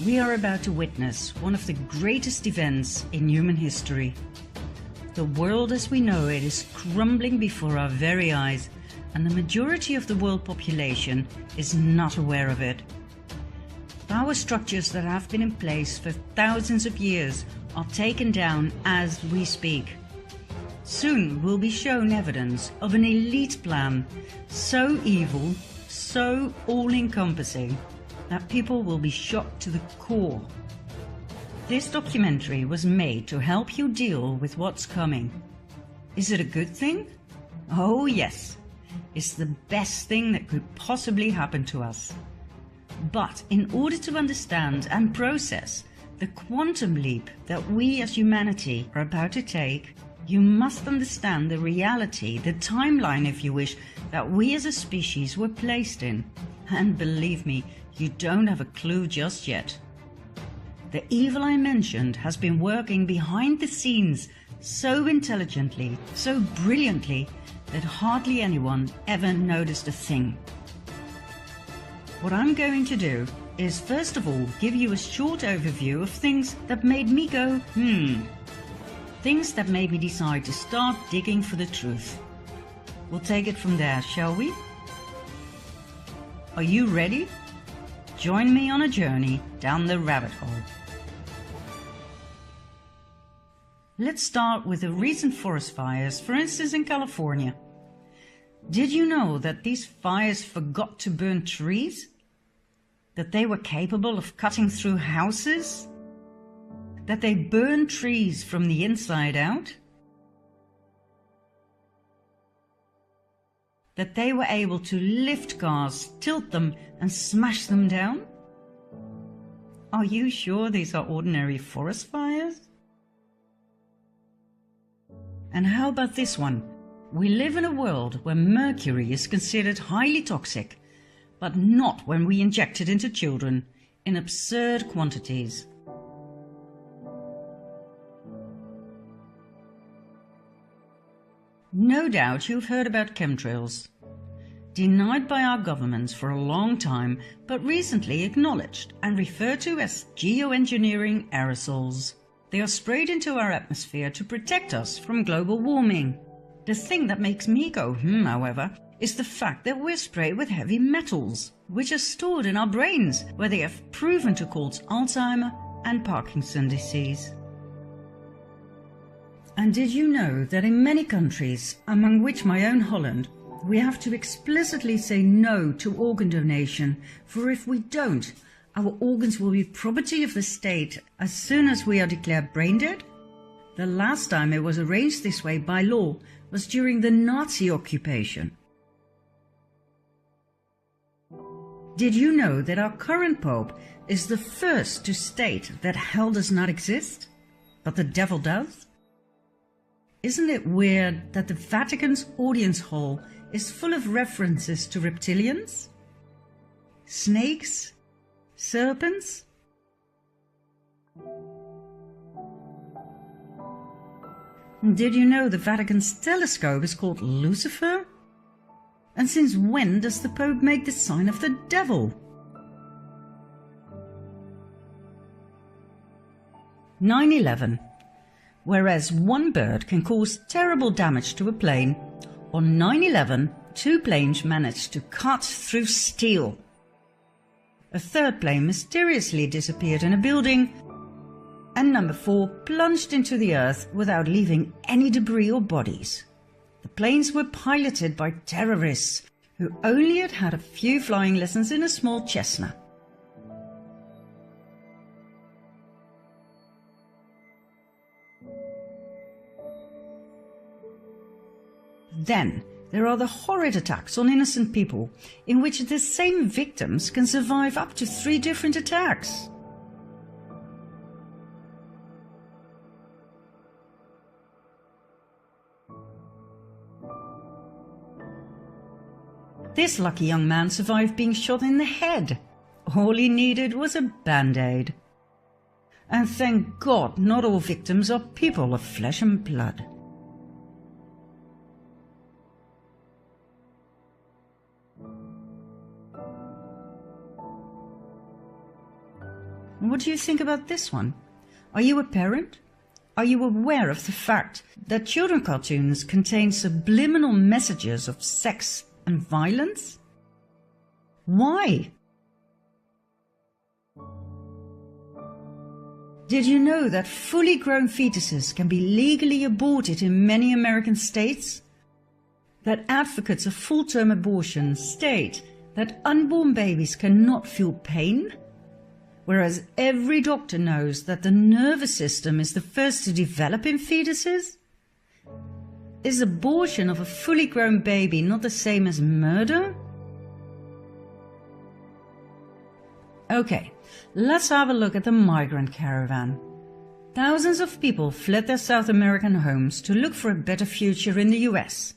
We are about to witness one of the greatest events in human history. The world as we know it is crumbling before our very eyes, and the majority of the world population is not aware of it. Power structures that have been in place for thousands of years are taken down as we speak. Soon we'll be shown evidence of an elite plan, so evil, so all-encompassing, that people will be shocked to the core. This documentary was made to help you deal with what's coming. Is it a good thing? Oh yes, it's the best thing that could possibly happen to us. But in order to understand and process the quantum leap that we as humanity are about to take, you must understand the reality, the timeline if you wish, that we as a species were placed in. And believe me, you don't have a clue just yet. The evil I mentioned has been working behind the scenes so intelligently, so brilliantly, that hardly anyone ever noticed a thing. What I'm going to do is first of all give you a short overview of things that made me go, things that made me decide to start digging for the truth. We'll take it from there, shall we? Are you ready? Join me on a journey down the rabbit hole. Let's start with the recent forest fires, for instance in California. Did you know that these fires forgot to burn trees? That they were capable of cutting through houses? That they burned trees from the inside out? That they were able to lift cars, tilt them and smash them down? Are you sure these are ordinary forest fires? And how about this one? We live in a world where mercury is considered highly toxic, but not when we inject it into children in absurd quantities. No doubt you've heard about chemtrails. Denied by our governments for a long time, but recently acknowledged and referred to as geoengineering aerosols. They are sprayed into our atmosphere to protect us from global warming. The thing that makes me go however, is the fact that we're sprayed with heavy metals, which are stored in our brains, where they have proven to cause Alzheimer and Parkinson's disease. And did you know that in many countries, among which my own Holland, we have to explicitly say no to organ donation, for if we don't, our organs will be property of the state as soon as we are declared brain dead? The last time it was arranged this way by law was during the Nazi occupation. Did you know that our current Pope is the first to state that hell does not exist, but the devil does? Isn't it weird that the Vatican's audience hall is full of references to reptilians, snakes, serpents? Did you know the Vatican's telescope is called Lucifer? And since when does the Pope make the sign of the devil? 9/11. Whereas one bird can cause terrible damage to a plane, on 9/11 two planes managed to cut through steel. A third plane mysteriously disappeared in a building, and number 4 plunged into the earth without leaving any debris or bodies. The planes were piloted by terrorists who only had a few flying lessons in a small Cessna. Then there are the horrid attacks on innocent people, in which the same victims can survive up to 3 different attacks. This lucky young man survived being shot in the head. All he needed was a band-aid. And thank God not all victims are people of flesh and blood. what do you think about this one? Are you a parent? Are you aware of the fact that children cartoons contain subliminal messages of sex and violence? Why? Did you know that fully grown fetuses can be legally aborted in many American states? That advocates of full-term abortion state that unborn babies cannot feel pain? Whereas every doctor knows that the nervous system is the first to develop in fetuses? Is abortion of a fully grown baby not the same as murder? Okay, let's have a look at the migrant caravan. Thousands of people fled their South American homes to look for a better future in the US.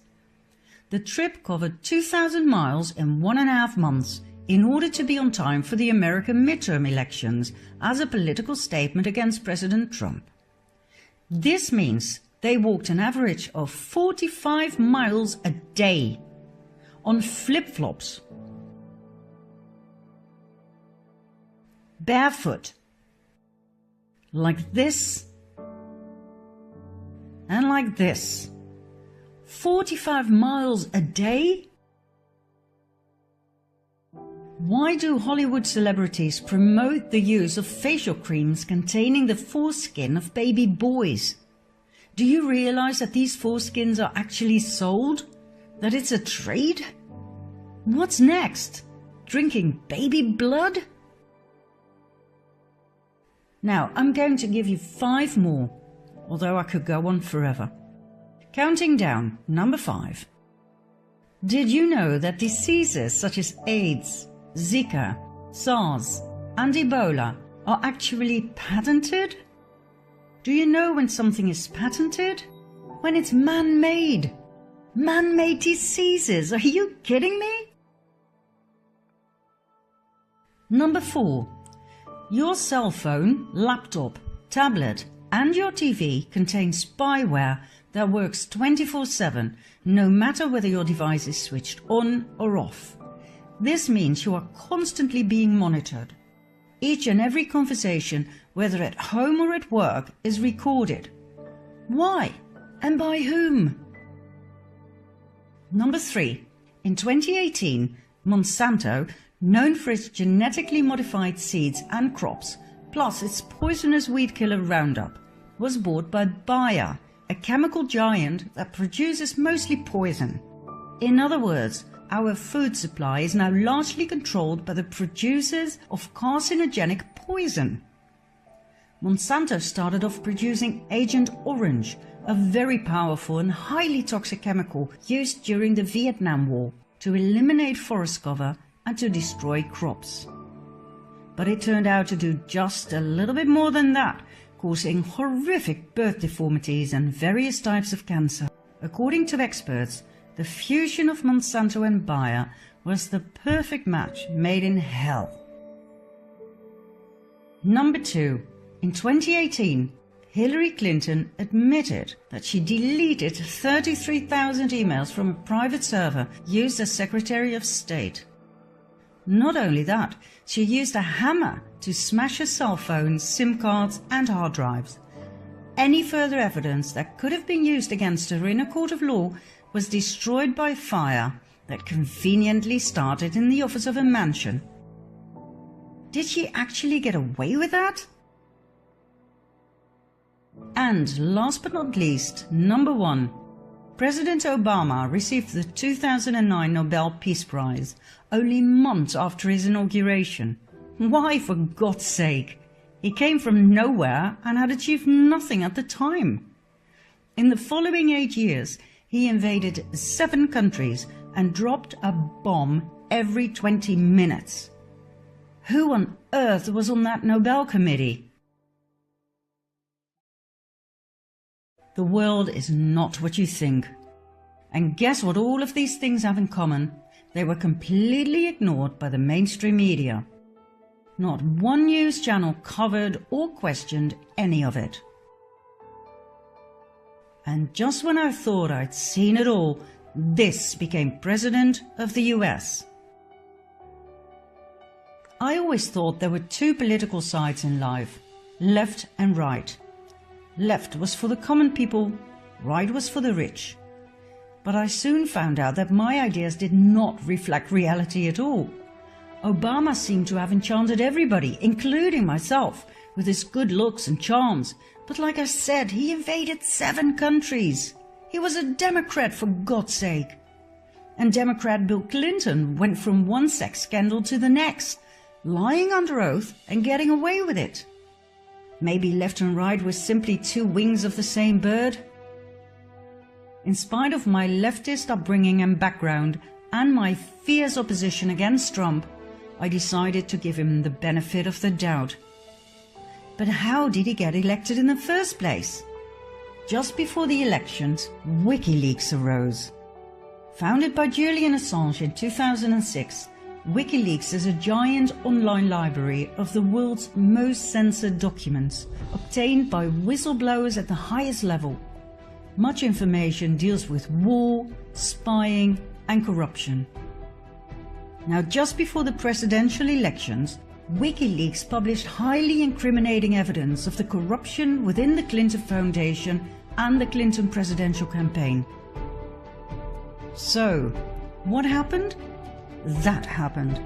The trip covered 2,000 miles in 1.5 months in order to be on time for the American midterm elections as a political statement against President Trump. This means they walked an average of 45 miles a day on flip-flops, barefoot, like this and like this. 45 miles a day? Why do Hollywood celebrities promote the use of facial creams containing the foreskin of baby boys? Do you realize that these foreskins are actually sold? That it's a trade? What's next? Drinking baby blood? Now, I'm going to give you 5 more, although I could go on forever. Counting down, number 5. Did you know that diseases such as AIDS, Zika, SARS, and Ebola are actually patented? Do you know when something is patented? When it's man-made. Man-made diseases, are you kidding me? Number 4. Your cell phone, laptop, tablet, and your TV contain spyware that works 24/7, no matter whether your device is switched on or off. This means you are constantly being monitored. Each and every conversation, whether at home or at work, is recorded. Why? And by whom? Number 3. In 2018, Monsanto, known for its genetically modified seeds and crops, plus its poisonous weed killer Roundup, was bought by Bayer, a chemical giant that produces mostly poison. In other words, our food supply is now largely controlled by the producers of carcinogenic poison. Monsanto started off producing Agent Orange, a very powerful and highly toxic chemical used during the Vietnam War to eliminate forest cover and to destroy crops. But it turned out to do just a little bit more than that, causing horrific birth deformities and various types of cancer. According to experts, the fusion of Monsanto and Bayer was the perfect match made in hell. Number 2. In 2018, Hillary Clinton admitted that she deleted 33,000 emails from a private server used as Secretary of State. Not only that, she used a hammer to smash her cell phones, SIM cards and hard drives. Any further evidence that could have been used against her in a court of law was destroyed by fire that conveniently started in the office of a mansion. Did she actually get away with that? And last but not least, number 1. President Obama received the 2009 Nobel Peace Prize only months after his inauguration. Why, for God's sake? He came from nowhere and had achieved nothing at the time. In the following 8 years, he invaded 7 countries and dropped a bomb every 20 minutes. Who on earth was on that Nobel committee? The world is not what you think. And guess what all of these things have in common? They were completely ignored by the mainstream media. Not one news channel covered or questioned any of it. And just when I thought I'd seen it all, this became President of the US. I always thought there were two political sides in life, left and right. Left was for the common people, right was for the rich. But I soon found out that my ideas did not reflect reality at all. Obama seemed to have enchanted everybody, including myself, with his good looks and charms. But like I said, he invaded 7 countries. He was a Democrat, for God's sake. And Democrat Bill Clinton went from one sex scandal to the next, lying under oath and getting away with it. Maybe left and right were simply two wings of the same bird? In spite of my leftist upbringing and background and my fierce opposition against Trump, I decided to give him the benefit of the doubt. But how did he get elected in the first place? Just before the elections, WikiLeaks arose. Founded by Julian Assange in 2006, WikiLeaks is a giant online library of the world's most censored documents, obtained by whistleblowers at the highest level. Much information deals with war, spying and corruption. Now, just before the presidential elections, WikiLeaks published highly incriminating evidence of the corruption within the Clinton Foundation and the Clinton presidential campaign. So, what happened? That happened.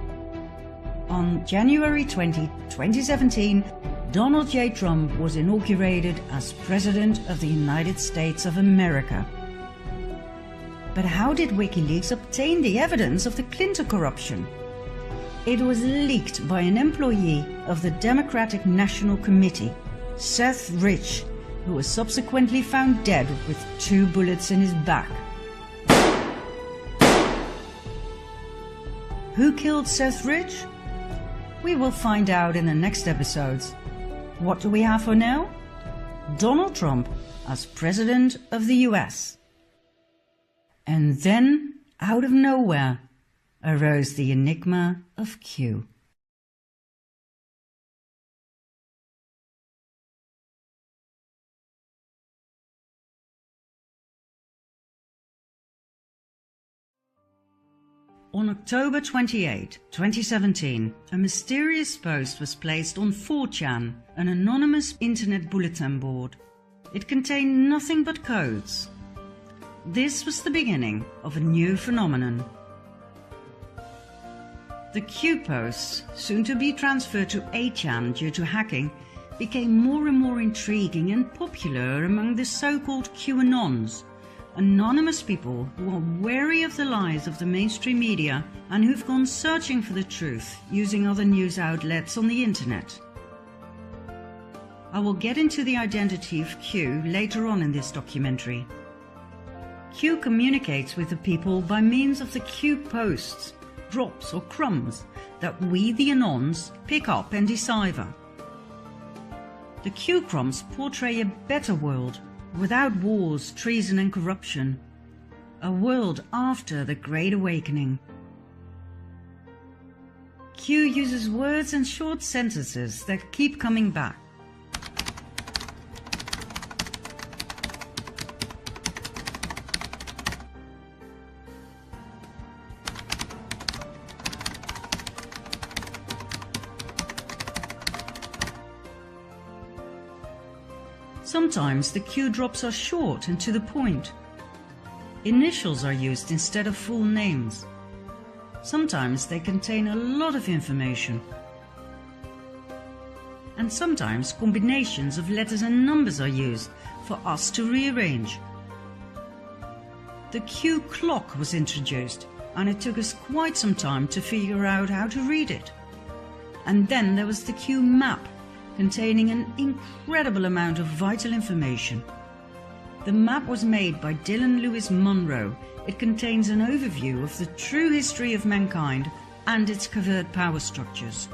On January 20, 2017, Donald J. Trump was inaugurated as President of the United States of America. But how did WikiLeaks obtain the evidence of the Clinton corruption? It was leaked by an employee of the Democratic National Committee, Seth Rich, who was subsequently found dead with 2 bullets in his back. Who killed Seth Rich? We will find out in the next episodes. What do we have for now? Donald Trump as President of the US. And then, out of nowhere, arose the enigma of Q. On October 28, 2017, a mysterious post was placed on 4chan, an anonymous internet bulletin board. It contained nothing but codes. This was the beginning of a new phenomenon. The Q posts, soon to be transferred to 8chan due to hacking, became more and more intriguing and popular among the so-called QAnons, anonymous people who are wary of the lies of the mainstream media and who've gone searching for the truth using other news outlets on the internet. I will get into the identity of Q later on in this documentary. Q communicates with the people by means of the Q posts, drops or crumbs that we, the Anons, pick up and decipher. The Q crumbs portray a better world, without wars, treason and corruption. A world after the Great Awakening. Q uses words and short sentences that keep coming back. Sometimes the Q drops are short and to the point. Initials are used instead of full names. Sometimes they contain a lot of information. And sometimes combinations of letters and numbers are used for us to rearrange. The Q clock was introduced, and it took us quite some time to figure out how to read it. And then there was the Q map, containing an incredible amount of vital information. The map was made by Dylan Lewis Munro. It contains an overview of the true history of mankind and its covert power structures.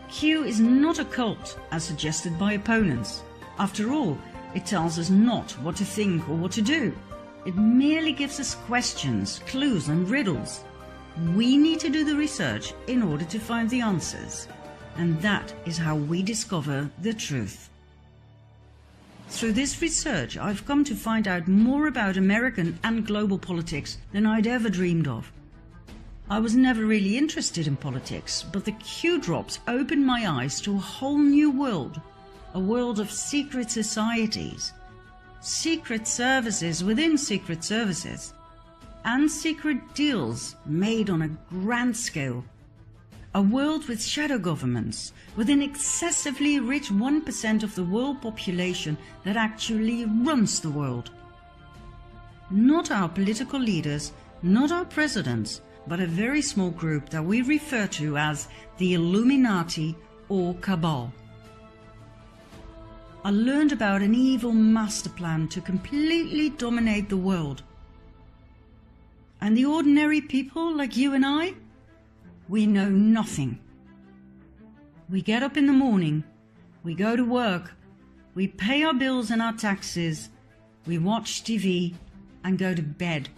Q is not a cult, as suggested by opponents. After all, it tells us not what to think or what to do. It merely gives us questions, clues and riddles. We need to do the research in order to find the answers, and that is how we discover the truth. Through this research, I've come to find out more about American and global politics than I'd ever dreamed of. I was never really interested in politics, but the Q drops opened my eyes to a whole new world, a world of secret societies, secret services within secret services, and secret deals made on a grand scale. A world with shadow governments, with an excessively rich 1% of the world population that actually runs the world. Not our political leaders, not our presidents, but a very small group that we refer to as the Illuminati or Cabal. I learned about an evil master plan to completely dominate the world. And the ordinary people like you and I? We know nothing. We get up in the morning, we go to work, we pay our bills and our taxes, we watch TV and go to bed,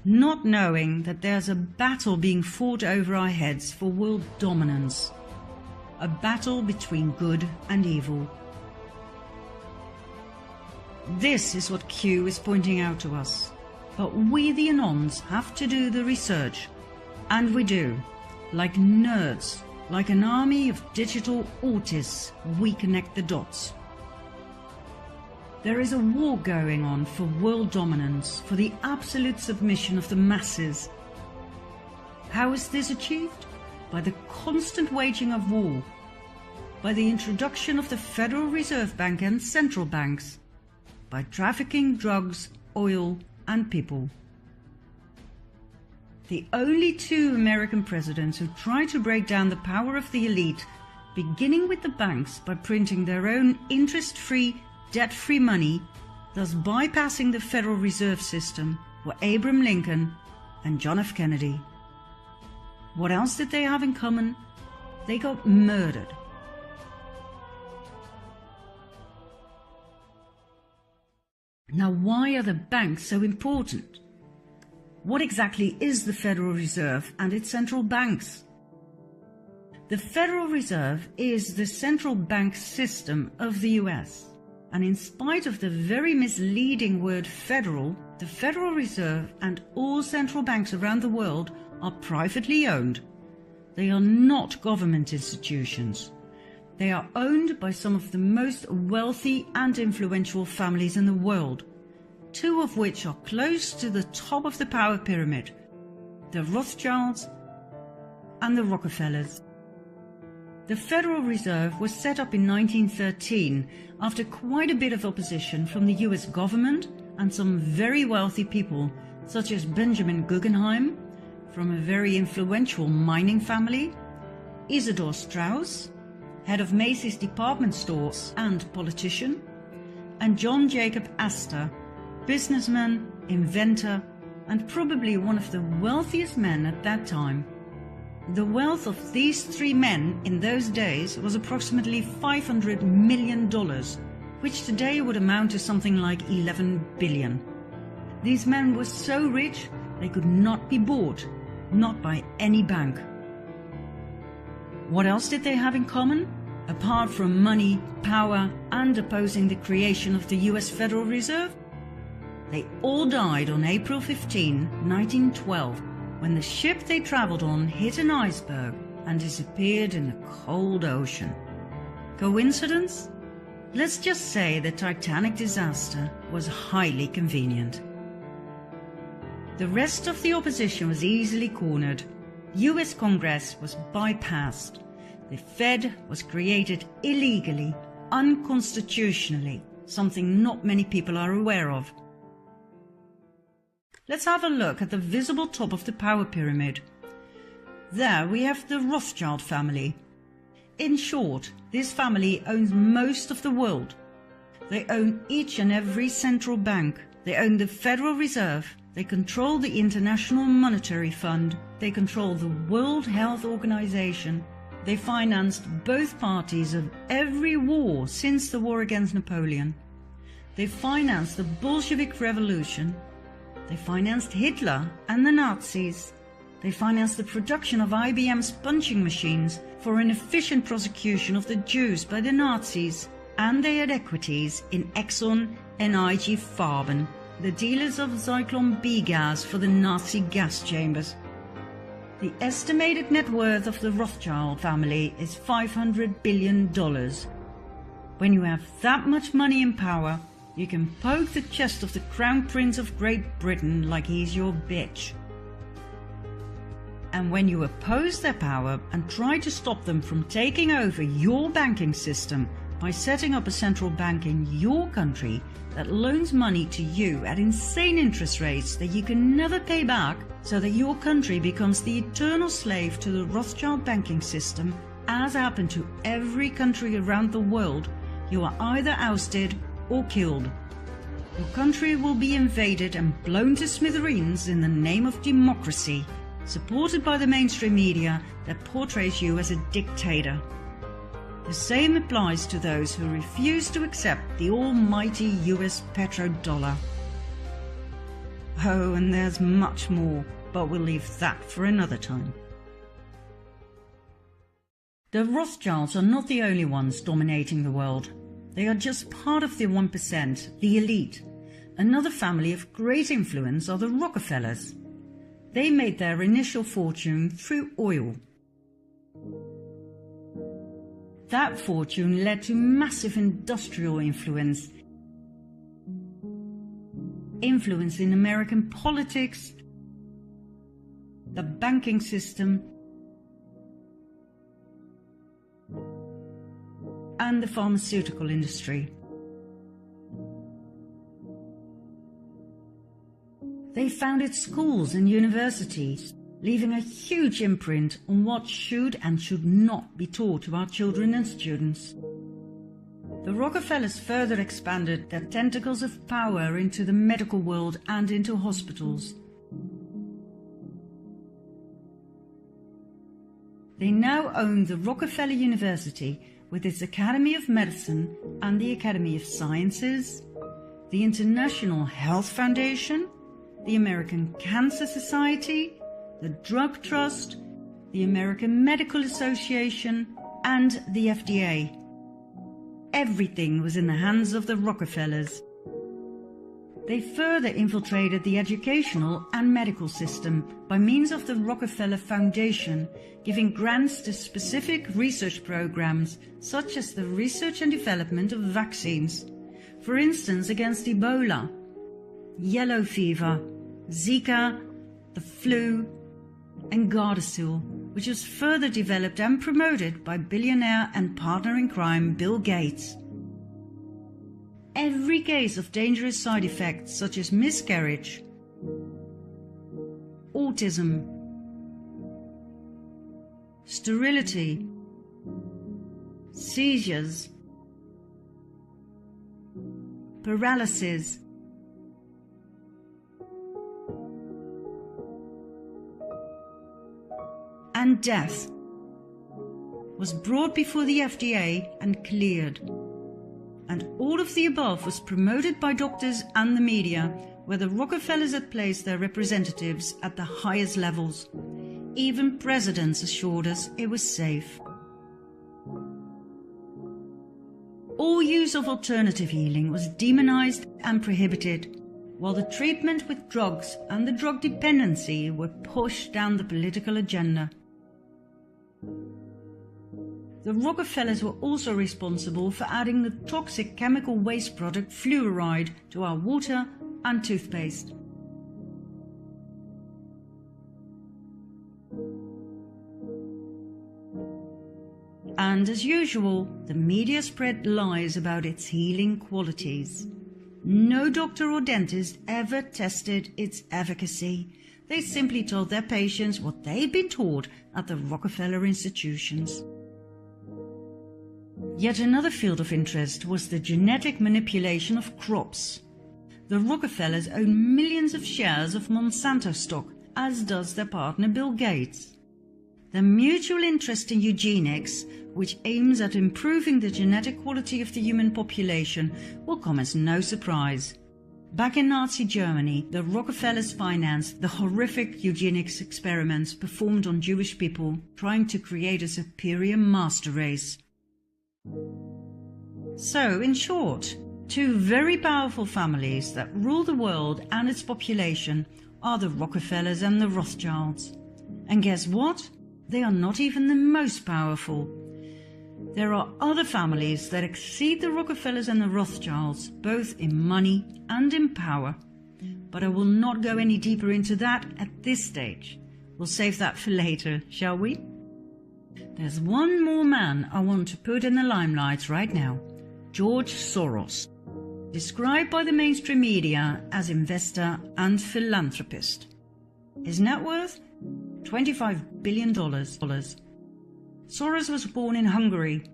not knowing that there's a battle being fought over our heads for world dominance, a battle between good and evil. This is what Q is pointing out to us, but we the Anons have to do the research, and we do. Like nerds, like an army of digital autists, we connect the dots. There is a war going on for world dominance, for the absolute submission of the masses. How is this achieved? By the constant waging of war, by the introduction of the Federal Reserve Bank and central banks, by trafficking drugs, oil, and people. The only two American presidents who tried to break down the power of the elite, beginning with the banks by printing their own interest-free, debt-free money, thus bypassing the Federal Reserve System, were Abraham Lincoln and John F. Kennedy. What else did they have in common? They got murdered. Now, why are the banks so important? What exactly is the Federal Reserve and its central banks? The Federal Reserve is the central bank system of the US, and in spite of the very misleading word federal, the Federal Reserve and all central banks around the world are privately owned. They are not government institutions. They are owned by some of the most wealthy and influential families in the world, two of which are close to the top of the power pyramid, the Rothschilds and the Rockefellers. The Federal Reserve was set up in 1913 after quite a bit of opposition from the US government and some very wealthy people, such as Benjamin Guggenheim, from a very influential mining family, Isidor Straus, head of Macy's department stores and politician, and John Jacob Astor, businessman, inventor, and probably one of the wealthiest men at that time. The wealth of these three men in those days was approximately $500 million, which today would amount to something like 11 billion. These men were so rich they could not be bought, not by any bank. What else did they have in common? Apart from money, power, and opposing the creation of the US Federal Reserve? They all died on April 15, 1912, when the ship they traveled on hit an iceberg and disappeared in the cold ocean. Coincidence? Let's just say the Titanic disaster was highly convenient. The rest of the opposition was easily cornered. US Congress was bypassed. The Fed was created illegally, unconstitutionally, something not many people are aware of. Let's have a look at the visible top of the power pyramid. There we have the Rothschild family. In short, this family owns most of the world. They own each and every central bank. They own the Federal Reserve. They control the International Monetary Fund. They control the World Health Organization. They financed both parties of every war since the war against Napoleon. They financed the Bolshevik Revolution. They financed Hitler and the Nazis. They financed the production of IBM's punching machines for an efficient prosecution of the Jews by the Nazis. And they had equities in Exxon and IG Farben, the dealers of Zyklon B gas for the Nazi gas chambers. The estimated net worth of the Rothschild family is $500 billion. When you have that much money and power, you can poke the chest of the Crown Prince of Great Britain like he's your bitch. And when you oppose their power and try to stop them from taking over your banking system by setting up a central bank in your country that loans money to you at insane interest rates that you can never pay back, so that your country becomes the eternal slave to the Rothschild banking system, as happened to every country around the world, you are either ousted or killed. Your country will be invaded and blown to smithereens in the name of democracy, supported by the mainstream media that portrays you as a dictator. The same applies to those who refuse to accept the almighty US petrodollar. Oh, and there's much more, but we'll leave that for another time. The Rothschilds are not the only ones dominating the world. They are just part of the 1%, the elite. Another family of great influence are the Rockefellers. They made their initial fortune through oil. That fortune led to massive industrial influence in American politics, the banking system, and the pharmaceutical industry. They founded schools and universities, leaving a huge imprint on what should and should not be taught to our children and students. The Rockefellers further expanded their tentacles of power into the medical world and into hospitals. They now own the Rockefeller University with its Academy of Medicine and the Academy of Sciences, the International Health Foundation, the American Cancer Society, the Drug Trust, the American Medical Association, and the FDA. Everything was in the hands of the Rockefellers. They further infiltrated the educational and medical system by means of the Rockefeller Foundation, giving grants to specific research programs such as the research and development of vaccines, for instance against Ebola, yellow fever, Zika, the flu, and Gardasil, which was further developed and promoted by billionaire and partner in crime Bill Gates. Every case of dangerous side effects such as miscarriage, autism, sterility, seizures, paralysis, and death was brought before the FDA and cleared. And all of the above was promoted by doctors and the media, where the Rockefellers had placed their representatives at the highest levels. Even presidents assured us it was safe. All use of alternative healing was demonized and prohibited, while the treatment with drugs and the drug dependency were pushed down the political agenda. The Rockefellers were also responsible for adding the toxic chemical waste product fluoride to our water and toothpaste. And as usual, the media spread lies about its healing qualities. No doctor or dentist ever tested its efficacy. They simply told their patients what they'd been taught at the Rockefeller institutions. Yet another field of interest was the genetic manipulation of crops. The Rockefellers own millions of shares of Monsanto stock, as does their partner Bill Gates. Their mutual interest in eugenics, which aims at improving the genetic quality of the human population, will come as no surprise. Back in Nazi Germany, the Rockefellers financed the horrific eugenics experiments performed on Jewish people, trying to create a superior master race. So, in short, two very powerful families that rule the world and its population are the Rockefellers and the Rothschilds. And guess what? They are not even the most powerful. There are other families that exceed the Rockefellers and the Rothschilds, both in money and in power. But I will not go any deeper into that at this stage. We'll save that for later, shall we? There's one more man I want to put in the limelight right now. George Soros, described by the mainstream media as investor and philanthropist. His net worth? $25 billion. Soros was born in Hungary.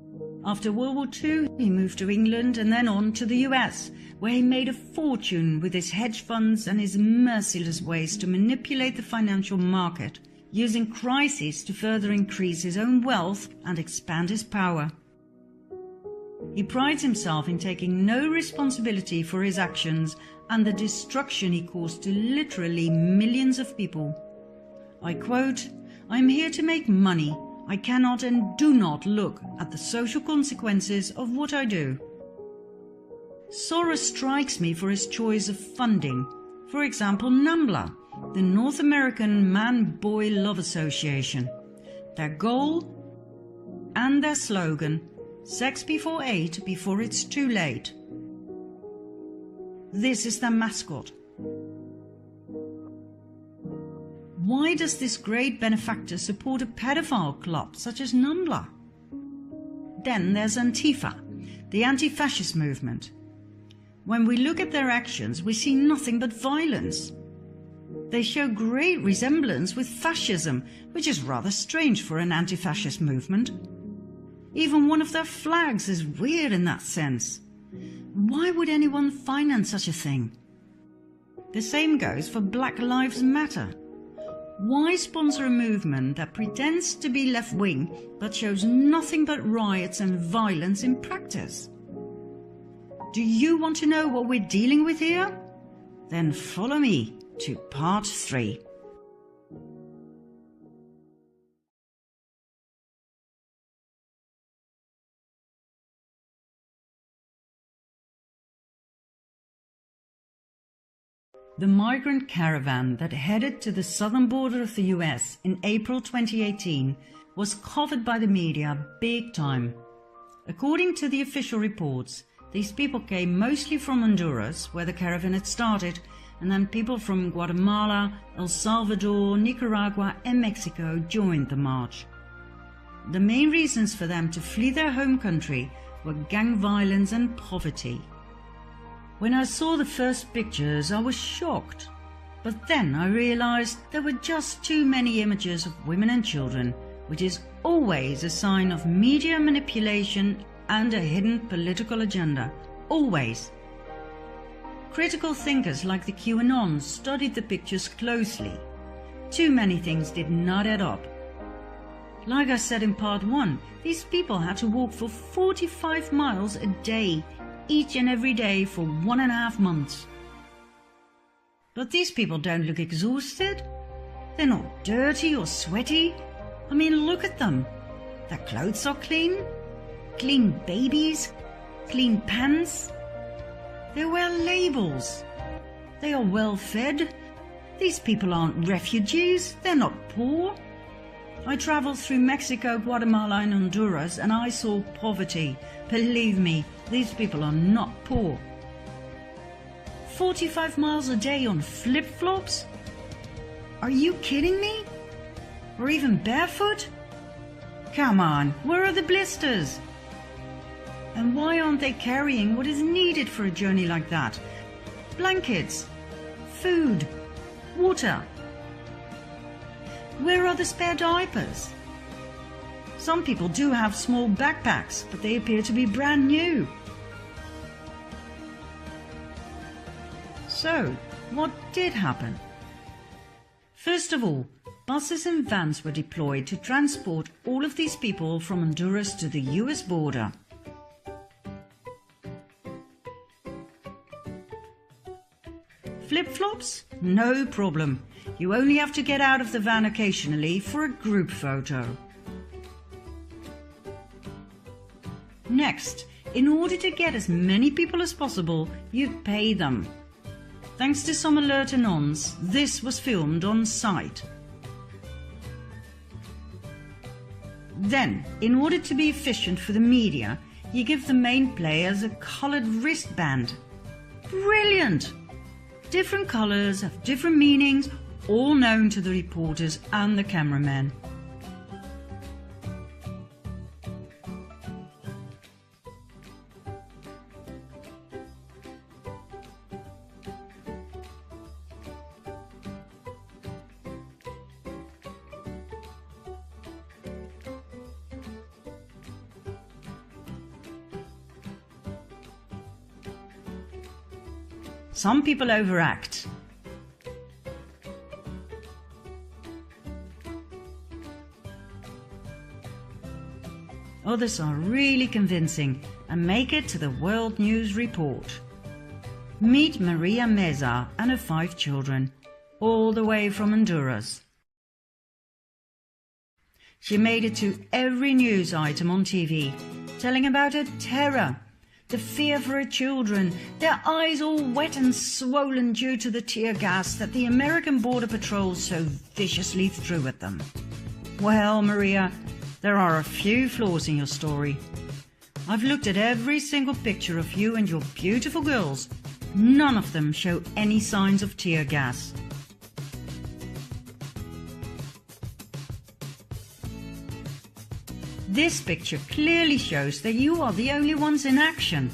After World War II, he moved to England and then on to the US, where he made a fortune with his hedge funds and his merciless ways to manipulate the financial market, using crises to further increase his own wealth and expand his power. He prides himself in taking no responsibility for his actions and the destruction he caused to literally millions of people. I quote, "I am here to make money. I cannot and do not look at the social consequences of what I do." Soros strikes me for his choice of funding. For example, NAMBLA, the North American Man-Boy Love Association. Their goal and their slogan, "Sex before 8, before it's too late." This is their mascot. Why does this great benefactor support a pedophile club such as NAMBLA? Then there's Antifa, the anti-fascist movement. When we look at their actions, we see nothing but violence. They show great resemblance with fascism, which is rather strange for an anti-fascist movement. Even one of their flags is weird in that sense. Why would anyone finance such a thing? The same goes for Black Lives Matter. Why sponsor a movement that pretends to be left-wing but shows nothing but riots and violence in practice? Do you want to know what we're dealing with here? Then follow me to part 3. The migrant caravan that headed to the southern border of the US in April 2018 was covered by the media big time. According to the official reports, these people came mostly from Honduras, where the caravan had started, and then people from Guatemala, El Salvador, Nicaragua and Mexico joined the march. The main reasons for them to flee their home country were gang violence and poverty. When I saw the first pictures, I was shocked. But then I realized there were just too many images of women and children, which is always a sign of media manipulation and a hidden political agenda. Always. Critical thinkers like the Anons studied the pictures closely. Too many things did not add up. Like I said in part 1, these people had to walk for 45 miles a day, each and every day for 1.5 months. But these people don't look exhausted. They're not dirty or sweaty. I mean, look at them. Their clothes are clean. Clean babies. Clean pants. They wear labels. They are well fed. These people aren't refugees. They're not poor. I traveled through Mexico, Guatemala and Honduras and I saw poverty. Believe me, these people are not poor. 45 miles a day on flip-flops? Are you kidding me? Or even barefoot? Come on, where are the blisters? And why aren't they carrying what is needed for a journey like that? Blankets, food, water. Where are the spare diapers? Some people do have small backpacks, but they appear to be brand new. So, what did happen? First of all, buses and vans were deployed to transport all of these people from Honduras to the US border. Flip-flops? No problem. You only have to get out of the van occasionally for a group photo. Next, in order to get as many people as possible, you'd pay them. Thanks to some alert Anons, this was filmed on site. Then, in order to be efficient for the media, you give the main players a coloured wristband. Brilliant! Different colours have different meanings, all known to the reporters and the cameramen. Some people overact. Others are really convincing and make it to the World News Report. Meet Maria Meza and her 5 children, all the way from Honduras. She made it to every news item on TV, telling about her terror, the fear for her children, their eyes all wet and swollen due to the tear gas that the American Border Patrol so viciously threw at them. Well, Maria, there are a few flaws in your story. I've looked at every single picture of you and your beautiful girls. None of them show any signs of tear gas. This picture clearly shows that you are the only ones in action.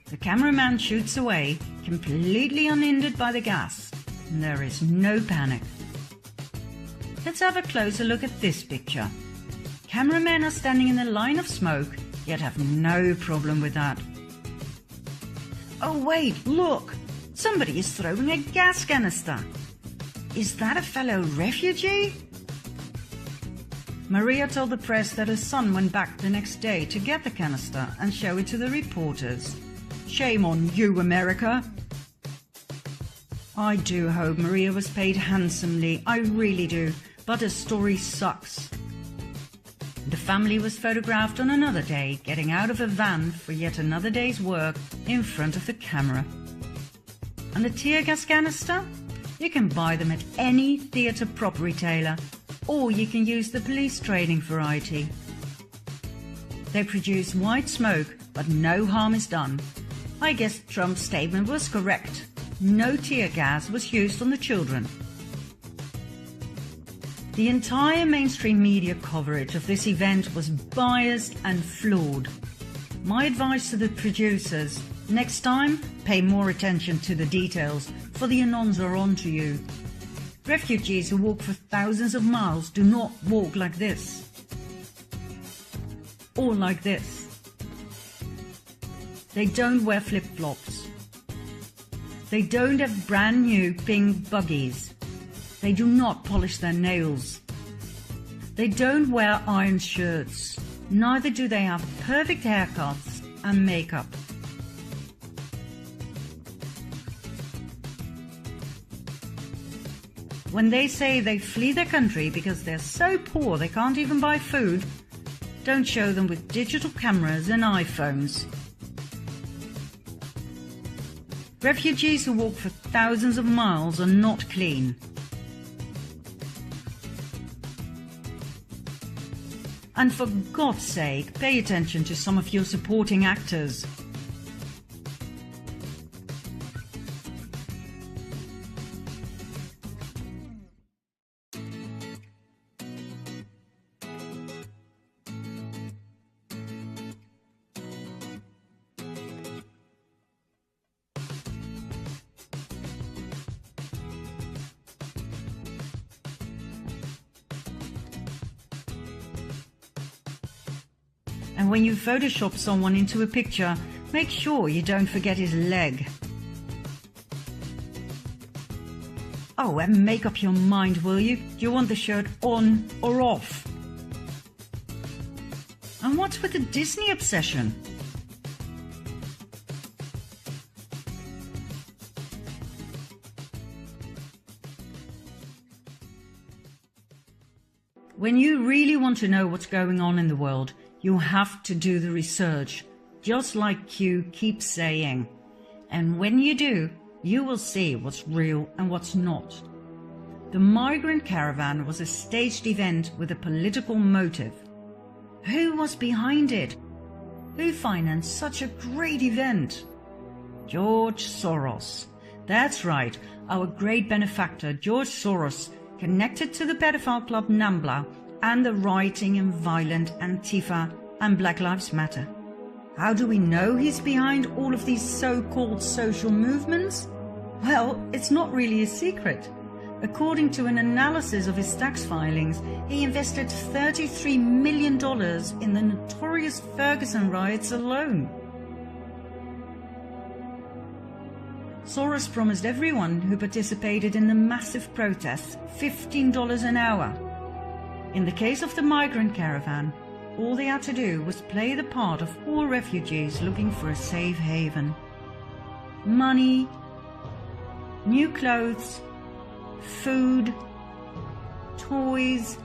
The cameraman shoots away, completely unhindered by the gas, and there is no panic. Let's have a closer look at this picture. Cameramen are standing in a line of smoke, yet have no problem with that. Oh wait, look! Somebody is throwing a gas canister. Is that a fellow refugee? Maria told the press that her son went back the next day to get the canister and show it to the reporters. Shame on you, America! I do hope Maria was paid handsomely, I really do, but her story sucks. The family was photographed on another day, getting out of a van for yet another day's work in front of the camera. And the tear gas canister? You can buy them at any theatre prop retailer, or you can use the police training variety. They produce white smoke, but no harm is done. I guess Trump's statement was correct. No tear gas was used on the children. The entire mainstream media coverage of this event was biased and flawed. My advice to the producers, next time, pay more attention to the details, for the Anons are onto you. Refugees who walk for thousands of miles do not walk like this. Or like this. They don't wear flip-flops. They don't have brand new pink buggies. They do not polish their nails. They don't wear iron shirts. Neither do they have perfect haircuts and makeup. When they say they flee their country because they're so poor they can't even buy food, don't show them with digital cameras and iPhones. Refugees who walk for thousands of miles are not clean. And for God's sake, pay attention to some of your supporting actors. And when you Photoshop someone into a picture, make sure you don't forget his leg. Oh, and make up your mind, will you? Do you want the shirt on or off? And what's with the Disney obsession? When you really want to know what's going on in the world, you have to do the research, just like Q keeps saying. And when you do, you will see what's real and what's not. The migrant caravan was a staged event with a political motive. Who was behind it? Who financed such a great event? George Soros. That's right, our great benefactor George Soros, connected to the pedophile club NAMBLA and the rioting and violent Antifa and Black Lives Matter. How do we know he's behind all of these so-called social movements? Well, it's not really a secret. According to an analysis of his tax filings, he invested $33 million in the notorious Ferguson riots alone. Soros promised everyone who participated in the massive protests $15 an hour. In the case of the migrant caravan, all they had to do was play the part of poor refugees looking for a safe haven. Money, new clothes, food, toys,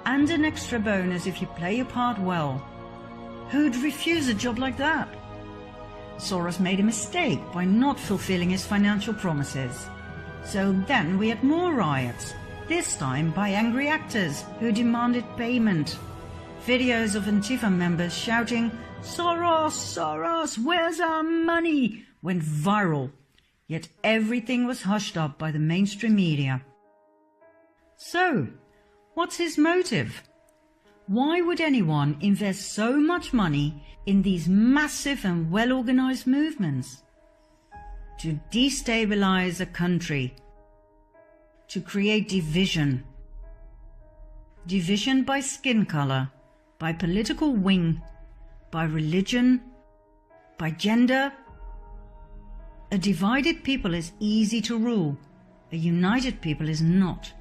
and an extra bonus if you play your part well. Who'd refuse a job like that? Soros made a mistake by not fulfilling his financial promises. So then we had more riots, this time by angry actors who demanded payment. Videos of Antifa members shouting, "Soros, Soros, where's our money?" went viral, yet everything was hushed up by the mainstream media. So, what's his motive? Why would anyone invest so much money in these massive and well-organized movements? To destabilize a country. To create division. Division by skin color, by political wing, by religion, by gender. A divided people is easy to rule. A united people is not.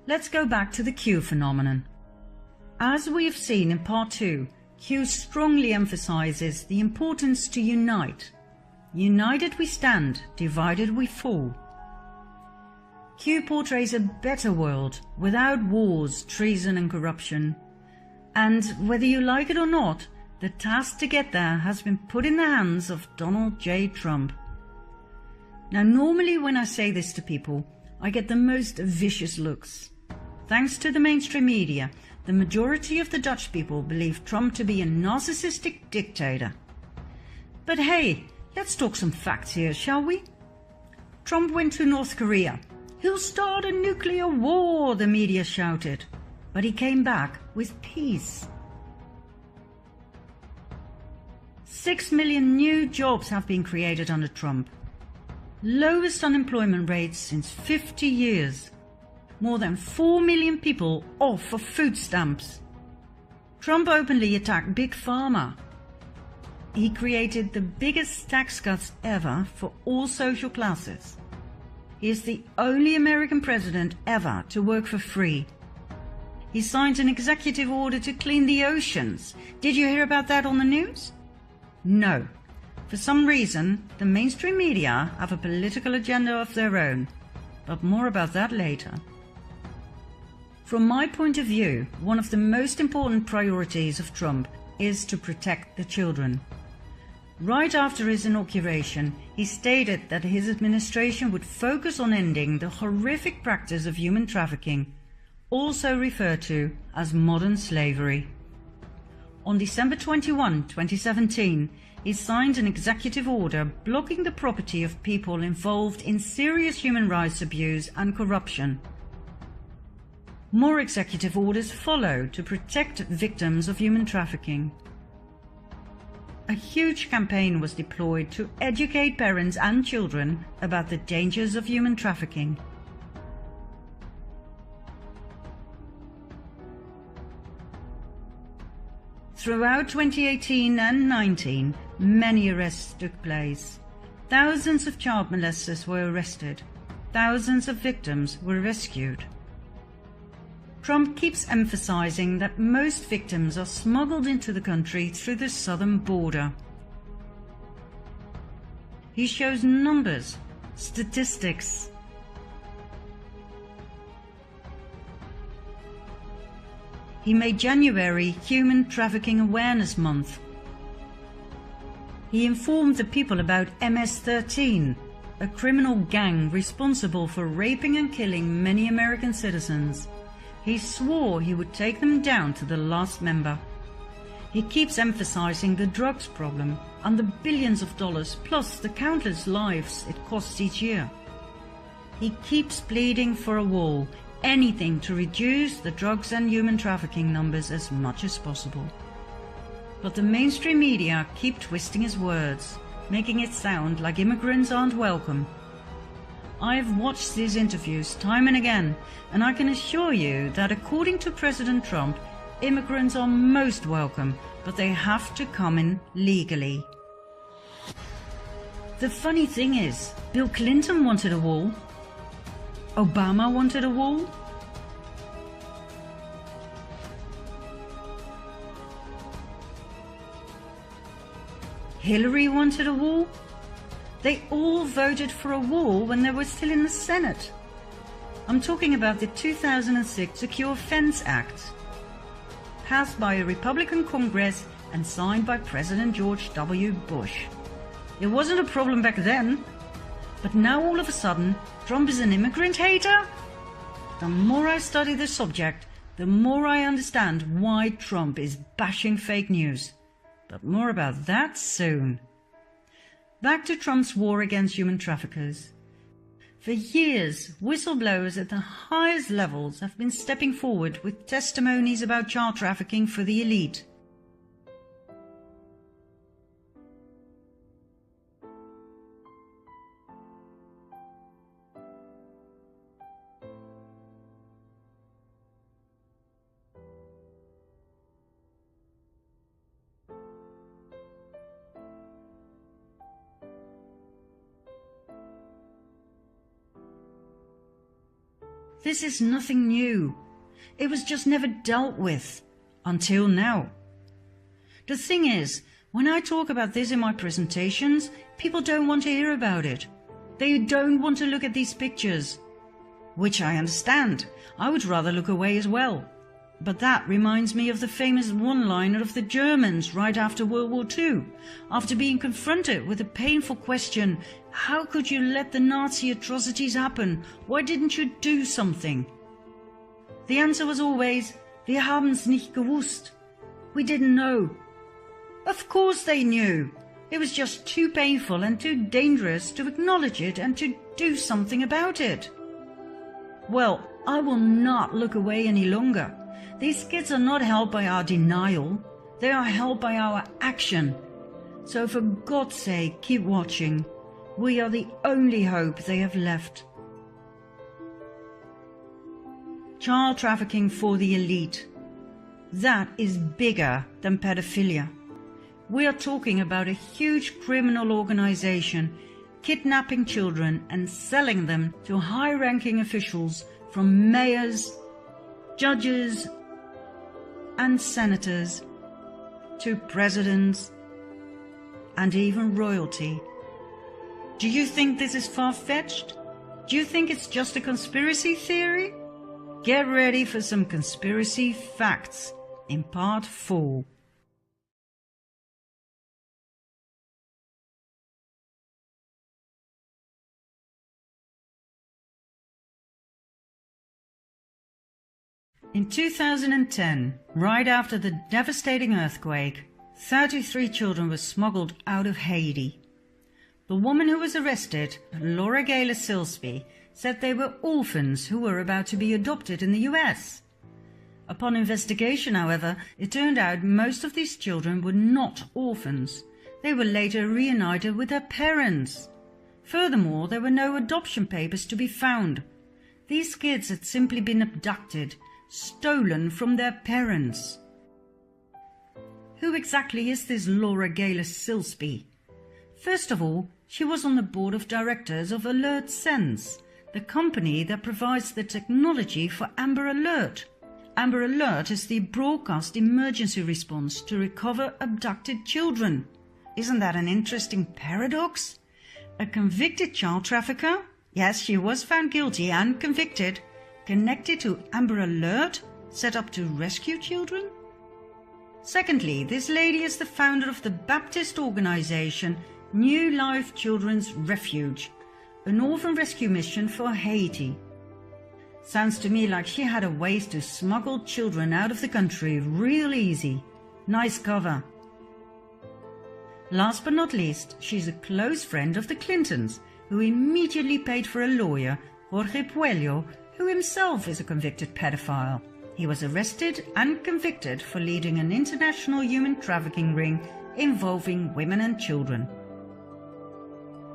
Let's go back to the Q phenomenon. As we have seen in part 2, Q strongly emphasizes the importance to unite. United we stand, divided we fall. Q portrays a better world without wars, treason and corruption. And whether you like it or not, the task to get there has been put in the hands of Donald J. Trump. Now normally when I say this to people, I get the most vicious looks. Thanks to the mainstream media, the majority of the Dutch people believe Trump to be a narcissistic dictator. But hey, let's talk some facts here, shall we? Trump went to North Korea. He'll start a nuclear war, the media shouted. But he came back with peace. 6 million new jobs have been created under Trump. Lowest unemployment rates since 50 years. More than 4 million people off of food stamps. Trump openly attacked Big Pharma. He created the biggest tax cuts ever for all social classes. He is the only American president ever to work for free. He signed an executive order to clean the oceans. Did you hear about that on the news? No. For some reason, the mainstream media have a political agenda of their own. But more about that later. From my point of view, one of the most important priorities of Trump is to protect the children. Right after his inauguration, he stated that his administration would focus on ending the horrific practice of human trafficking, also referred to as modern slavery. On December 21, 2017, he signed an executive order blocking the property of people involved in serious human rights abuse and corruption. More executive orders followed to protect victims of human trafficking. A huge campaign was deployed to educate parents and children about the dangers of human trafficking. Throughout 2018 and 19, many arrests took place. Thousands of child molesters were arrested. Thousands of victims were rescued. Trump keeps emphasizing that most victims are smuggled into the country through the southern border. He shows numbers, statistics. He made January Human Trafficking Awareness Month. He informed the people about MS-13, a criminal gang responsible for raping and killing many American citizens. He swore he would take them down to the last member. He keeps emphasizing the drugs problem and the billions of dollars plus the countless lives it costs each year. He keeps pleading for a wall, anything to reduce the drugs and human trafficking numbers as much as possible. But the mainstream media keep twisting his words, making it sound like immigrants aren't welcome. I've watched these interviews time and again, and I can assure you that according to President Trump, immigrants are most welcome, but they have to come in legally. The funny thing is, Bill Clinton wanted a wall. Obama wanted a wall. Hillary wanted a wall. They all voted for a wall when they were still in the Senate. I'm talking about the 2006 Secure Fence Act, passed by a Republican Congress and signed by President George W. Bush. It wasn't a problem back then, but now all of a sudden, Trump is an immigrant hater? The more I study the subject, the more I understand why Trump is bashing fake news. But more about that soon. Back to Trump's war against human traffickers. For years, whistleblowers at the highest levels have been stepping forward with testimonies about child trafficking for the elite. This is nothing new. It was just never dealt with. Until now. The thing is, when I talk about this in my presentations, people don't want to hear about it. They don't want to look at these pictures. Which I understand. I would rather look away as well. But that reminds me of the famous one-liner of the Germans right after World War II, after being confronted with the painful question, how could you let the Nazi atrocities happen? Why didn't you do something? The answer was always, wir haben's nicht gewusst. We didn't know. Of course they knew. It was just too painful and too dangerous to acknowledge it and to do something about it. Well, I will not look away any longer. These kids are not helped by our denial, they are helped by our action. So for God's sake, keep watching. We are the only hope they have left. Child trafficking for the elite. That is bigger than pedophilia. We are talking about a huge criminal organization kidnapping children and selling them to high-ranking officials from mayors, judges, and senators to presidents and even royalty. Do you think this is far-fetched? Do you think it's just a conspiracy theory? Get ready for some conspiracy facts in part 4. In 2010, right after the devastating earthquake, 33 children were smuggled out of Haiti. The woman who was arrested, Laura Gaylor Silsby, said they were orphans who were about to be adopted in the US. Upon investigation, however, it turned out most of these children were not orphans. They were later reunited with their parents. Furthermore, there were no adoption papers to be found. These kids had simply been abducted, stolen from their parents. Who exactly is this Laura Gaylor Silsby? First of all, she was on the board of directors of Alert Sense, the company that provides the technology for Amber Alert. Amber Alert is the broadcast emergency response to recover abducted children. Isn't that an interesting paradox? A convicted child trafficker? Yes, she was found guilty and convicted. Connected to Amber Alert, set up to rescue children? Secondly, this lady is the founder of the Baptist organization New Life Children's Refuge, an orphan rescue mission for Haiti. Sounds to me like she had a way to smuggle children out of the country real easy. Nice cover. Last but not least, she's a close friend of the Clintons, who immediately paid for a lawyer, Jorge Puello, who himself is a convicted pedophile. He was arrested and convicted for leading an international human trafficking ring involving women and children.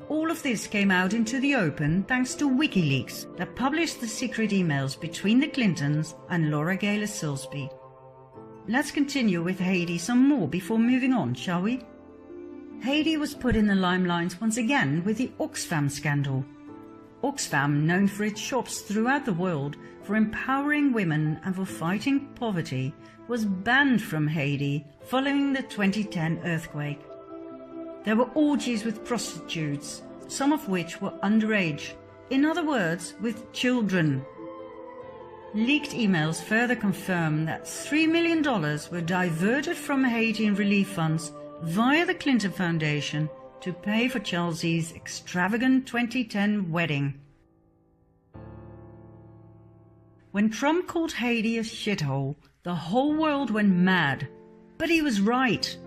All of this came out into the open thanks to WikiLeaks that published the secret emails between the Clintons and Laura Gaylor Silsby. Let's continue with Heidi some more before moving on, shall we? Heidi was put in the limelight once again with the Oxfam scandal. Oxfam, known for its shops throughout the world for empowering women and for fighting poverty, was banned from Haiti following the 2010 earthquake. There were orgies with prostitutes, some of which were underage, in other words, with children. Leaked emails further confirm that $3 million were diverted from Haitian relief funds via the Clinton Foundation to pay for Chelsea's extravagant 2010 wedding. When Trump called Haiti a shithole, the whole world went mad. But he was right.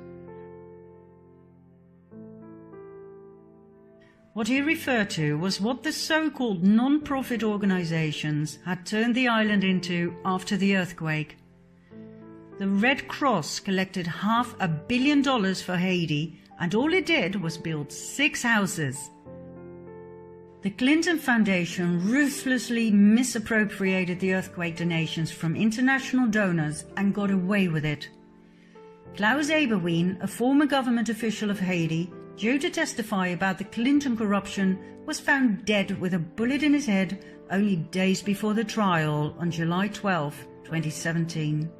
What he referred to was what the so-called non-profit organizations had turned the island into after the earthquake. The Red Cross collected $500 million for Haiti, and all it did was build 6 houses. The Clinton Foundation ruthlessly misappropriated the earthquake donations from international donors and got away with it. Klaus Eberwein, a former government official of Haiti, due to testify about the Clinton corruption, was found dead with a bullet in his head only days before the trial on July 12, 2017.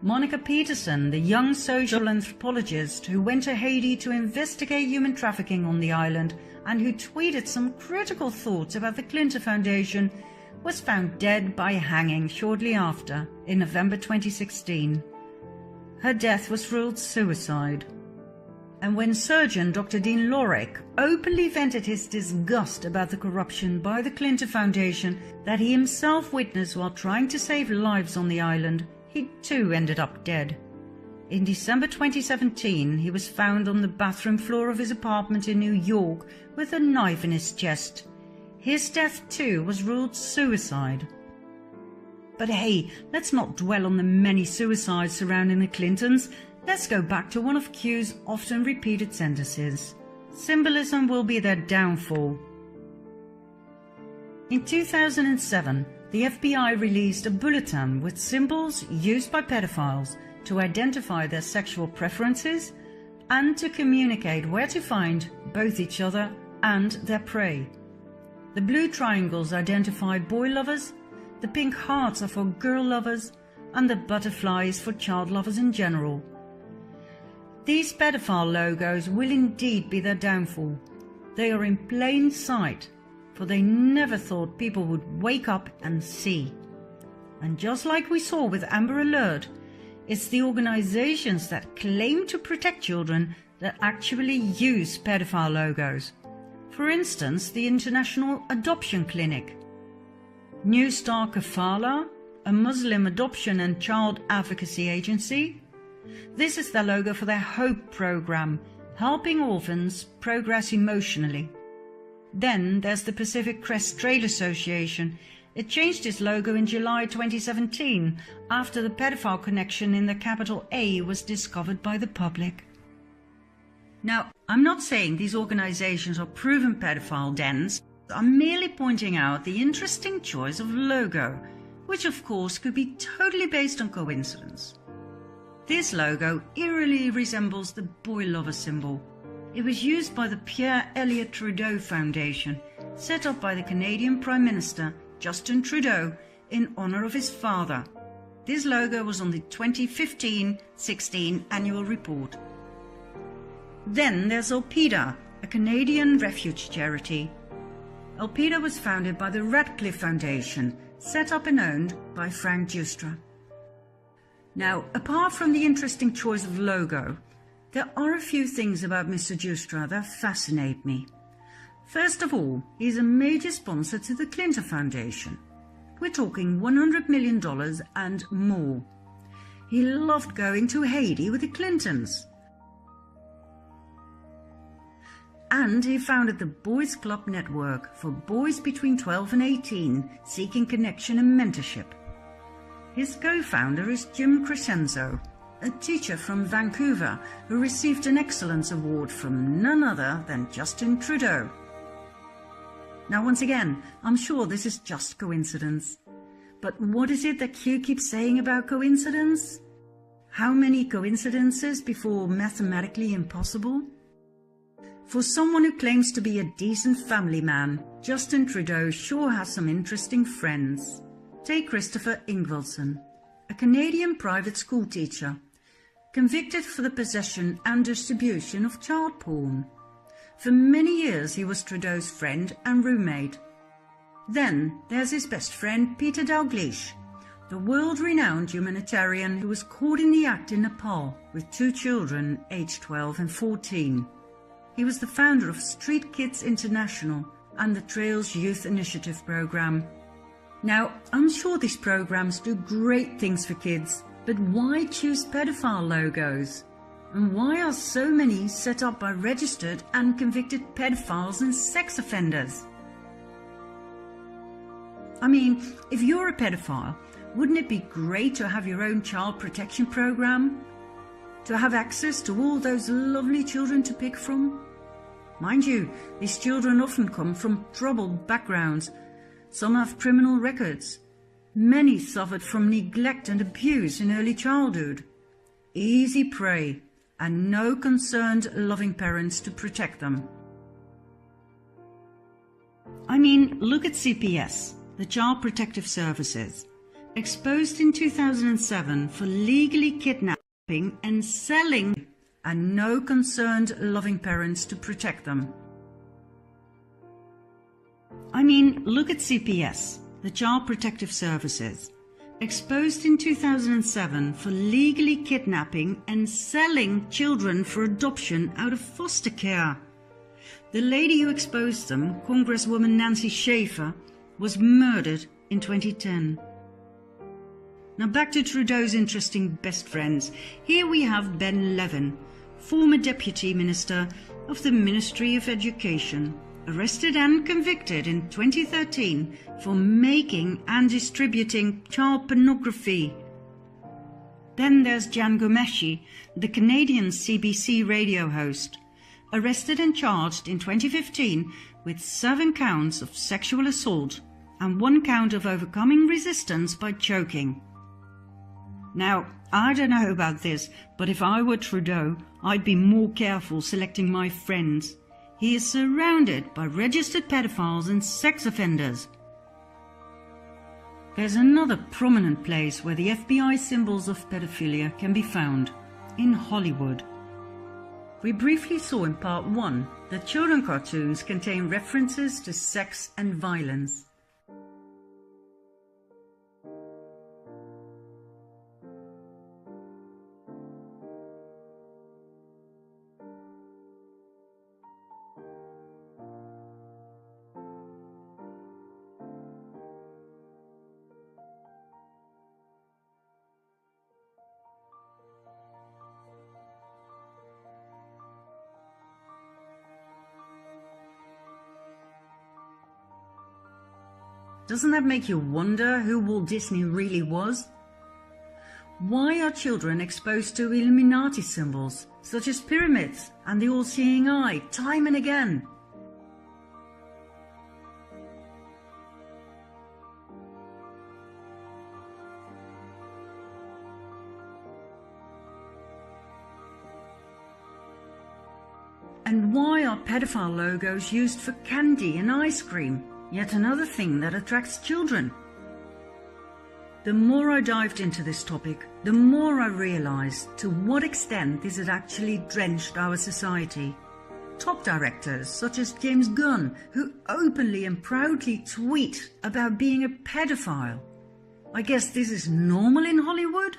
Monica Peterson, the young social anthropologist who went to Haiti to investigate human trafficking on the island and who tweeted some critical thoughts about the Clinton Foundation, was found dead by hanging shortly after, in November 2016. Her death was ruled suicide. And when surgeon Dr. Dean Lorek openly vented his disgust about the corruption by the Clinton Foundation that he himself witnessed while trying to save lives on the island, he too ended up dead. In December 2017, he was found on the bathroom floor of his apartment in New York with a knife in his chest. His death too was ruled suicide. But hey, let's not dwell on the many suicides surrounding the Clintons. Let's go back to one of Q's often repeated sentences. Symbolism will be their downfall. In 2007, the FBI released a bulletin with symbols used by pedophiles to identify their sexual preferences and to communicate where to find both each other and their prey. The blue triangles identify boy lovers, the pink hearts are for girl lovers, and the butterfly is for child lovers in general. These pedophile logos will indeed be their downfall. They are in plain sight, for they never thought people would wake up and see. And just like we saw with Amber Alert, it's the organizations that claim to protect children that actually use pedophile logos. For instance, the International Adoption Clinic. New Star Kafala, a Muslim adoption and child advocacy agency. This is their logo for their HOPE program, helping orphans progress emotionally. Then there's the Pacific Crest Trail Association. It changed its logo in July 2017 after the pedophile connection in the capital A was discovered by the public. Now, I'm not saying these organizations are proven pedophile dens. I'm merely pointing out the interesting choice of logo, which of course could be totally based on coincidence. This logo eerily resembles the boy lover symbol. It was used by the Pierre Elliott Trudeau Foundation, set up by the Canadian Prime Minister Justin Trudeau in honor of his father. This logo was on the 2015-16 annual report. Then there's Alpida, a Canadian refuge charity. Alpida was founded by the Radcliffe Foundation, set up and owned by Frank Giustra. Now, apart from the interesting choice of logo, there are a few things about Mr. Giustra that fascinate me. First of all, he's a major sponsor to the Clinton Foundation. We're talking $100 million and more. He loved going to Haiti with the Clintons. And he founded the Boys Club Network for boys between 12 and 18 seeking connection and mentorship. His co-founder is Jim Crescenzo, a teacher from Vancouver who received an Excellence Award from none other than Justin Trudeau. Now once again, I'm sure this is just coincidence. But what is it that Q keeps saying about coincidence? How many coincidences before mathematically impossible? For someone who claims to be a decent family man, Justin Trudeau sure has some interesting friends. Take Christopher Ingvelson, a Canadian private school teacher, convicted for the possession and distribution of child porn. For many years he was Trudeau's friend and roommate. Then there's his best friend Peter Dalgleish, the world-renowned humanitarian who was caught in the act in Nepal with 2 children aged 12 and 14. He was the founder of Street Kids International and the Trails Youth Initiative program. Now, I'm sure these programs do great things for kids, but why choose pedophile logos? And why are so many set up by registered and convicted pedophiles and sex offenders? I mean, if you're a pedophile, wouldn't it be great to have your own child protection program? To have access to all those lovely children to pick from? Mind you, these children often come from troubled backgrounds. Some have criminal records. Many suffered from neglect and abuse in early childhood. Easy prey, and no concerned, loving parents to protect them. I mean, look at CPS, the Child Protective Services, exposed in 2007 for legally kidnapping and selling, and no concerned, loving parents to protect them. I mean, look at CPS, the Child Protective Services, exposed in 2007 for legally kidnapping and selling children for adoption out of foster care. The lady who exposed them, Congresswoman Nancy Schaefer, was murdered in 2010. Now back to Trudeau's interesting best friends. Here we have Ben Levin, former Deputy Minister of the Ministry of Education, arrested and convicted in 2013 for making and distributing child pornography. Then there's Jan Gomeshi, the Canadian CBC radio host, arrested and charged in 2015 with 7 counts of sexual assault and 1 count of overcoming resistance by choking. Now, I don't know about this, but if I were Trudeau, I'd be more careful selecting my friends. He is surrounded by registered pedophiles and sex offenders. There's another prominent place where the FBI symbols of pedophilia can be found, in Hollywood. We briefly saw in part 1 that children cartoons contain references to sex and violence. Doesn't that make you wonder who Walt Disney really was? Why are children exposed to Illuminati symbols, such as pyramids and the all-seeing eye, time and again? And why are pedophile logos used for candy and ice cream? Yet another thing that attracts children. The more I dived into this topic, the more I realized to what extent this had actually drenched our society. Top directors such as James Gunn, who openly and proudly tweet about being a pedophile. I guess this is normal in Hollywood?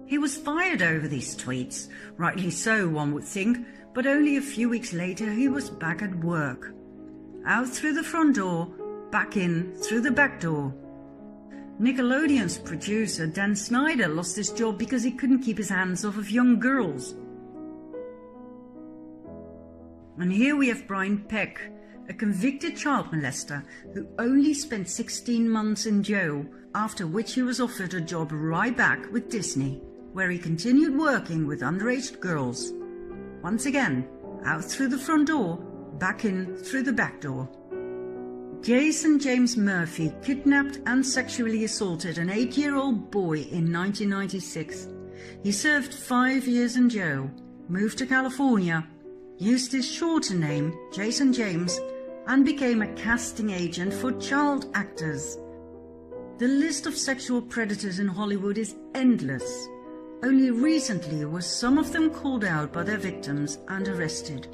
He was fired over these tweets, rightly so one would think, but only a few weeks later he was back at work. Out through the front door, back in through the back door. Nickelodeon's producer Dan Snyder lost his job because he couldn't keep his hands off of young girls. And here we have Brian Peck, a convicted child molester who only spent 16 months in jail, after which he was offered a job right back with Disney, where he continued working with underage girls. Once again, out through the front door, back in through the back door. Jason James Murphy kidnapped and sexually assaulted an 8-year-old boy in 1996. He served 5 years in jail, moved to California, used his shorter name, Jason James, and became a casting agent for child actors. The list of sexual predators in Hollywood is endless. Only recently were some of them called out by their victims and arrested.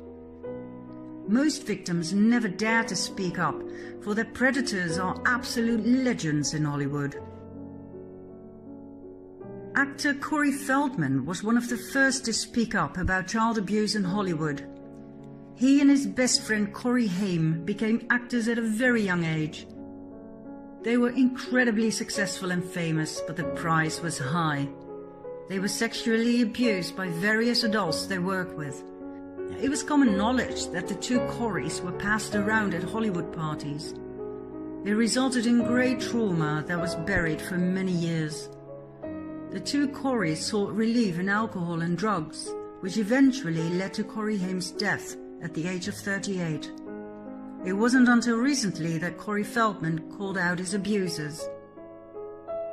Most victims never dare to speak up, for their predators are absolute legends in Hollywood. Actor Corey Feldman was one of the first to speak up about child abuse in Hollywood. He and his best friend Corey Haim became actors at a very young age. They were incredibly successful and famous, but the price was high. They were sexually abused by various adults they worked with. It was common knowledge that the two Coreys were passed around at Hollywood parties. It resulted in great trauma that was buried for many years. The two Coreys sought relief in alcohol and drugs, which eventually led to Corey Haim's death at the age of 38. It wasn't until recently that Corey Feldman called out his abusers.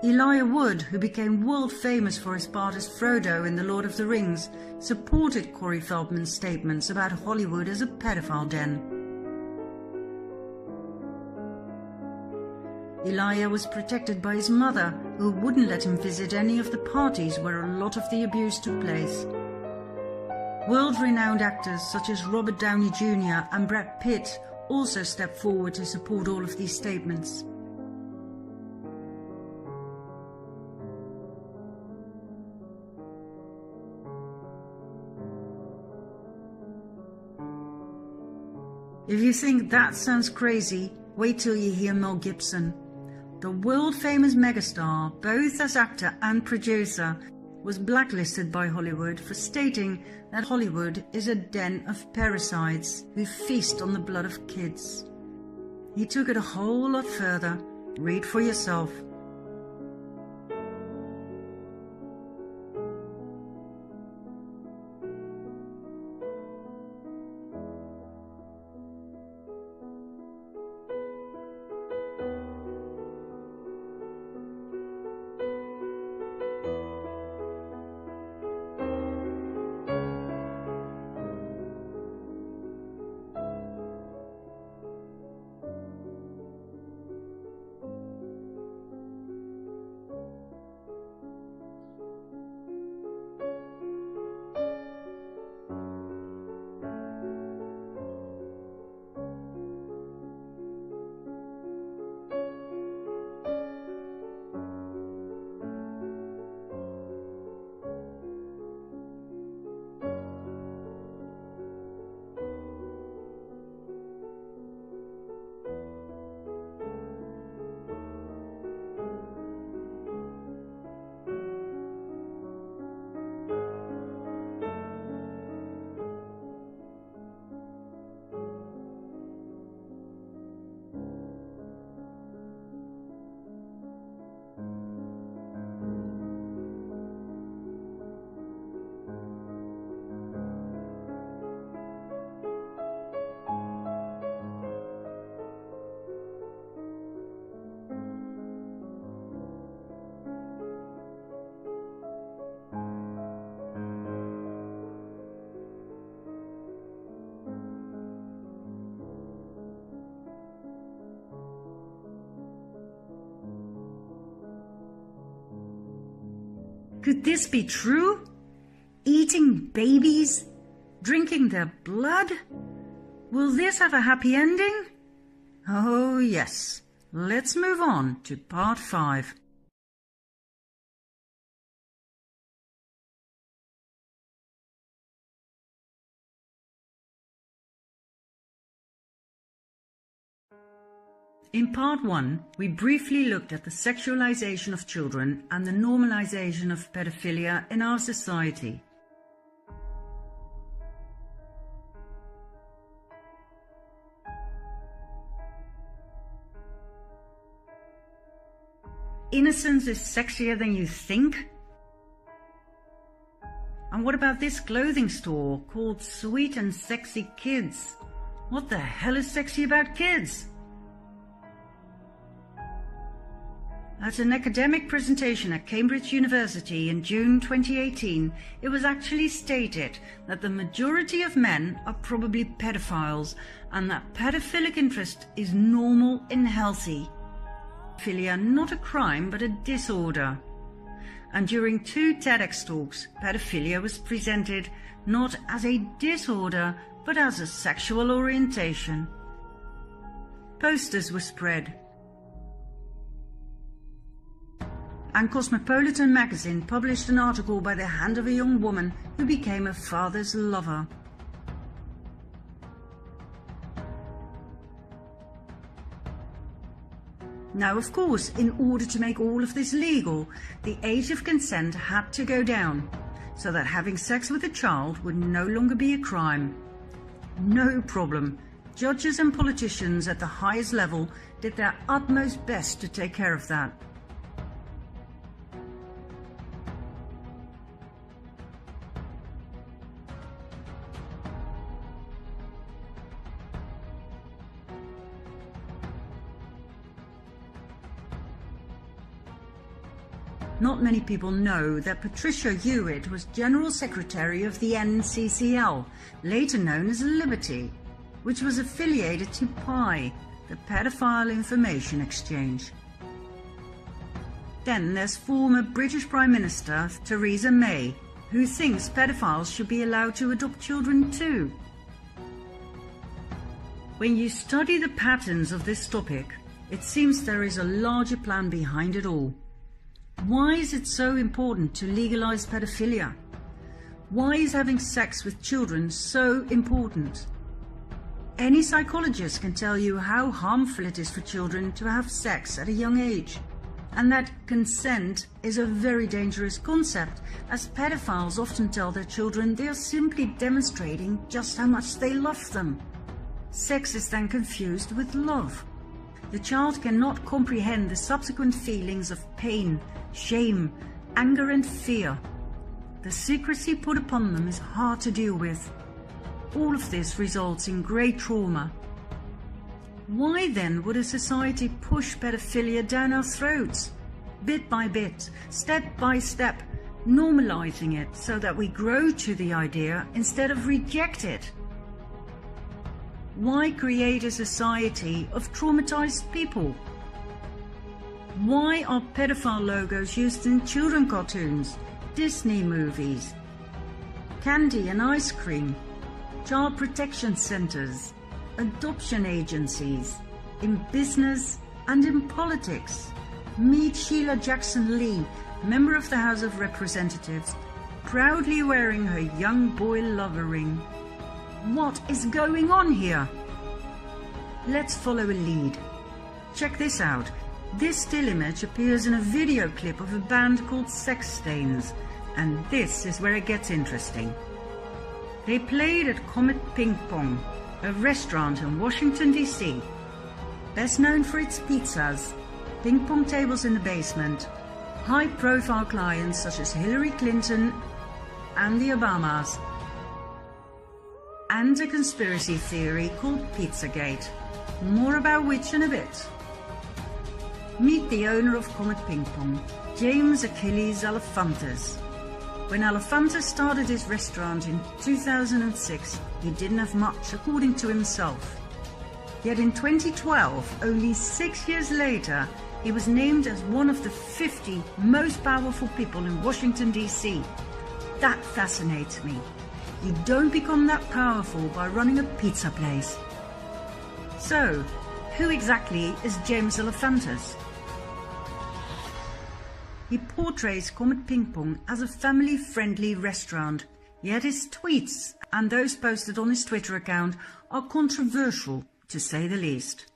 Elijah Wood, who became world famous for his part as Frodo in The Lord of the Rings, supported Corey Feldman's statements about Hollywood as a pedophile den. Elijah was protected by his mother, who wouldn't let him visit any of the parties where a lot of the abuse took place. World-renowned actors such as Robert Downey Jr. and Brad Pitt also stepped forward to support all of these statements. If you think that sounds crazy, wait till you hear Mel Gibson. The world-famous megastar, both as actor and producer, was blacklisted by Hollywood for stating that Hollywood is a den of parasites who feast on the blood of kids. He took it a whole lot further. Read for yourself. Could this be true? Eating babies? Drinking their blood? Will this have a happy ending? Oh yes. Let's move on to part 5. In part 1, we briefly looked at the sexualization of children and the normalization of pedophilia in our society. Innocence is sexier than you think? And what about this clothing store called Sweet and Sexy Kids? What the hell is sexy about kids? At an academic presentation at Cambridge University in June 2018, it was actually stated that the majority of men are probably pedophiles and that pedophilic interest is normal and healthy. Pedophilia not a crime but a disorder. And during 2 TEDx talks, pedophilia was presented not as a disorder but as a sexual orientation. Posters were spread. And Cosmopolitan magazine published an article by the hand of a young woman who became her father's lover. Now, of course, in order to make all of this legal, the age of consent had to go down, so that having sex with a child would no longer be a crime. No problem. Judges and politicians at the highest level did their utmost best to take care of that. Not many people know that Patricia Hewitt was General Secretary of the NCCL, later known as Liberty, which was affiliated to PI, the Pedophile Information Exchange. Then there's former British Prime Minister Theresa May, who thinks pedophiles should be allowed to adopt children too. When you study the patterns of this topic, it seems there is a larger plan behind it all. Why is it so important to legalize pedophilia? Why is having sex with children so important? Any psychologist can tell you how harmful it is for children to have sex at a young age, and that consent is a very dangerous concept, as pedophiles often tell their children they are simply demonstrating just how much they love them. Sex is then confused with love. The child cannot comprehend the subsequent feelings of pain, shame, anger and fear. The secrecy put upon them is hard to deal with. All of this results in great trauma. Why then would a society push pedophilia down our throats? Bit by bit, step by step, normalizing it so that we grow to the idea instead of reject it. Why create a society of traumatized people? Why are pedophile logos used in children cartoons, Disney movies, candy and ice cream, child protection centers, adoption agencies, in business and in politics? Meet Sheila Jackson Lee, member of the House of Representatives, proudly wearing her young boy lover ring. What is going on here? Let's follow a lead. Check this out. This still image appears in a video clip of a band called Sex Stains, and this is where it gets interesting. They played at Comet Ping Pong, a restaurant in Washington, D.C. Best known for its pizzas, ping pong tables in the basement, high-profile clients such as Hillary Clinton and the Obamas, and a conspiracy theory called Pizzagate, more about which in a bit. Meet the owner of Comet Ping Pong, James Achilles Alefantis. When Alefantis started his restaurant in 2006, he didn't have much, according to himself. Yet in 2012, only 6 years later, he was named as one of the 50 most powerful people in Washington, D.C. That fascinates me. You don't become that powerful by running a pizza place. So, who exactly is James Alefantis? He portrays Comet Ping Pong as a family-friendly restaurant, yet his tweets and those posted on his Twitter account are controversial, to say the least.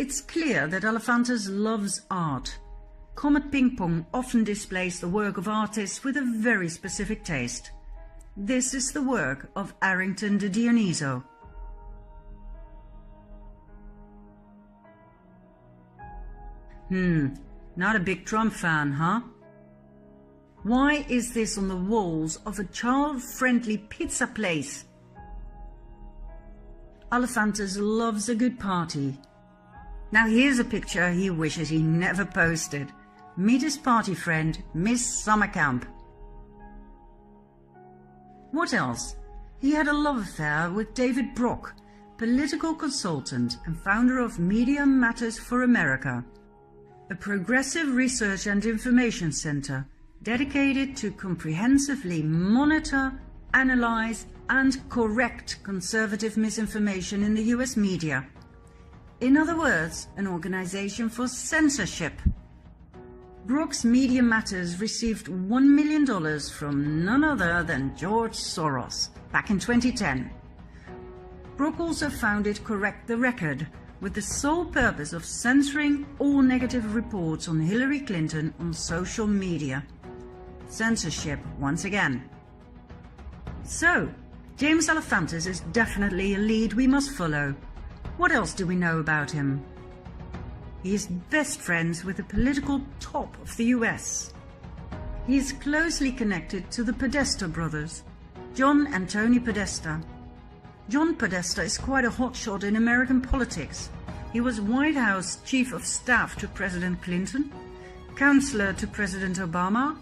It's clear that Alefantis loves art. Comet Ping Pong often displays the work of artists with a very specific taste. This is the work of Arrington de Dioniso. Not a big Trump fan, huh? Why is this on the walls of a child-friendly pizza place? Alefantis loves a good party. Now here's a picture he wishes he never posted. Meet his party friend, Miss Summercamp. What else? He had a love affair with David Brock, political consultant and founder of Media Matters for America, a progressive research and information center dedicated to comprehensively monitor, analyze, and correct conservative misinformation in the US media. In other words, an organization for censorship. Brock's Media Matters received $1 million from none other than George Soros back in 2010. Brock also founded Correct the Record with the sole purpose of censoring all negative reports on Hillary Clinton on social media. Censorship once again. So, James Alefantis is definitely a lead we must follow. What else do we know about him? He is best friends with the political top of the US. He is closely connected to the Podesta brothers, John and Tony Podesta. John Podesta is quite a hotshot in American politics. He was White House Chief of Staff to President Clinton, Counselor to President Obama,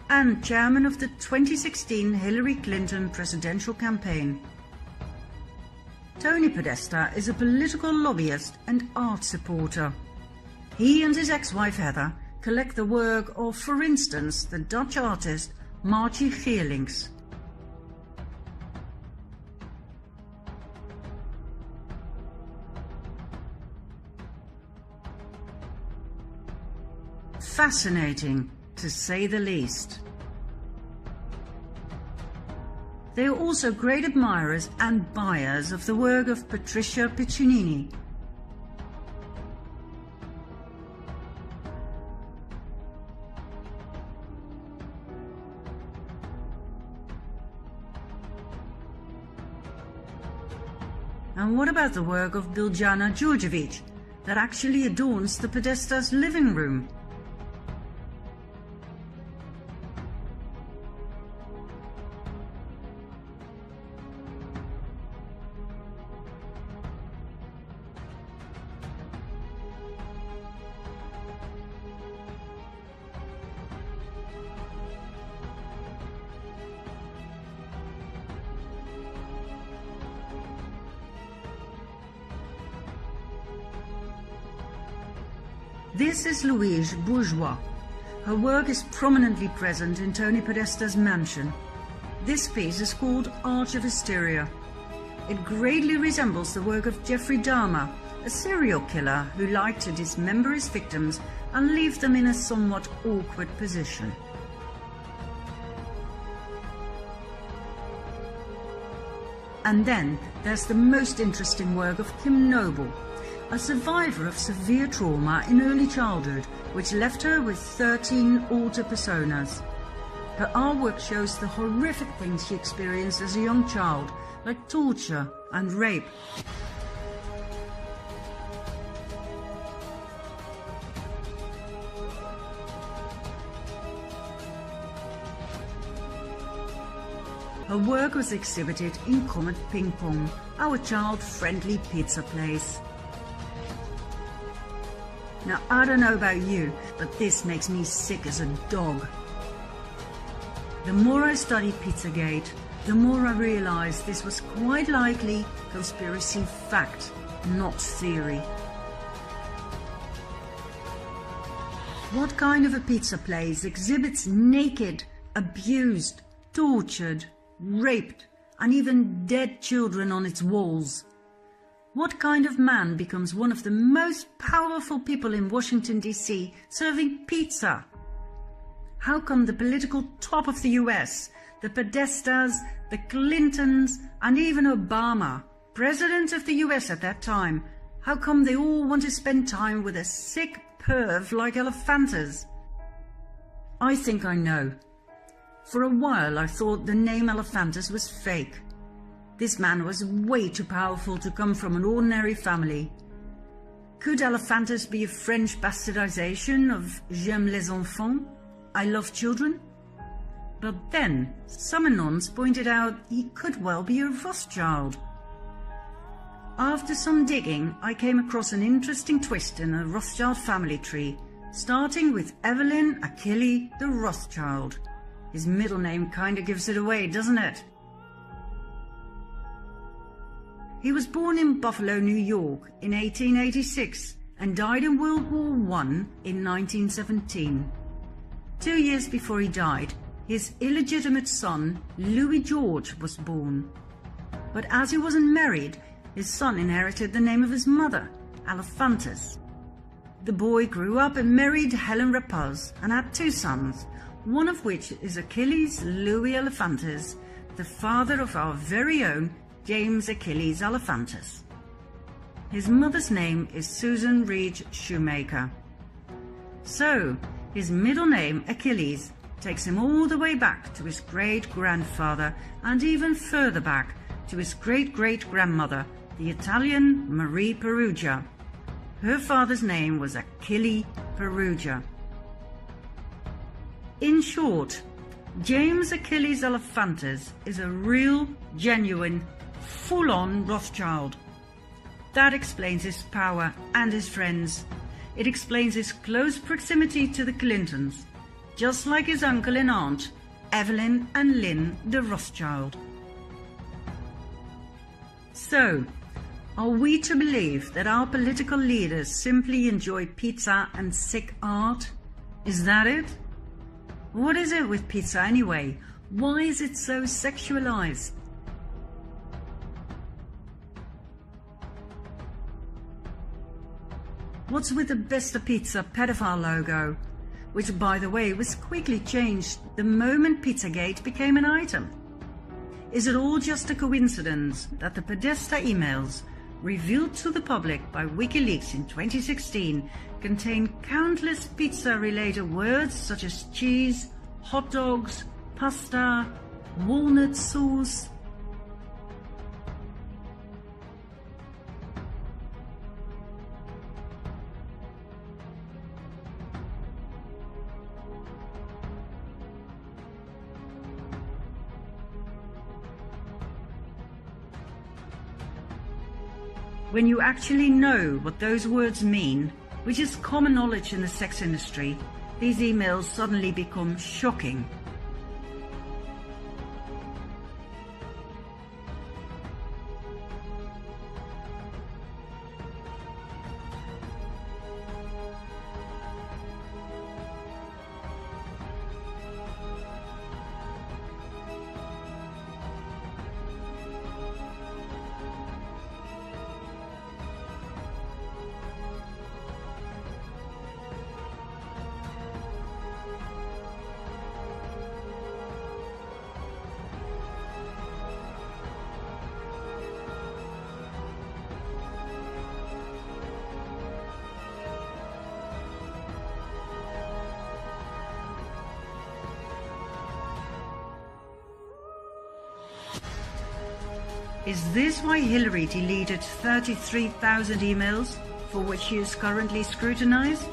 and Chairman of the 2016 Hillary Clinton presidential campaign. Tony Podesta is a political lobbyist and art supporter. He and his ex-wife Heather collect the work of, for instance, the Dutch artist Margie Geerlings. Fascinating, to say the least. They are also great admirers and buyers of the work of Patricia Piccinini. And what about the work of Biljana Đurđević that actually adorns the Podesta's living room? This is Louise Bourgeois. Her work is prominently present in Tony Podesta's mansion. This piece is called Arch of Hysteria. It greatly resembles the work of Jeffrey Dahmer, a serial killer who liked to dismember his victims and leave them in a somewhat awkward position. And then there's the most interesting work of Kim Noble, a survivor of severe trauma in early childhood, which left her with 13 alter personas. Her artwork shows the horrific things she experienced as a young child, like torture and rape. Her work was exhibited in Comet Ping Pong, our child-friendly pizza place. Now, I don't know about you, but this makes me sick as a dog. The more I study Pizzagate, the more I realize this was quite likely conspiracy fact, not theory. What kind of a pizza place exhibits naked, abused, tortured, raped, and even dead children on its walls? What kind of man becomes one of the most powerful people in Washington, D.C., serving pizza? How come the political top of the US, the Podestas, the Clintons, and even Obama, president of the US at that time, How come they all want to spend time with a sick perv like Elephantis? I think I know. For a while I thought the name Elephantis was fake. This man was way too powerful to come from an ordinary family. Could Elephantis be a French bastardization of J'aime les enfants, I love children? But then some Anons pointed out he could well be a Rothschild. After some digging, I came across an interesting twist in the Rothschild family tree, starting with Evelyn Achille the Rothschild. His middle name kinda gives it away, doesn't it? He was born in Buffalo, New York in 1886 and died in World War I in 1917. 2 years before he died, his illegitimate son, Louis George, was born. But as he wasn't married, his son inherited the name of his mother, Elephantis. The boy grew up and married Helen Rapaz and had 2 sons, one of which is Achilles Louis Elephantis, the father of our very own James Achilles Elephantis. His mother's name is Susan Reed Shoemaker. So, his middle name, Achilles, takes him all the way back to his great-grandfather and even further back to his great-great-grandmother, the Italian Marie Perugia. Her father's name was Achille Perugia. In short, James Achilles Elephantis is a real, genuine, full-on Rothschild. That explains his power and his friends. It explains his close proximity to the Clintons, just like his uncle and aunt, Evelyn and Lynn de Rothschild. So, are we to believe that our political leaders simply enjoy pizza and sick art? Is that it? What is it with pizza anyway? Why is it so sexualized? What's with the Besta Pizza pedophile logo, which by the way was quickly changed the moment Pizzagate became an item? Is it all just a coincidence that the Podesta emails, revealed to the public by WikiLeaks in 2016, contain countless pizza-related words such as cheese, hot dogs, pasta, walnut sauce? When you actually know what those words mean, which is common knowledge in the sex industry, these emails suddenly become shocking. Is this why Hillary deleted 33,000 emails for which she is currently scrutinized?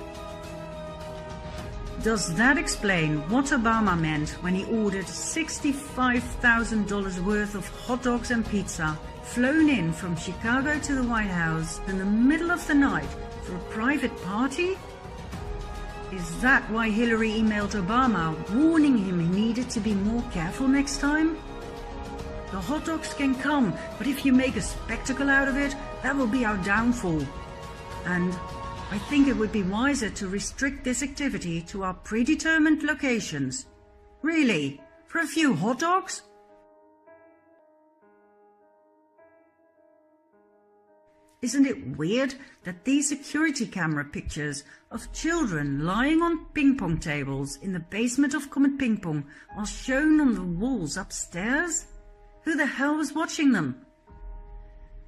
Does that explain what Obama meant when he ordered $65,000 worth of hot dogs and pizza flown in from Chicago to the White House in the middle of the night for a private party? Is that why Hillary emailed Obama warning him he needed to be more careful next time? The hot dogs can come, but if you make a spectacle out of it, that will be our downfall. And I think it would be wiser to restrict this activity to our predetermined locations. Really? For a few hot dogs? Isn't it weird that these security camera pictures of children lying on ping pong tables in the basement of Comet Ping Pong are shown on the walls upstairs? Who the hell was watching them?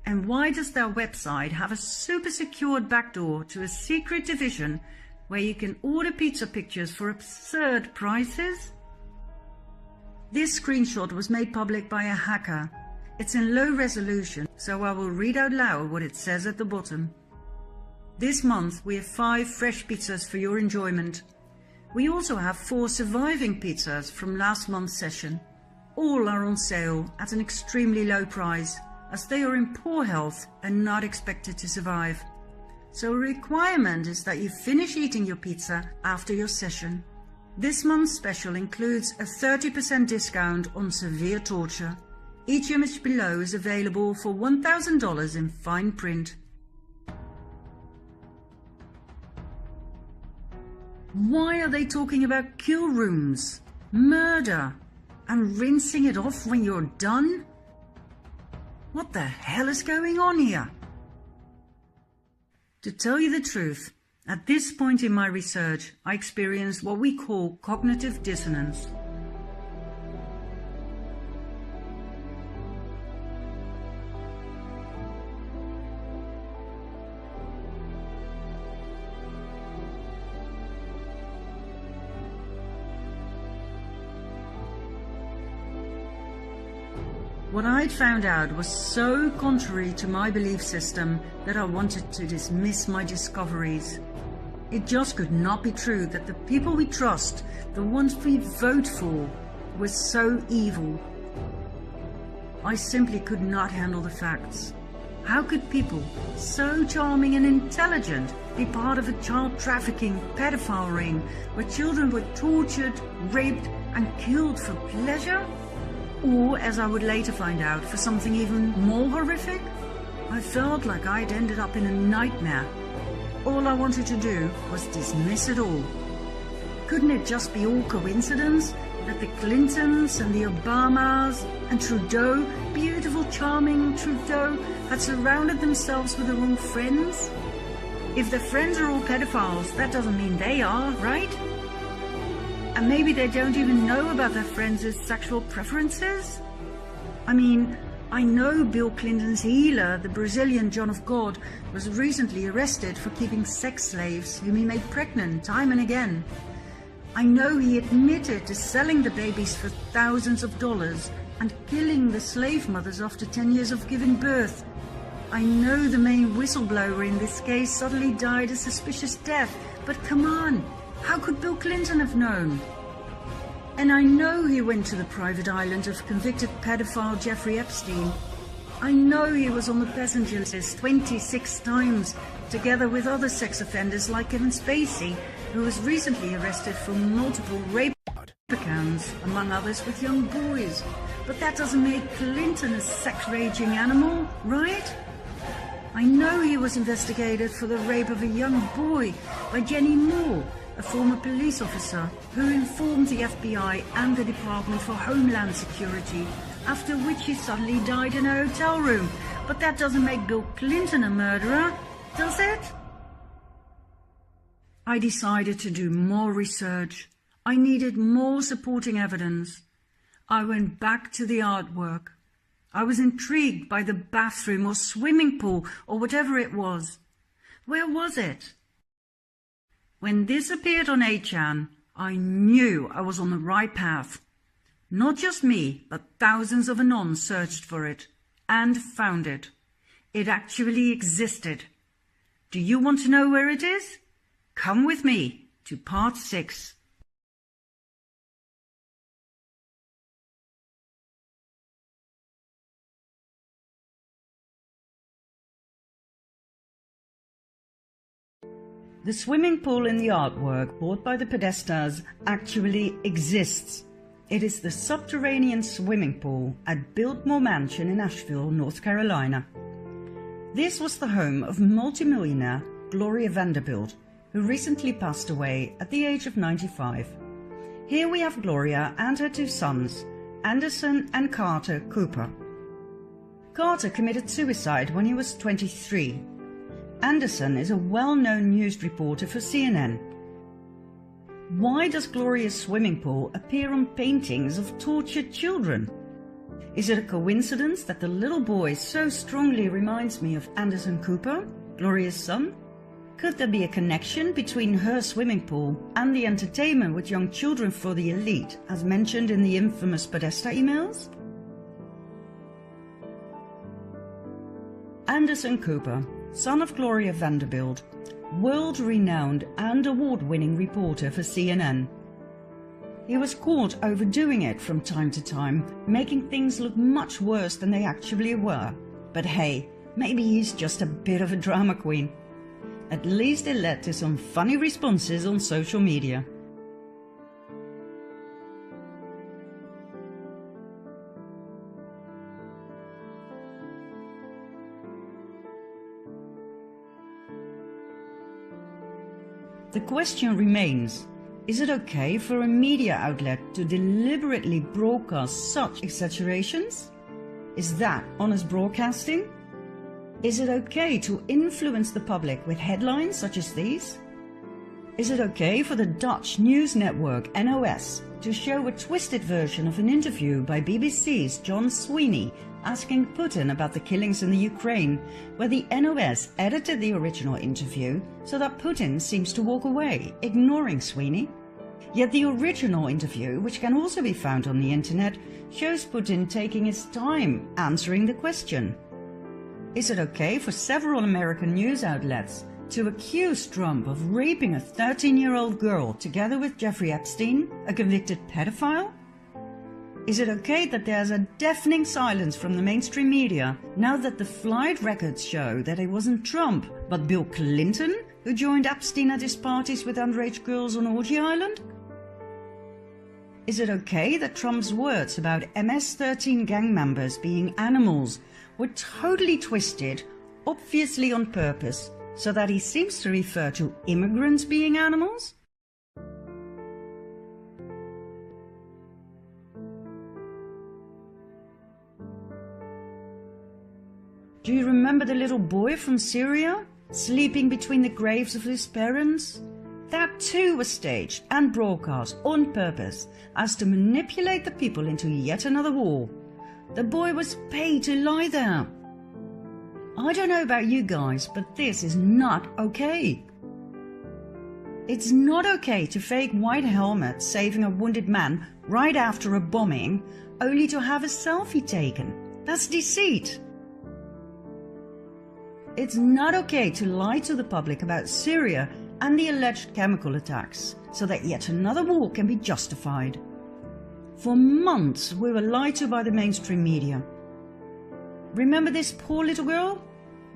And why does their website have a super secured backdoor to a secret division where you can order pizza pictures for absurd prices? This screenshot was made public by a hacker. It's in low resolution, so I will read out loud what it says at the bottom. This month we have 5 fresh pizzas for your enjoyment. We also have 4 surviving pizzas from last month's session. All are on sale at an extremely low price, as they are in poor health and not expected to survive. So a requirement is that you finish eating your pizza after your session. This month's special includes a 30% discount on severe torture. Each image below is available for $1,000 in fine print. Why are they talking about kill rooms, murder, and rinsing it off when you're done? What the hell is going on here? To tell you the truth, at this point in my research, I experienced what we call cognitive dissonance. What I'd found out was so contrary to my belief system that I wanted to dismiss my discoveries. It just could not be true that the people we trust, the ones we vote for, were so evil. I simply could not handle the facts. How could people so charming and intelligent be part of a child trafficking pedophile ring where children were tortured, raped and killed for pleasure? Or, as I would later find out, for something even more horrific? I felt like I'd ended up in a nightmare. All I wanted to do was dismiss it all. Couldn't it just be all coincidence that the Clintons and the Obamas and Trudeau, beautiful, charming Trudeau, had surrounded themselves with the wrong friends? If their friends are all pedophiles, that doesn't mean they are, right? And maybe they don't even know about their friends' sexual preferences? I mean, I know Bill Clinton's healer, the Brazilian John of God, was recently arrested for keeping sex slaves whom he made pregnant time and again. I know he admitted to selling the babies for thousands of dollars and killing the slave mothers after 10 years of giving birth. I know the main whistleblower in this case suddenly died a suspicious death, but come on! How could Bill Clinton have known? And I know he went to the private island of convicted pedophile Jeffrey Epstein. I know he was on the passenger list 26 times, together with other sex offenders like Kevin Spacey, who was recently arrested for multiple rape accounts, among others with young boys. But that doesn't make Clinton a sex-raging animal, right? I know he was investigated for the rape of a young boy by Jenny Moore, a former police officer who informed the FBI and the Department for Homeland Security, after which he suddenly died in a hotel room. But that doesn't make Bill Clinton a murderer, does it? I decided to do more research. I needed more supporting evidence. I went back to the artwork. I was intrigued by the bathroom or swimming pool or whatever it was. Where was it? When this appeared on 8chan, I knew I was on the right path. Not just me, but thousands of Anons searched for it and found it. It actually existed. Do you want to know where it is? Come with me to part 6. The swimming pool in the artwork bought by the Podestas actually exists. It is the subterranean swimming pool at Biltmore Mansion in Asheville, North Carolina. This was the home of multimillionaire Gloria Vanderbilt, who recently passed away at the age of 95. Here we have Gloria and her 2 sons, Anderson and Carter Cooper. Carter committed suicide when he was 23. Anderson is a well-known news reporter for CNN. Why does Gloria's swimming pool appear on paintings of tortured children? Is it a coincidence that the little boy so strongly reminds me of Anderson Cooper, Gloria's son? Could there be a connection between her swimming pool and the entertainment with young children for the elite, as mentioned in the infamous Podesta emails? Anderson Cooper, son of Gloria Vanderbilt, world-renowned and award-winning reporter for CNN. He was caught overdoing it from time to time, making things look much worse than they actually were. But hey, maybe he's just a bit of a drama queen. At least it led to some funny responses on social media. The question remains, is it okay for a media outlet to deliberately broadcast such exaggerations? Is that honest broadcasting? Is it okay to influence the public with headlines such as these? Is it okay for the Dutch news network NOS to show a twisted version of an interview by BBC's John Sweeney asking Putin about the killings in the Ukraine, where the NOS edited the original interview so that Putin seems to walk away, ignoring Sweeney? Yet the original interview, which can also be found on the internet, shows Putin taking his time answering the question. Is it okay for several American news outlets to accuse Trump of raping a 13-year-old girl together with Jeffrey Epstein, a convicted pedophile? Is it okay that there's a deafening silence from the mainstream media now that the flight records show that it wasn't Trump but Bill Clinton who joined Epstein at his parties with underage girls on Orgy Island? Is it okay that Trump's words about MS-13 gang members being animals were totally twisted, obviously on purpose, so that he seems to refer to immigrants being animals? Do you remember the little boy from Syria, sleeping between the graves of his parents? That too was staged and broadcast on purpose, as to manipulate the people into yet another war. The boy was paid to lie there. I don't know about you guys, but this is not okay. It's not okay to fake white helmets saving a wounded man right after a bombing, only to have a selfie taken. That's deceit. It's not okay to lie to the public about Syria and the alleged chemical attacks, so that yet another war can be justified. For months we were lied to by the mainstream media. Remember this poor little girl?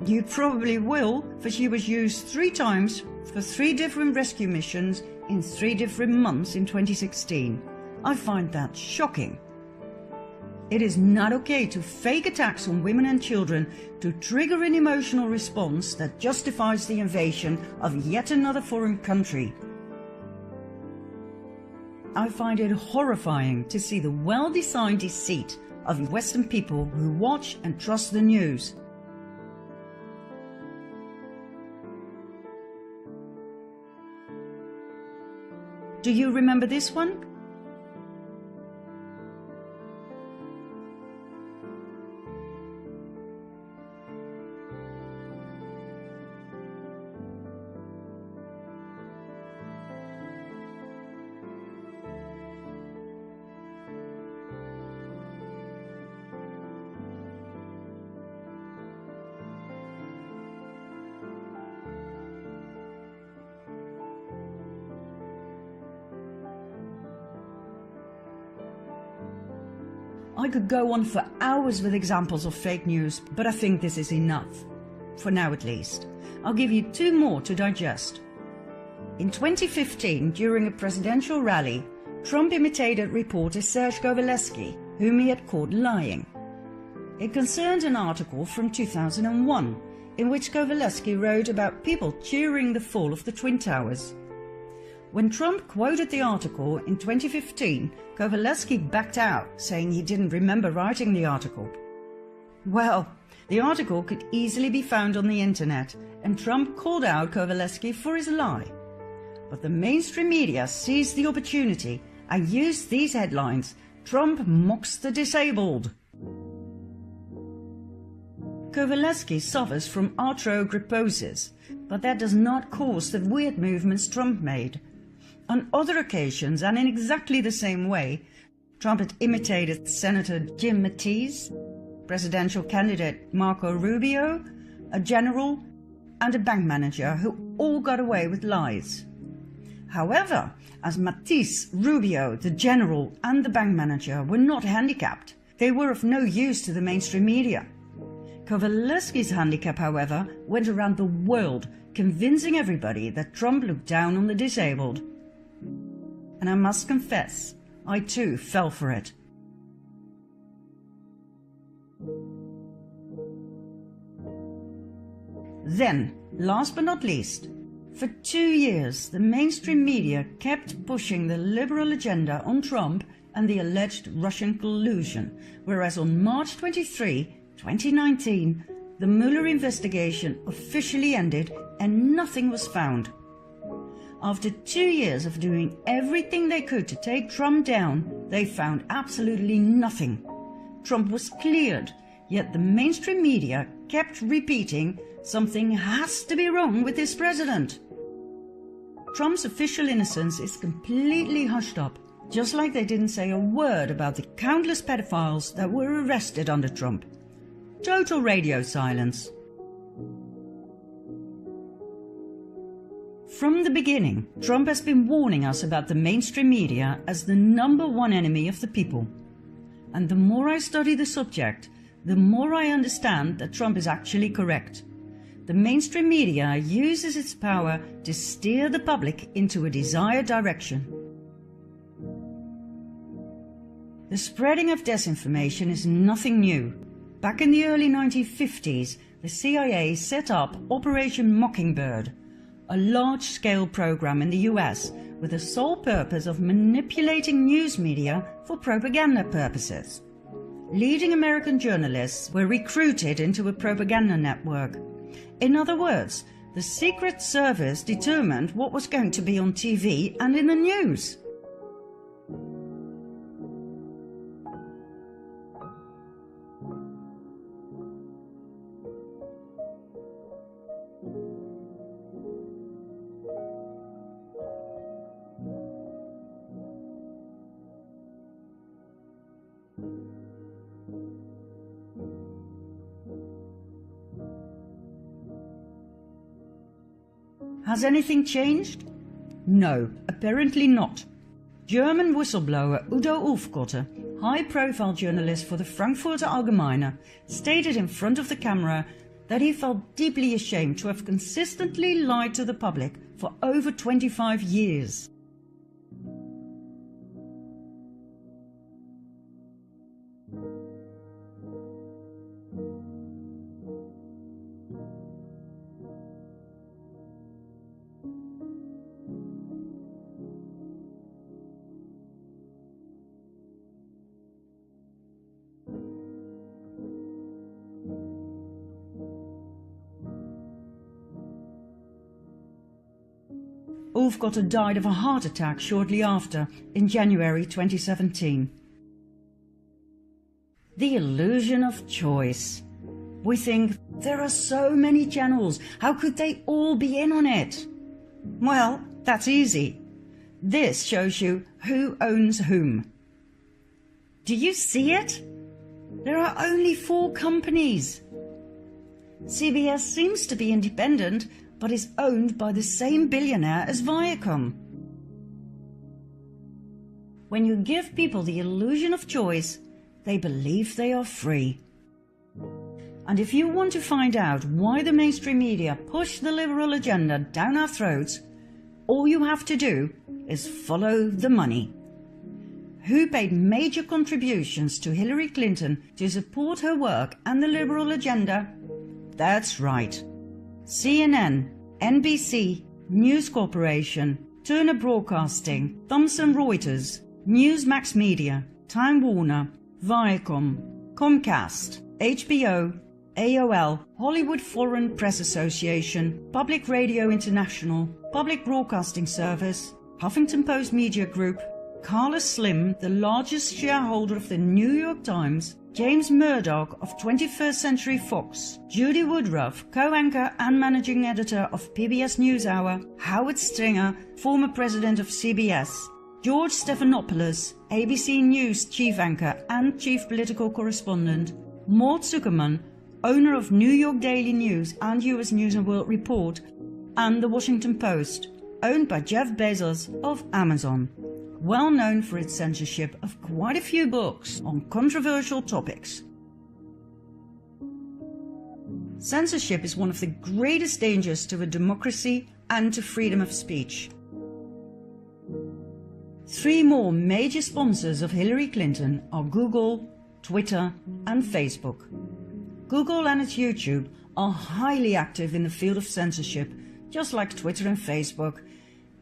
You probably will, for she was used 3 times for 3 different rescue missions in 3 different months in 2016. I find that shocking. It is not okay to fake attacks on women and children to trigger an emotional response that justifies the invasion of yet another foreign country. I find it horrifying to see the well-designed deceit of Western people who watch and trust the news. Do you remember this one? I could go on for hours with examples of fake news, but I think this is enough. For now at least. I'll give you 2 more to digest. In 2015, during a presidential rally, Trump imitated reporter Serge Kovaleski, whom he had caught lying. It concerned an article from 2001, in which Kovaleski wrote about people cheering the fall of the Twin Towers. When Trump quoted the article in 2015, Kovaleski backed out, saying he didn't remember writing the article. Well, the article could easily be found on the internet, and Trump called out Kovaleski for his lie. But the mainstream media seized the opportunity and used these headlines: "Trump mocks the disabled." Kowalewski suffers from arthrogryposis, but that does not cause the weird movements Trump made. On other occasions, and in exactly the same way, Trump had imitated Senator Jim Mattis, presidential candidate Marco Rubio, a general, and a bank manager who all got away with lies. However, as Mattis, Rubio, the general, and the bank manager were not handicapped, they were of no use to the mainstream media. Kowalewski's handicap, however, went around the world, convincing everybody that Trump looked down on the disabled. And I must confess, I too fell for it. Then, last but not least, for 2 years the mainstream media kept pushing the liberal agenda on Trump and the alleged Russian collusion, whereas on March 23, 2019, the Mueller investigation officially ended and nothing was found. After 2 years of doing everything they could to take Trump down, they found absolutely nothing. Trump was cleared, yet the mainstream media kept repeating, "Something has to be wrong with this president." Trump's official innocence is completely hushed up, just like they didn't say a word about the countless pedophiles that were arrested under Trump. Total radio silence. From the beginning, Trump has been warning us about the mainstream media as the #1 enemy of the people. And the more I study the subject, the more I understand that Trump is actually correct. The mainstream media uses its power to steer the public into a desired direction. The spreading of disinformation is nothing new. Back in the early 1950s, the CIA set up Operation Mockingbird, a large-scale program in the US with the sole purpose of manipulating news media for propaganda purposes. Leading American journalists were recruited into a propaganda network. In other words, the Secret Service determined what was going to be on TV and in the news. Has anything changed? No, apparently not. German whistleblower Udo Ulfkotte, high-profile journalist for the Frankfurter Allgemeine, stated in front of the camera that he felt deeply ashamed to have consistently lied to the public for over 25 years. Ulfkotte died of a heart attack shortly after, in January 2017. The illusion of choice. We think, there are so many channels, how could they all be in on it? Well, that's easy. This shows you who owns whom. Do you see it? There are only 4 companies. CBS seems to be independent, but is owned by the same billionaire as Viacom. When you give people the illusion of choice, they believe they are free. And if you want to find out why the mainstream media push the liberal agenda down our throats, all you have to do is follow the money. Who paid major contributions to Hillary Clinton to support her work and the liberal agenda? That's right. CNN, NBC, News Corporation, Turner Broadcasting, Thomson Reuters, Newsmax Media, Time Warner, Viacom, Comcast, HBO, AOL, Hollywood Foreign Press Association, Public Radio International, Public Broadcasting Service, Huffington Post Media Group, Carlos Slim, the largest shareholder of the New York Times, James Murdoch of 21st Century Fox, Judy Woodruff, co-anchor and managing editor of PBS NewsHour, Howard Stringer, former president of CBS, George Stephanopoulos, ABC News chief anchor and chief political correspondent, Mort Zuckerman, owner of New York Daily News and US News and World Report, and The Washington Post, owned by Jeff Bezos of Amazon, well known for its censorship of quite a few books on controversial topics. Censorship is one of the greatest dangers to a democracy and to freedom of speech. 3 more major sponsors of Hillary Clinton are Google, Twitter, and Facebook. Google and its YouTube are highly active in the field of censorship, just like Twitter and Facebook.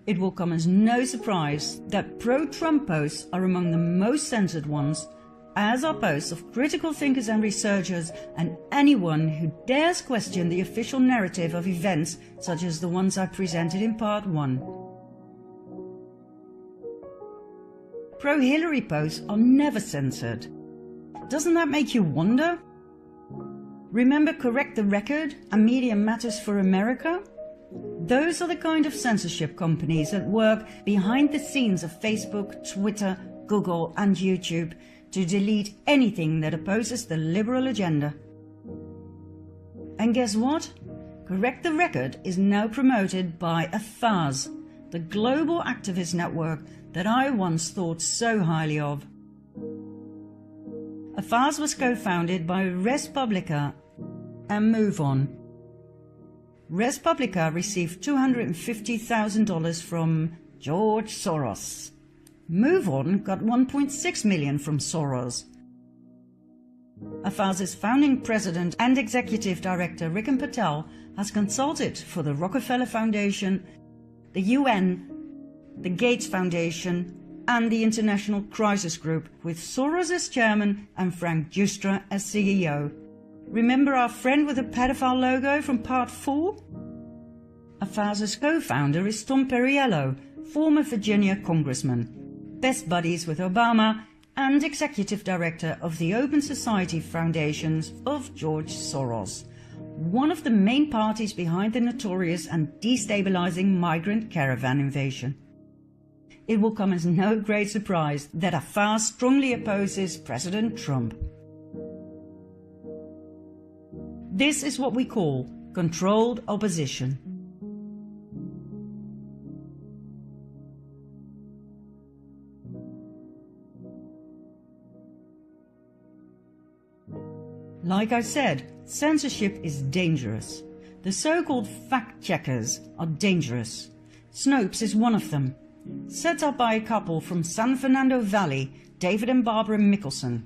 It will come as no surprise that pro-Trump posts are among the most censored ones, as are posts of critical thinkers and researchers and anyone who dares question the official narrative of events such as the ones I presented in part 1. Pro-Hillary posts are never censored. Doesn't that make you wonder? Remember Correct the Record and Media Matters for America? Those are the kind of censorship companies that work behind the scenes of Facebook, Twitter, Google and YouTube to delete anything that opposes the liberal agenda. And guess what? Correct the Record is now promoted by AFAS, the global activist network that I once thought so highly of. AFAS was co-founded by Res Publica and Move On. Res Publica received $250,000 from George Soros. Move On got $1.6 million from Soros. AFAS's founding president and executive director Ricken Patel has consulted for the Rockefeller Foundation, the UN, the Gates Foundation and the International Crisis Group, with Soros as chairman and Frank Giustra as CEO. Remember our friend with the pedophile logo from part 4? AFAS's co-founder is Tom Perriello, former Virginia congressman, best buddies with Obama and executive director of the Open Society Foundations of George Soros, one of the main parties behind the notorious and destabilizing migrant caravan invasion. It will come as no great surprise that AFAS strongly opposes President Trump. This is what we call controlled opposition. Like I said, censorship is dangerous. The so-called fact-checkers are dangerous. Snopes is one of them. Set up by a couple from San Fernando Valley, David and Barbara Mickelson.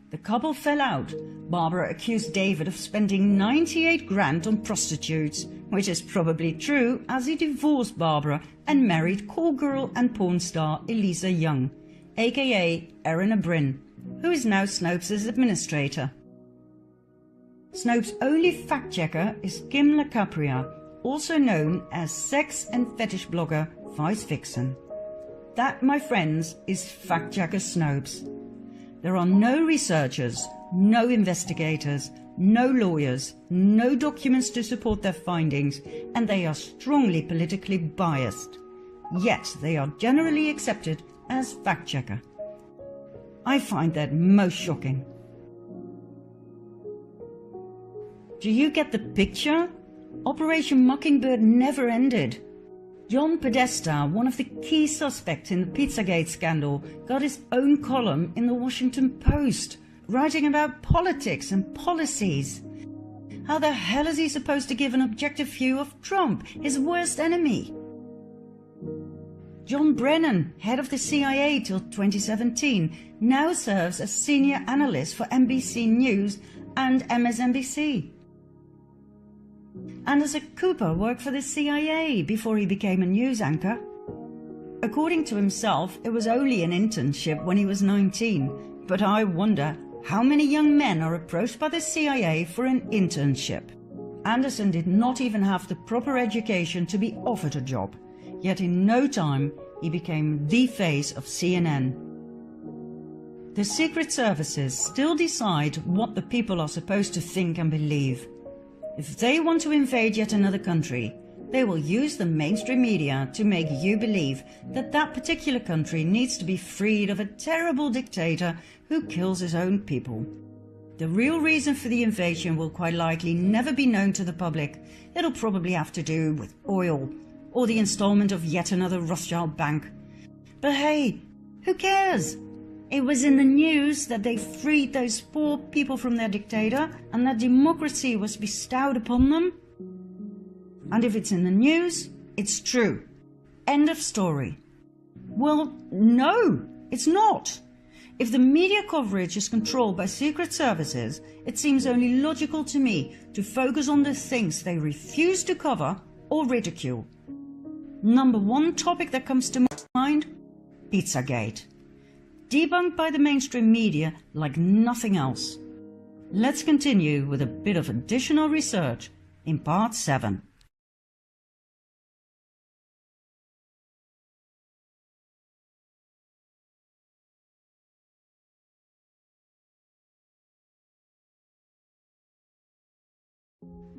The couple fell out. Barbara accused David of spending 98 grand on prostitutes, which is probably true as he divorced Barbara and married call girl and porn star Elisa Young, aka Erin Bryn, who is now Snopes' administrator. Snopes' only fact-checker is Kim LaCapria, also known as sex and fetish blogger Vice Vixen. That, my friends, is fact-checker Snopes. There are no researchers, no investigators, no lawyers, no documents to support their findings, and they are strongly politically biased. Yet they are generally accepted as fact-checker. I find that most shocking. Do you get the picture? Operation Mockingbird never ended. John Podesta, one of the key suspects in the Pizzagate scandal, got his own column in the Washington Post, writing about politics and policies. How the hell is he supposed to give an objective view of Trump, his worst enemy? John Brennan, head of the CIA till 2017, now serves as senior analyst for NBC News and MSNBC. Anderson Cooper worked for the CIA before he became a news anchor. According to himself, it was only an internship when he was 19, but I wonder how many young men are approached by the CIA for an internship. Anderson did not even have the proper education to be offered a job, yet in no time he became the face of CNN. The secret services still decide what the people are supposed to think and believe. If they want to invade yet another country, they will use the mainstream media to make you believe that that particular country needs to be freed of a terrible dictator who kills his own people. The real reason for the invasion will quite likely never be known to the public. It'll probably have to do with oil, or the installment of yet another Rothschild bank. But hey, who cares? It was in the news that they freed those poor people from their dictator and that democracy was bestowed upon them. And if it's in the news, it's true. End of story. Well, no, it's not. If the media coverage is controlled by secret services, it seems only logical to me to focus on the things they refuse to cover or ridicule. Number one topic that comes to mind? Pizzagate. Debunked by the mainstream media like nothing else. Let's continue with a bit of additional research in part 7.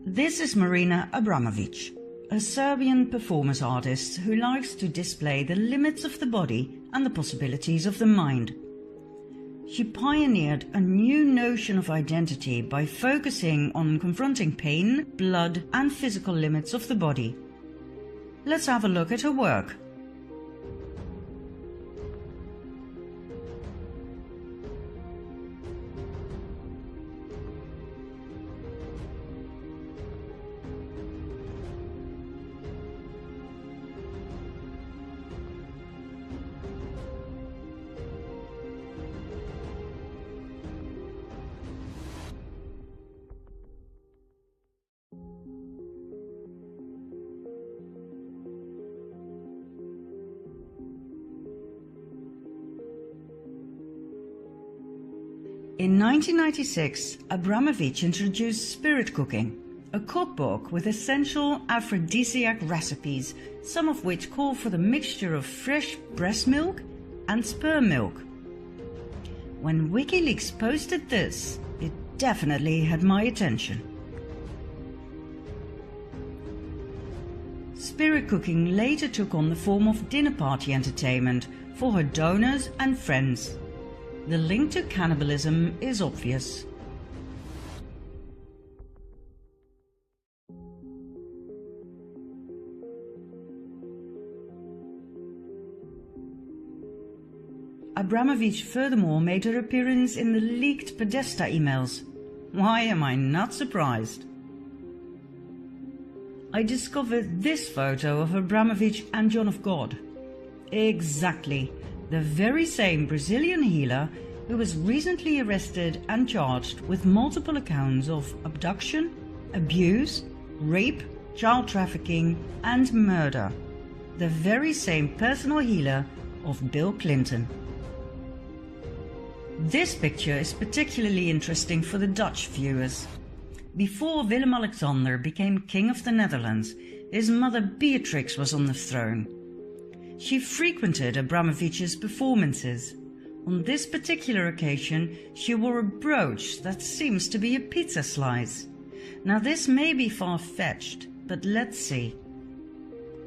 This is Marina Abramovic, a Serbian performance artist who likes to display the limits of the body and the possibilities of the mind. She pioneered a new notion of identity by focusing on confronting pain, blood and physical limits of the body. Let's have a look at her work. In 1996, Abramovic introduced Spirit Cooking, a cookbook with essential aphrodisiac recipes, some of which call for the mixture of fresh breast milk and sperm milk. When WikiLeaks posted this, it definitely had my attention. Spirit Cooking later took on the form of dinner party entertainment for her donors and friends. The link to cannibalism is obvious. Abramovic furthermore made her appearance in the leaked Podesta emails. Why am I not surprised? I discovered this photo of Abramovic and John of God. Exactly. The very same Brazilian healer who was recently arrested and charged with multiple accounts of abduction, abuse, rape, child trafficking and murder. The very same personal healer of Bill Clinton. This picture is particularly interesting for the Dutch viewers. Before Willem-Alexander became King of the Netherlands, his mother Beatrix was on the throne. She frequented Abramovic's performances. On this particular occasion, she wore a brooch that seems to be a pizza slice. Now this may be far-fetched, but let's see.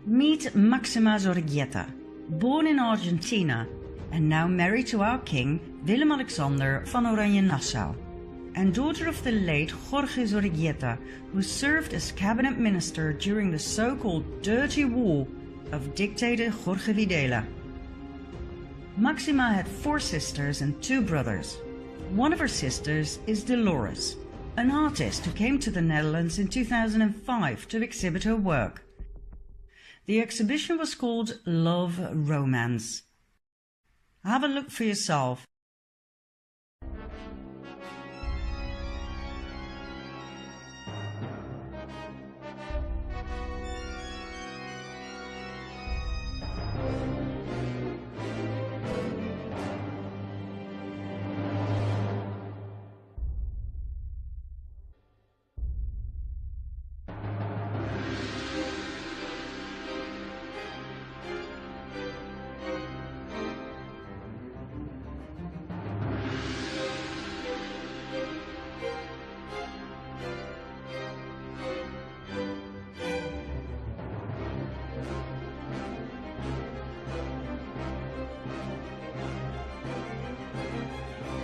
Meet Maxima Zorreguieta, born in Argentina and now married to our king Willem-Alexander van Oranje-Nassau, and daughter of the late Jorge Zorreguieta, who served as cabinet minister during the so-called Dirty War of dictator Jorge Videla. Maxima had 4 sisters and 2 brothers. One of her sisters is Dolores, an artist who came to the Netherlands in 2005 to exhibit her work. The exhibition was called Love Romance. Have a look for yourself.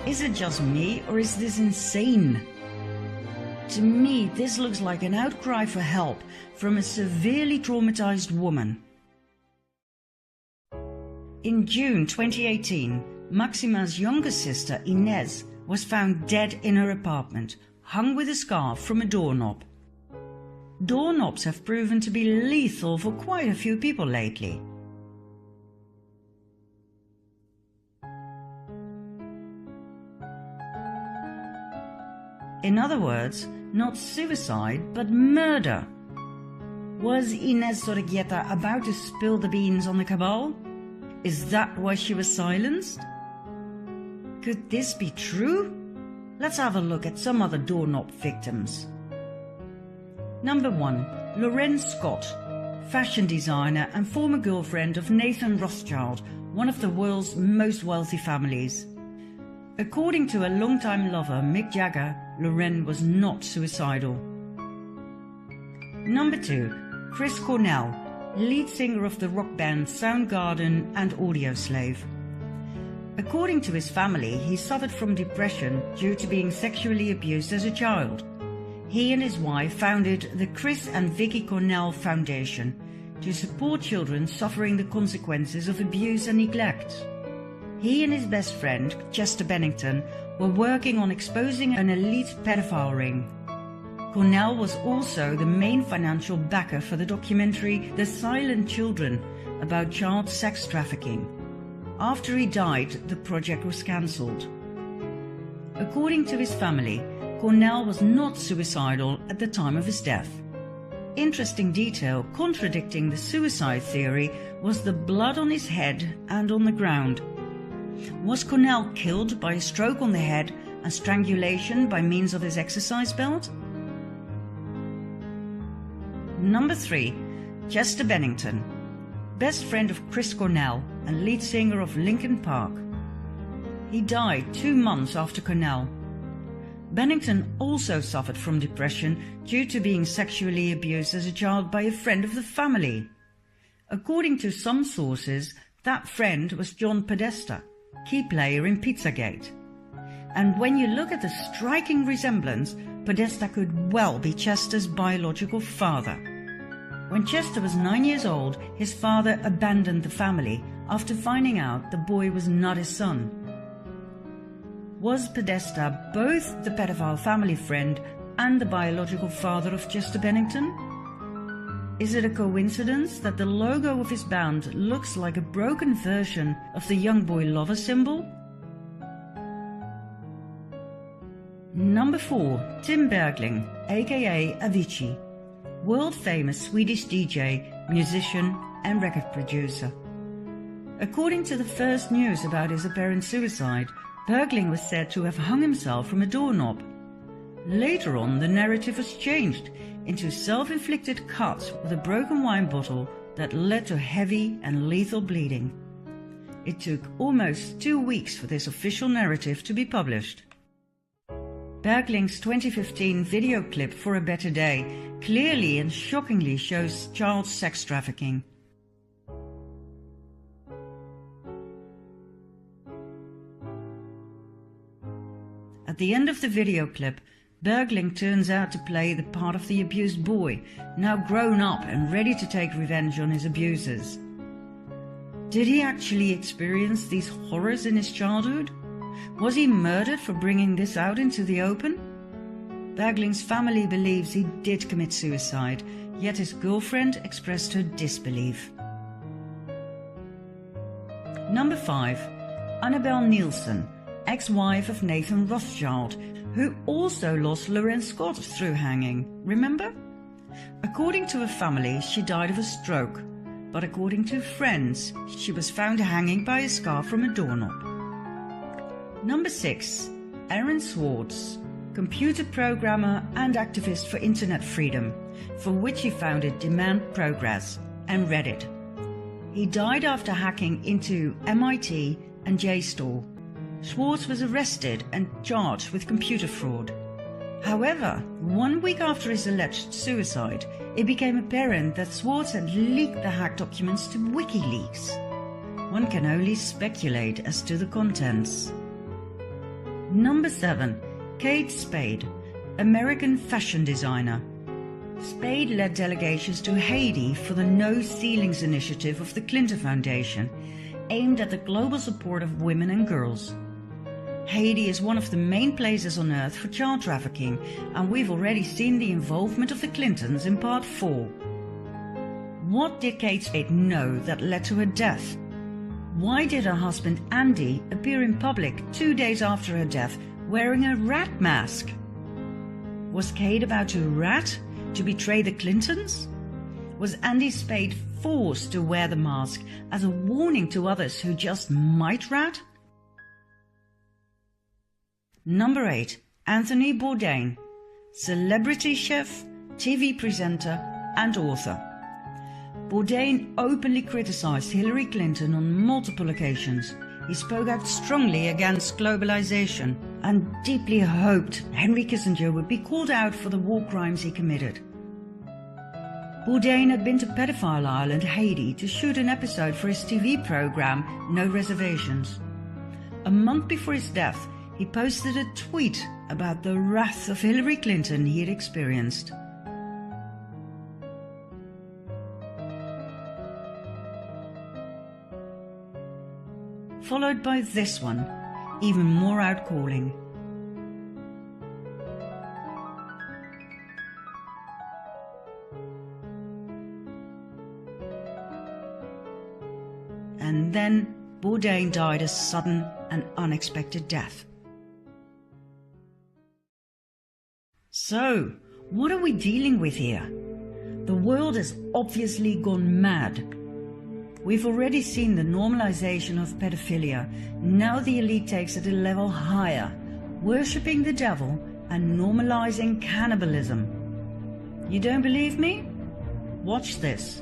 Is it just me, or is this insane? To me, this looks like an outcry for help from a severely traumatized woman. In June 2018, Maxima's younger sister, Inez, was found dead in her apartment, hung with a scarf from a doorknob. Doorknobs have proven to be lethal for quite a few people lately. In other words, not suicide, but murder. Was Inez Sorgueta about to spill the beans on the Cabal? Is that why she was silenced? Could this be true? Let's have a look at some other doorknob victims. Number 1. Lorraine Scott, fashion designer and former girlfriend of Nathan Rothschild, one of the world's most wealthy families. According to a longtime lover, Mick Jagger, Lorraine was not suicidal. Number 2. Chris Cornell, lead singer of the rock band Soundgarden and Audioslave. According to his family, he suffered from depression due to being sexually abused as a child. He and his wife founded the Chris and Vicky Cornell Foundation to support children suffering the consequences of abuse and neglect. He and his best friend, Chester Bennington, were working on exposing an elite pedophile ring. Cornell was also the main financial backer for the documentary The Silent Children about child sex trafficking. After he died, the project was cancelled. According to his family, Cornell was not suicidal at the time of his death. Interesting detail contradicting the suicide theory was the blood on his head and on the ground. Was Cornell killed by a stroke on the head and strangulation by means of his exercise belt? Number 3. Chester Bennington, best friend of Chris Cornell and lead singer of Linkin Park. He died 2 months after Cornell. Bennington also suffered from depression due to being sexually abused as a child by a friend of the family. According to some sources, that friend was John Podesta, key player in Pizzagate. And when you look at the striking resemblance, Podesta could well be Chester's biological father. When Chester was 9 years old, his father abandoned the family after finding out the boy was not his son. Was Podesta both the pedophile family friend and the biological father of Chester Bennington? Is it a coincidence that the logo of his band looks like a broken version of the young boy lover symbol? Number 4. Tim Bergling, aka Avicii, world-famous Swedish DJ, musician and record producer. According to the first news about his apparent suicide, Bergling was said to have hung himself from a doorknob. Later on, the narrative was changed into self-inflicted cuts with a broken wine bottle that led to heavy and lethal bleeding. It took almost 2 weeks for this official narrative to be published. Bergling's 2015 video clip For a Better Day clearly and shockingly shows child sex trafficking. At the end of the video clip, Bergling turns out to play the part of the abused boy, now grown up and ready to take revenge on his abusers. Did he actually experience these horrors in his childhood? Was he murdered for bringing this out into the open? Bergling's family believes he did commit suicide, yet his girlfriend expressed her disbelief. Number 5. Annabelle Nielsen, ex-wife of Nathan Rothschild, who also lost Lorraine Scott through hanging, remember? According to her family, she died of a stroke, but according to friends, she was found hanging by a scarf from a doorknob. Number 6. Aaron Swartz, computer programmer and activist for internet freedom, for which he founded Demand Progress and Reddit. He died after hacking into MIT and JSTOR. Swartz was arrested and charged with computer fraud. However, 1 week after his alleged suicide, it became apparent that Swartz had leaked the hacked documents to WikiLeaks. One can only speculate as to the contents. Number 7. Kate Spade, American fashion designer. Spade led delegations to Haiti for the No Ceilings initiative of the Clinton Foundation, aimed at the global support of women and girls. Haiti is one of the main places on earth for child trafficking, and we've already seen the involvement of the Clintons in part 4. What did Kate Spade know that led to her death? Why did her husband Andy appear in public 2 days after her death wearing a rat mask? Was Kate about to rat to betray the Clintons? Was Andy Spade forced to wear the mask as a warning to others who just might rat? Number 8. Anthony Bourdain, celebrity chef, TV presenter and author. Bourdain openly criticized Hillary Clinton on multiple occasions. He spoke out strongly against globalization and deeply hoped Henry Kissinger would be called out for the war crimes he committed. Bourdain had been to Pedophile Island, Haiti, to shoot an episode for his TV program No Reservations. A month before his death, he posted a tweet about the wrath of Hillary Clinton he had experienced. Followed by this one, even more outcalling. And then Bourdain died a sudden and unexpected death. So, what are we dealing with here? The world has obviously gone mad. We've already seen the normalization of pedophilia. Now the elite takes it a level higher, worshipping the devil and normalizing cannibalism. You don't believe me? Watch this.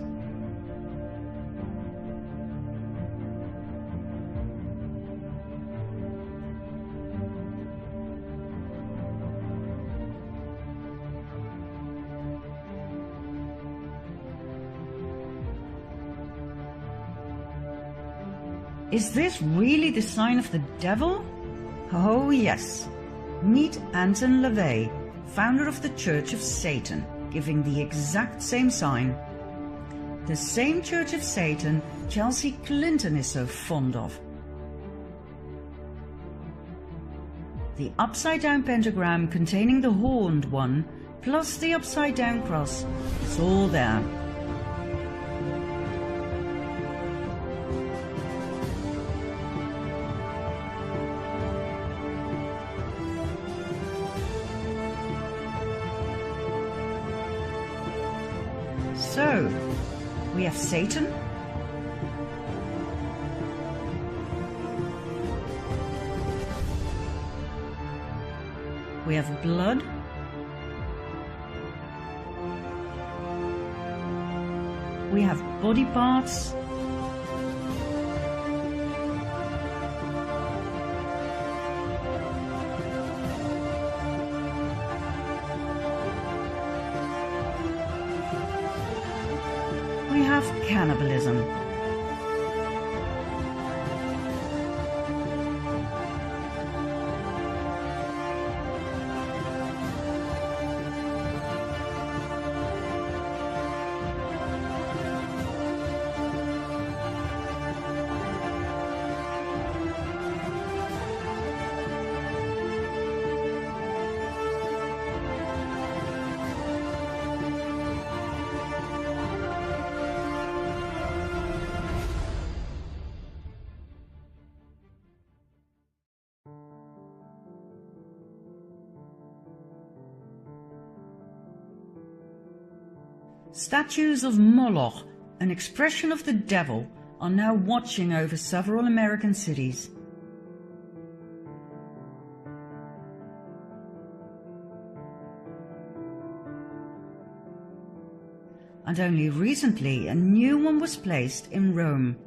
Is this really the sign of the devil? Oh yes. Meet Anton LaVey, founder of the Church of Satan, giving the exact same sign. The same Church of Satan Chelsea Clinton is so fond of. The upside-down pentagram containing the horned one, plus the upside-down cross, it's all there. So, we have Satan, we have blood, we have body parts, we have cannibalism. Statues of Moloch, an expression of the devil, are now watching over several American cities. And only recently a new one was placed in Rome.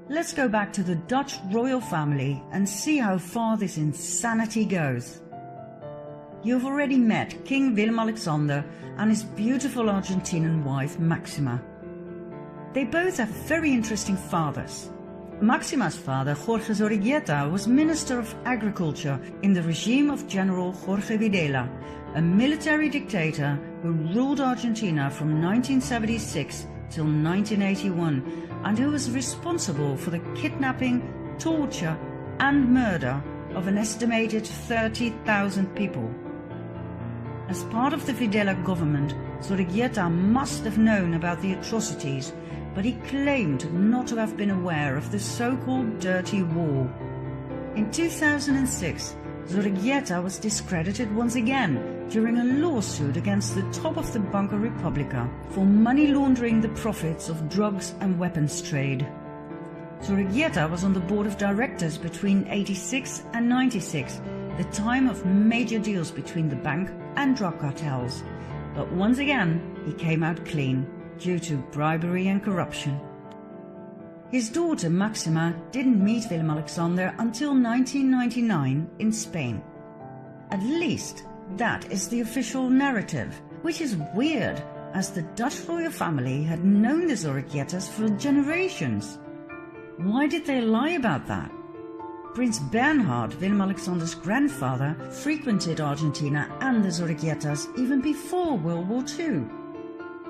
Let's go back to the Dutch royal family and see how far this insanity goes. you've already met King Willem-Alexander and his beautiful Argentinian wife Maxima. They both have very interesting fathers. Maxima's father, Jorge Zorrigueta, was Minister of Agriculture in the regime of General Jorge Videla, a military dictator who ruled Argentina from 1976 till 1981 and who was responsible for the kidnapping, torture and murder of an estimated 30,000 people. As part of the Videla government, Zorrigueta must have known about the atrocities, but he claimed not to have been aware of the so-called Dirty War. In 2006, Zorrigueta was discredited once again during a lawsuit against the top of the Banca Repubblica for money laundering the profits of drugs and weapons trade. Zorrigueta was on the board of directors between 86 and 96, the time of major deals between the bank and drug cartels, but once again he came out clean due to bribery and corruption. His daughter Maxima didn't meet Willem-Alexander until 1999 in Spain. At least that is the official narrative, which is weird as the Dutch royal family had known the Zorriguetas for generations. Why did they lie about that? Prince Bernhard, Willem-Alexander's grandfather, frequented Argentina and the Zorriguetas even before World War II.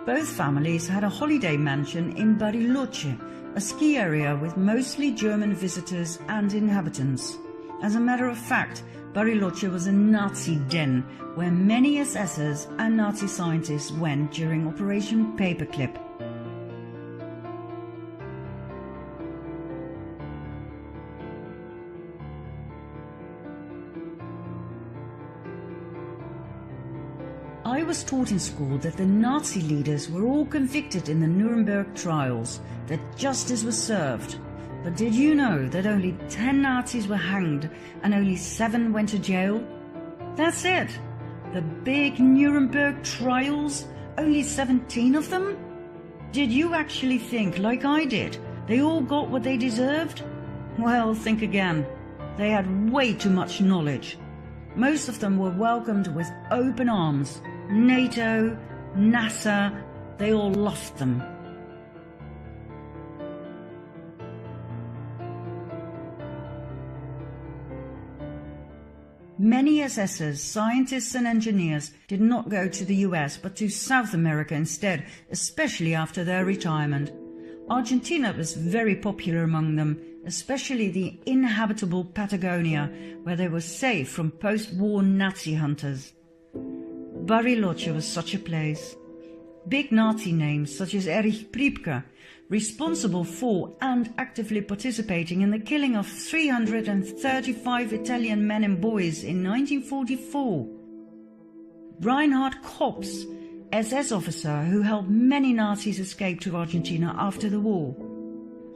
Both families had a holiday mansion in Bariloche, a ski area with mostly German visitors and inhabitants. As a matter of fact, Bariloche was a Nazi den where many SSers and Nazi scientists went during Operation Paperclip. I was taught in school that the Nazi leaders were all convicted in the Nuremberg trials, that justice was served. But did you know that only 10 Nazis were hanged and only 7 went to jail? That's it! The big Nuremberg trials, only 17 of them? Did you actually think, like I did, they all got what they deserved? Well, think again. They had way too much knowledge. Most of them were welcomed with open arms. NATO, NASA, they all loved them. Many SSers, scientists and engineers did not go to the US but to South America instead, especially after their retirement. Argentina was very popular among them, especially the inhabitable Patagonia, where they were safe from post-war Nazi hunters. Bariloche was such a place. Big Nazi names such as Erich Priebke, responsible for and actively participating in the killing of 335 Italian men and boys in 1944. Reinhard Kops, SS officer who helped many Nazis escape to Argentina after the war.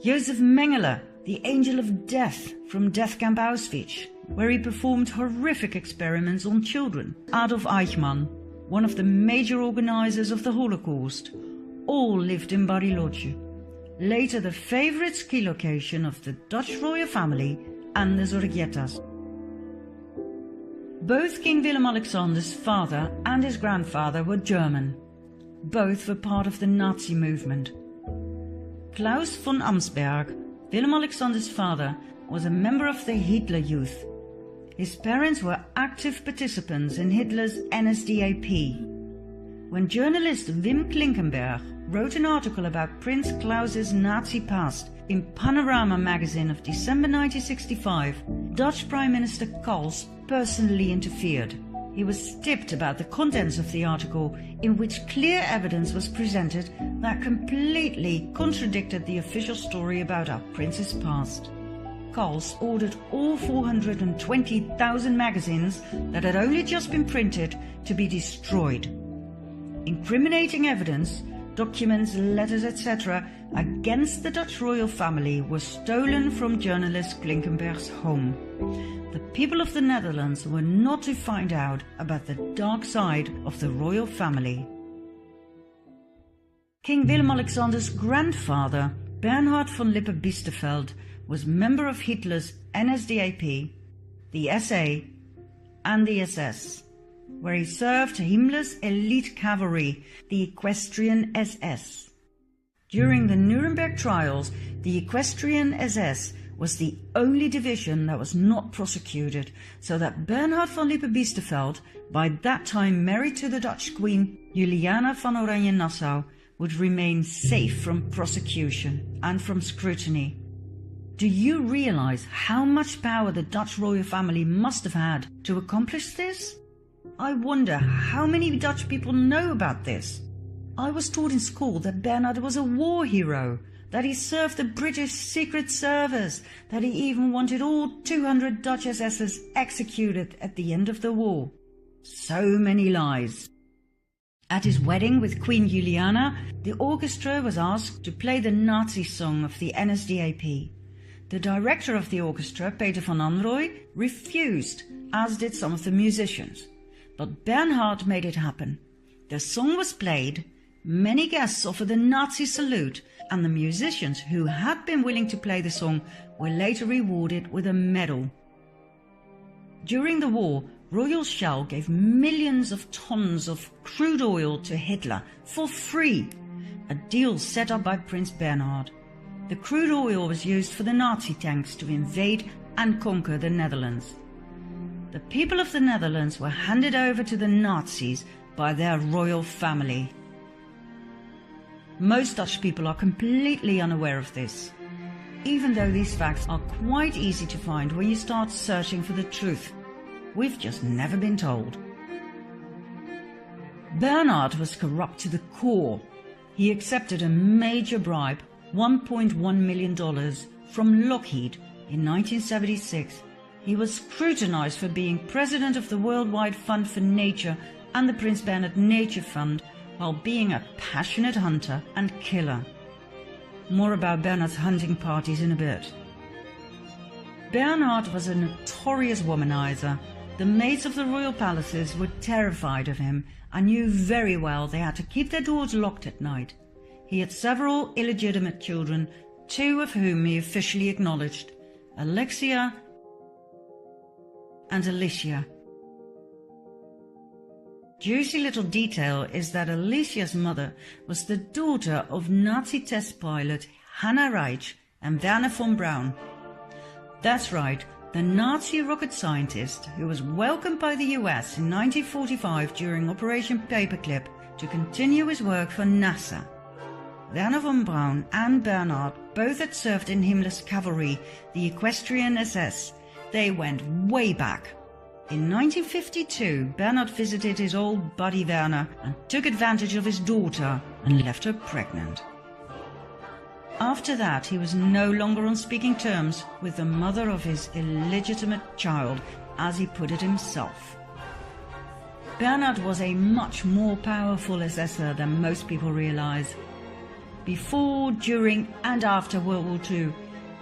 Josef Mengele, the Angel of Death from Death Camp Auschwitz, where he performed horrific experiments on children. Adolf Eichmann, one of the major organizers of the Holocaust, all lived in Bariloche, later the favorite ski location of the Dutch royal family and the Zorriguetas. Both King Willem-Alexander's father and his grandfather were German. Both were part of the Nazi movement. Klaus von Amsberg, Willem-Alexander's father, was a member of the Hitler Youth. His parents were active participants in Hitler's NSDAP. When journalist Wim Klinkenberg wrote an article about Prince Klaus's Nazi past in Panorama magazine of December 1965, Dutch Prime Minister Kals personally interfered. He was stiffed about the contents of the article, in which clear evidence was presented that completely contradicted the official story about our prince's past. Kals ordered all 420,000 magazines that had only just been printed to be destroyed. Incriminating evidence, documents, letters, etc. against the Dutch royal family were stolen from journalist Klinkenberg's home. The people of the Netherlands were not to find out about the dark side of the royal family. King Willem-Alexander's grandfather, Bernhard von Lippe-Biesterfeld, was member of Hitler's NSDAP, the SA and the SS. where he served Himmler's elite cavalry, the Equestrian SS. During the Nuremberg trials, the Equestrian SS was the only division that was not prosecuted, so that Bernhard von Lippe-Biesterfeld, by that time married to the Dutch Queen Juliana van Oranje-Nassau, would remain safe from prosecution and from scrutiny. Do you realize how much power the Dutch royal family must have had to accomplish this? I wonder how many Dutch people know about this. I was taught in school that Bernhard was a war hero, that he served the British Secret Service, that he even wanted all 200 Dutch SSers executed at the end of the war. So many lies. At his wedding with Queen Juliana, the orchestra was asked to play the Nazi song of the NSDAP. The director of the orchestra, Peter van Anrooy, refused, as did some of the musicians. But Bernhard made it happen. The song was played, many guests offered the Nazi salute, and the musicians who had been willing to play the song were later rewarded with a medal. During the war, Royal Shell gave millions of tons of crude oil to Hitler for free, a deal set up by Prince Bernhard. The crude oil was used for the Nazi tanks to invade and conquer the Netherlands. The people of the Netherlands were handed over to the Nazis by their royal family. Most Dutch people are completely unaware of this, even though these facts are quite easy to find when you start searching for the truth. We've just never been told. Bernhard was corrupt to the core. He accepted a major bribe, $1.1 million, from Lockheed in 1976. He was scrutinized for being president of the Worldwide Fund for Nature and the Prince Bernhard Nature Fund, while being a passionate hunter and killer. More about Bernhard's hunting parties in a bit. Bernhard was a notorious womanizer. The maids of the royal palaces were terrified of him and knew very well they had to keep their doors locked at night. He had several illegitimate children, two of whom he officially acknowledged, Alexia and Alicia. Juicy little detail is that Alicia's mother was the daughter of Nazi test pilot Hannah Reich and Werner von Braun. That's right, the Nazi rocket scientist who was welcomed by the US in 1945 during Operation Paperclip to continue his work for NASA. Werner von Braun and Bernhard both had served in Himmler's cavalry, the Equestrian SS. They went way back. In 1952, Bernhard visited his old buddy Werner and took advantage of his daughter and left her pregnant. After that, he was no longer on speaking terms with the mother of his illegitimate child, as he put it himself. Bernhard was a much more powerful SSer than most people realize. Before, during and after World War II,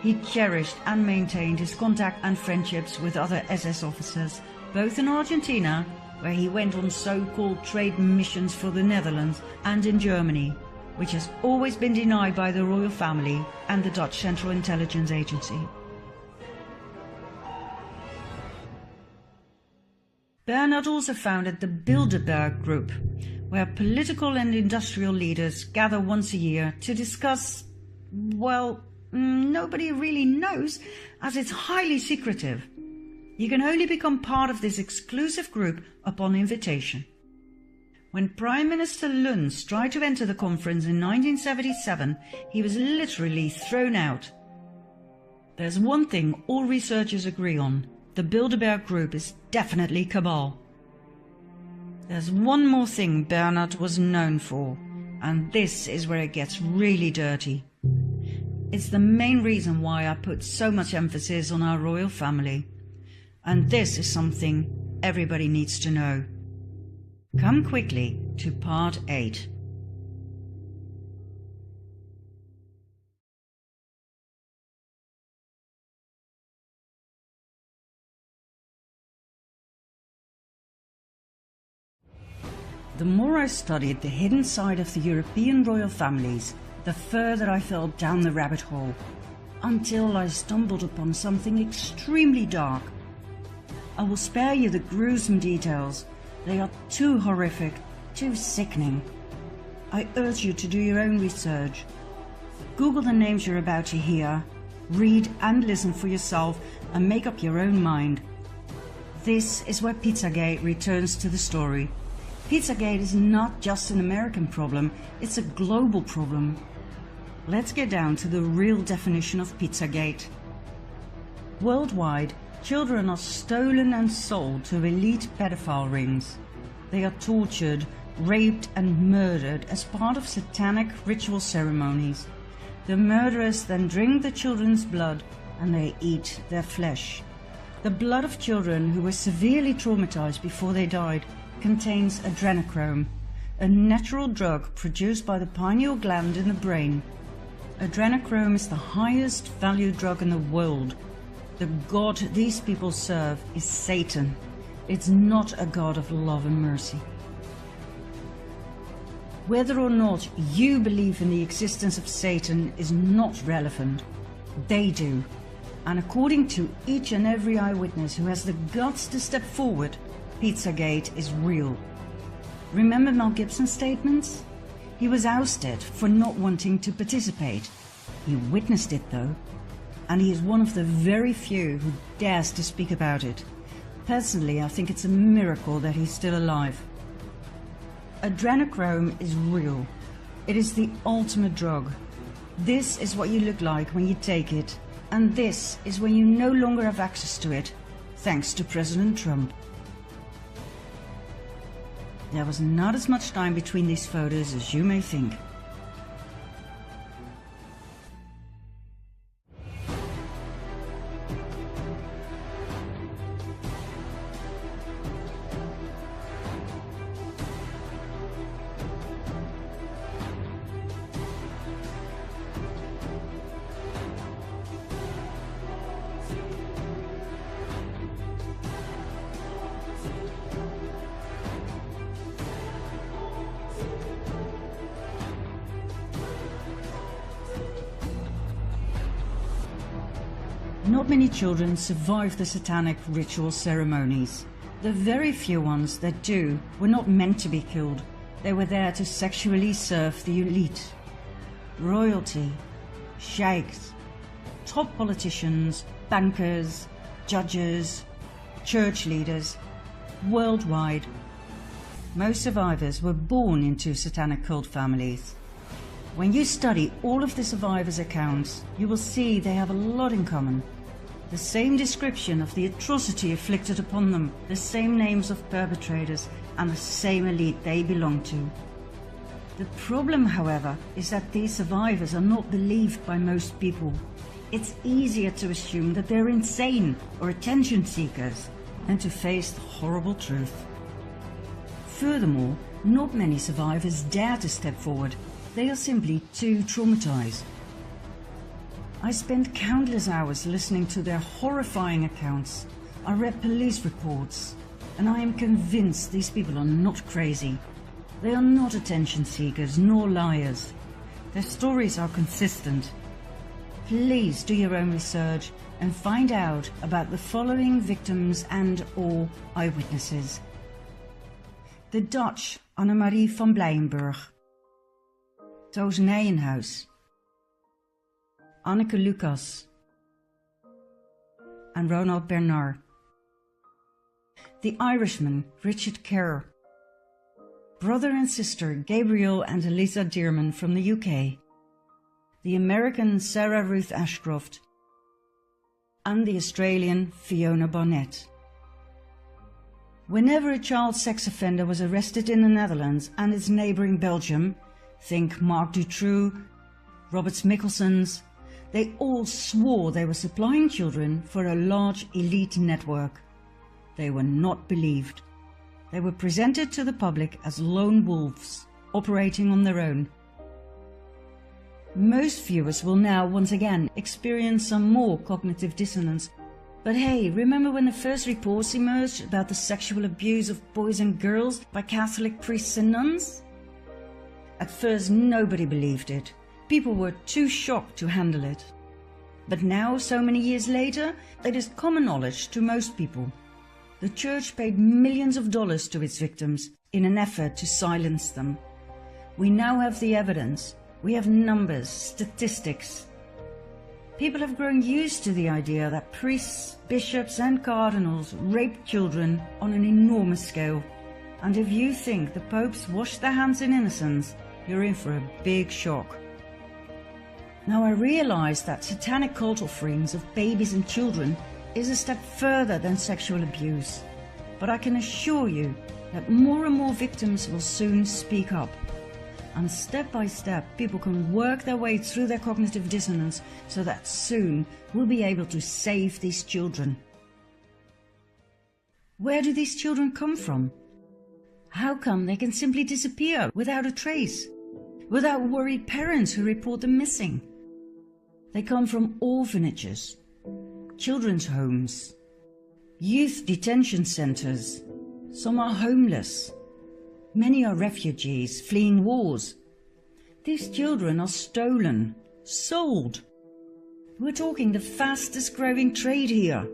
he cherished and maintained his contact and friendships with other SS officers, both in Argentina, where he went on so-called trade missions for the Netherlands, and in Germany, which has always been denied by the royal family and the Dutch Central Intelligence Agency. Bernhard also founded the Bilderberg Group, where political and industrial leaders gather once a year to discuss, well, nobody really knows, as it's highly secretive. You can only become part of this exclusive group upon invitation. When Prime Minister Luns tried to enter the conference in 1977, he was literally thrown out. There's one thing all researchers agree on: the Bilderberg Group is definitely Cabal. There's one more thing Bernhard was known for, and this is where it gets really dirty. It's the main reason why I put so much emphasis on our royal family. And this is something everybody needs to know. Come quickly to part 8. The more I studied the hidden side of the European royal families, the further I fell down the rabbit hole, until I stumbled upon something extremely dark. I will spare you the gruesome details, They are too horrific, too sickening. I urge you to do your own research. Google the names you're about to hear, read and listen for yourself, and make up your own mind. This is where Pizzagate returns to the story. Pizzagate is not just an American problem, it's a global problem. Let's get down to the real definition of Pizzagate. Worldwide, children are stolen and sold to elite pedophile rings. They are tortured, raped and murdered as part of satanic ritual ceremonies. The murderers then drink the children's blood and they eat their flesh. The blood of children who were severely traumatized before they died contains adrenochrome, a natural drug produced by the pineal gland in the brain. Adrenochrome is the highest valued drug in the world. The god these people serve is Satan. It's not a god of love and mercy. Whether or not you believe in the existence of Satan is not relevant. They do. And according to each and every eyewitness who has the guts to step forward, Pizzagate is real. Remember Mel Gibson's statements? He was ousted for not wanting to participate. He witnessed it though, and he is one of the very few who dares to speak about it. Personally, I think it's a miracle that he's still alive. Adrenochrome is real. It is the ultimate drug. This is what you look like when you take it, and this is when you no longer have access to it, thanks to President Trump. There was not as much time between these photos as you may think. Not many children survive the satanic ritual ceremonies. The very few ones that do were not meant to be killed. They were there to sexually serve the elite. Royalty, sheikhs, top politicians, bankers, judges, church leaders, worldwide. Most survivors were born into satanic cult families. When you study all of the survivors' accounts, you will see they have a lot in common. The same description of the atrocity inflicted upon them, the same names of perpetrators, and the same elite they belong to. The problem, however, is that these survivors are not believed by most people. It's easier to assume that they're insane or attention seekers than to face the horrible truth. Furthermore, not many survivors dare to step forward. They are simply too traumatized. I spent countless hours listening to their horrifying accounts. I read police reports, and I am convinced these people are not crazy. They are not attention seekers nor liars. Their stories are consistent. Please do your own research and find out about the following victims and/or eyewitnesses. The Dutch Annemarie van Blijenburg, Toos Nijenhuis, Anneke Lucas, and Ronald Bernard. The Irishman Richard Kerr, brother and sister Gabriel and Eliza Dearman from the UK, the American Sarah Ruth Ashcroft, and the Australian Fiona Barnett. Whenever a child sex offender was arrested in the Netherlands and its neighbouring Belgium, think Mark Dutroux, Roberts Mickelsons, they all swore they were supplying children for a large elite network. They were not believed. They were presented to the public as lone wolves, operating on their own. Most viewers will now once again experience some more cognitive dissonance. But hey, remember when the first reports emerged about the sexual abuse of boys and girls by Catholic priests and nuns? At first nobody believed it. People were too shocked to handle it. But now, so many years later, it is common knowledge to most people. The church paid millions of dollars to its victims in an effort to silence them. We now have the evidence. We have numbers, statistics. People have grown used to the idea that priests, bishops and cardinals rape children on an enormous scale. And if you think the popes washed their hands in innocence, you're in for a big shock. Now I realize that satanic cult offerings of babies and children is a step further than sexual abuse. But I can assure you that more and more victims will soon speak up. And step by step, people can work their way through their cognitive dissonance so that soon we'll be able to save these children. Where do these children come from? How come they can simply disappear without a trace, without worried parents who report them missing? They come from orphanages, children's homes, youth detention centers. Some are homeless. Many are refugees fleeing wars. These children are stolen, sold. We're talking the fastest growing trade here.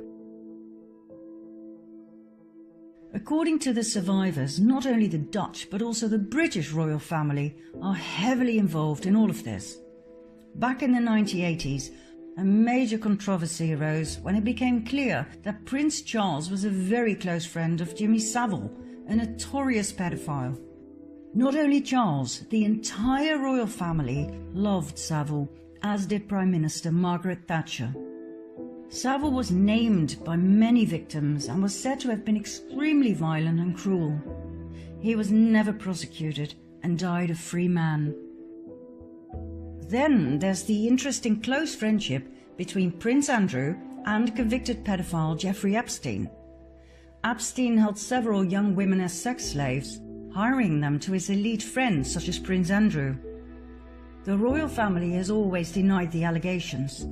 According to the survivors, not only the Dutch but also the British royal family are heavily involved in all of this. Back in the 1980s, a major controversy arose when it became clear that Prince Charles was a very close friend of Jimmy Savile, a notorious pedophile. Not only Charles, the entire royal family loved Savile, as did Prime Minister Margaret Thatcher. Savile was named by many victims and was said to have been extremely violent and cruel. He was never prosecuted and died a free man. Then there's the interesting close friendship between Prince Andrew and convicted pedophile Jeffrey Epstein. Epstein held several young women as sex slaves, hiring them to his elite friends such as Prince Andrew. The royal family has always denied the allegations.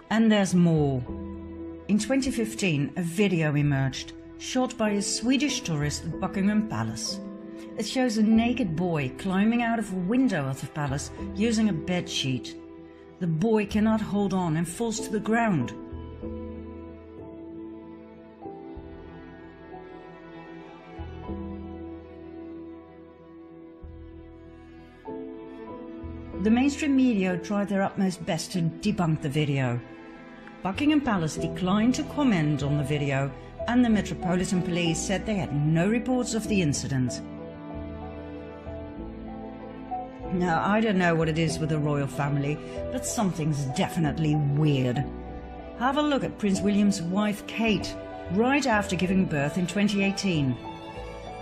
And there's more. In 2015, a video emerged, shot by a Swedish tourist at Buckingham Palace. It shows a naked boy climbing out of a window of the palace using a bedsheet. The boy cannot hold on and falls to the ground. The mainstream media tried their utmost best to debunk the video. Buckingham Palace declined to comment on the video, and the Metropolitan Police said they had no reports of the incident. Now, I don't know what it is with the royal family, but something's definitely weird. Have a look at Prince William's wife Kate, right after giving birth in 2018.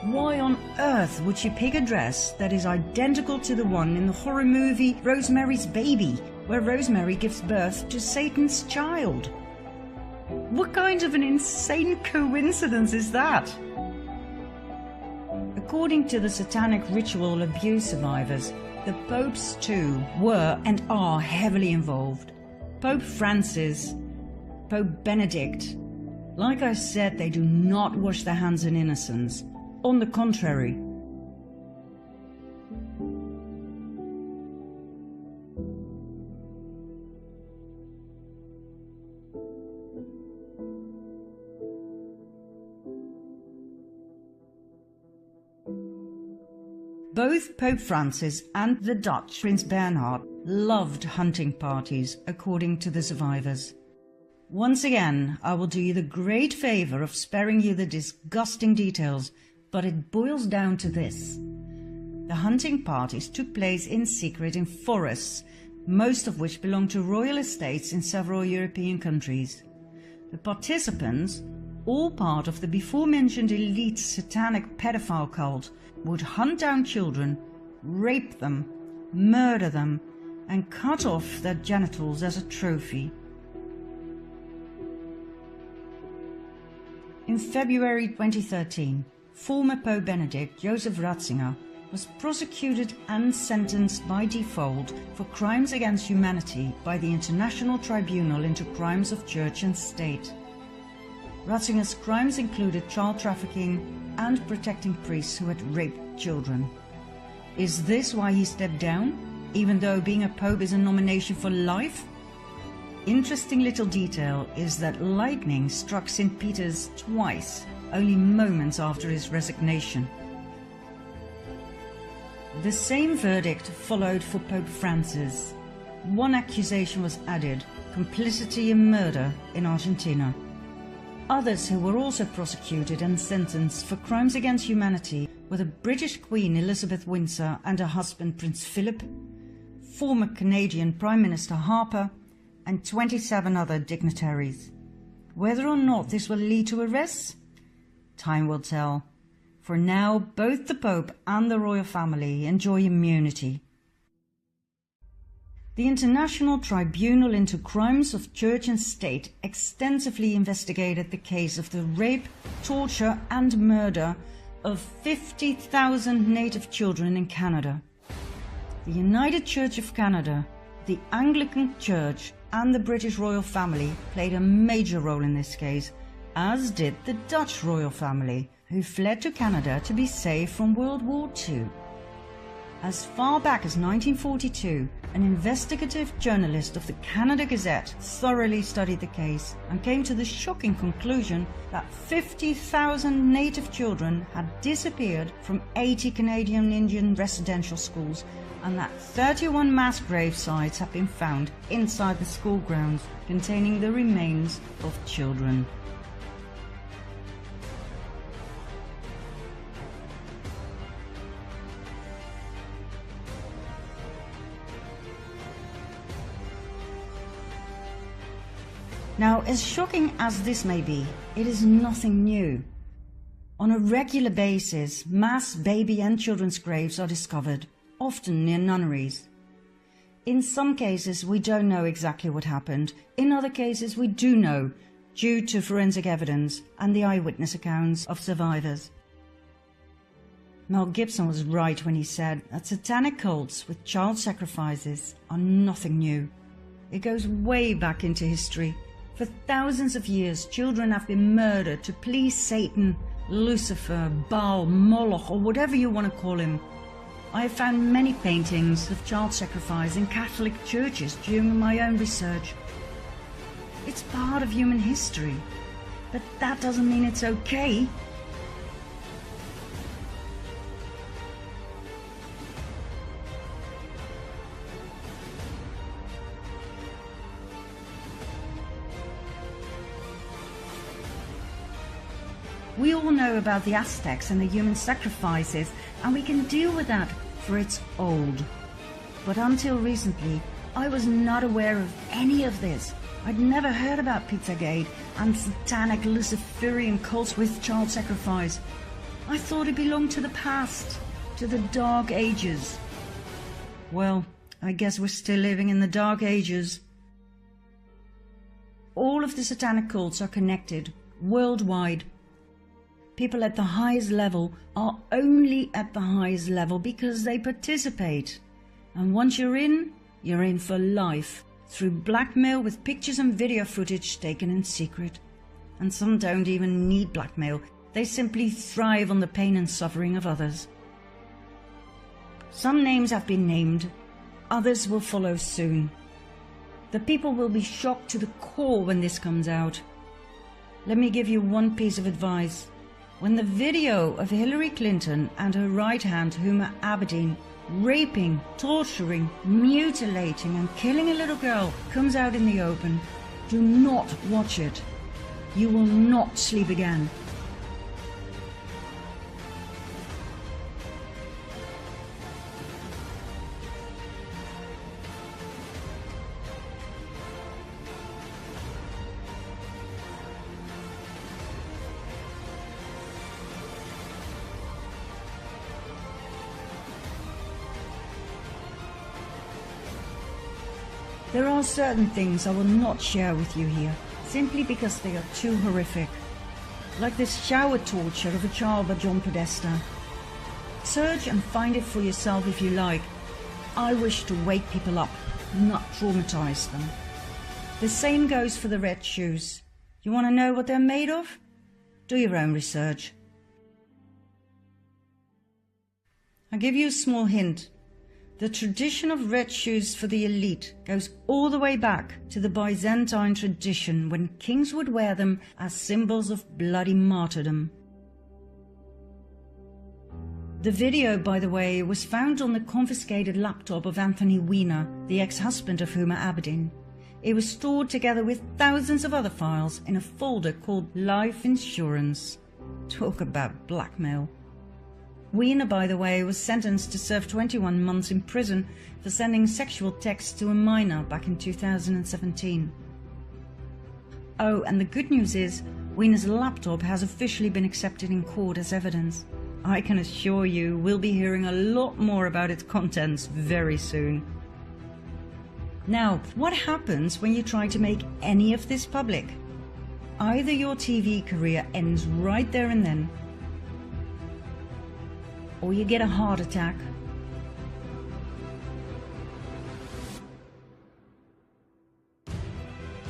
Why on earth would she pick a dress that is identical to the one in the horror movie Rosemary's Baby, where Rosemary gives birth to Satan's child? What kind of an insane coincidence is that? According to the satanic ritual abuse survivors, the popes too were and are heavily involved. Pope Francis, Pope Benedict. Like I said, they do not wash their hands in innocence. On the contrary. Both Pope Francis and the Dutch Prince Bernhard loved hunting parties, according to the survivors. Once again, I will do you the great favour of sparing you the disgusting details, but it boils down to this. The hunting parties took place in secret in forests, most of which belonged to royal estates in several European countries. The participants all part of the before-mentioned elite satanic pedophile cult, would hunt down children, rape them, murder them, and cut off their genitals as a trophy. In February 2013, former Pope Benedict Joseph Ratzinger was prosecuted and sentenced by default for crimes against humanity by the International Tribunal into Crimes of Church and State. Ratzinger's crimes included child trafficking and protecting priests who had raped children. Is this why he stepped down, even though being a pope is a nomination for life? Interesting little detail is that lightning struck St. Peter's twice, only moments after his resignation. The same verdict followed for Pope Francis. One accusation was added: complicity in murder in Argentina. Others who were also prosecuted and sentenced for crimes against humanity were the British Queen Elizabeth Windsor and her husband Prince Philip, former Canadian Prime Minister Harper, and 27 other dignitaries. Whether or not this will lead to arrests? Time will tell. For now, both the Pope and the royal family enjoy immunity. The International Tribunal into Crimes of Church and State extensively investigated the case of the rape, torture and murder of 50,000 native children in Canada. The United Church of Canada, the Anglican Church and the British royal family played a major role in this case, as did the Dutch royal family, who fled to Canada to be safe from World War II. As far back as 1942, an investigative journalist of the Canada Gazette thoroughly studied the case and came to the shocking conclusion that 50,000 native children had disappeared from 80 Canadian Indian residential schools, and that 31 mass grave sites have been found inside the school grounds containing the remains of children. Now, as shocking as this may be, it is nothing new. On a regular basis, mass baby and children's graves are discovered, often near nunneries. In some cases, we don't know exactly what happened. In other cases, we do know, due to forensic evidence and the eyewitness accounts of survivors. Mel Gibson was right when he said that satanic cults with child sacrifices are nothing new. It goes way back into history. For thousands of years, children have been murdered to please Satan, Lucifer, Baal, Moloch, or whatever you want to call him. I have found many paintings of child sacrifice in Catholic churches during my own research. It's part of human history, but that doesn't mean it's okay. We all know about the Aztecs and the human sacrifices, and we can deal with that, for it's old. But until recently, I was not aware of any of this. I'd never heard about Pizzagate and satanic Luciferian cults with child sacrifice. I thought it belonged to the past, to the Dark Ages. Well, I guess we're still living in the Dark Ages. All of the satanic cults are connected, worldwide. People at the highest level are only at the highest level because they participate. And once you're in for life, through blackmail with pictures and video footage taken in secret. And some don't even need blackmail, they simply thrive on the pain and suffering of others. Some names have been named, others will follow soon. The people will be shocked to the core when this comes out. Let me give you one piece of advice. When the video of Hillary Clinton and her right hand Huma Abedin raping, torturing, mutilating and killing a little girl comes out in the open, do not watch it. You will not sleep again. There are certain things I will not share with you here, simply because they are too horrific. Like this shower torture of a child by John Podesta. Search and find it for yourself if you like. I wish to wake people up, not traumatize them. The same goes for the red shoes. You want to know what they're made of? Do your own research. I'll give you a small hint. The tradition of red shoes for the elite goes all the way back to the Byzantine tradition, when kings would wear them as symbols of bloody martyrdom. The video, by the way, was found on the confiscated laptop of Anthony Weiner, the ex-husband of Huma Abedin. It was stored together with thousands of other files in a folder called Life Insurance. Talk about blackmail. Weiner, by the way, was sentenced to serve 21 months in prison for sending sexual texts to a minor back in 2017. Oh, and the good news is, Weiner's laptop has officially been accepted in court as evidence. I can assure you we'll be hearing a lot more about its contents very soon. Now, what happens when you try to make any of this public? Either your TV career ends right there and then, or you get a heart attack,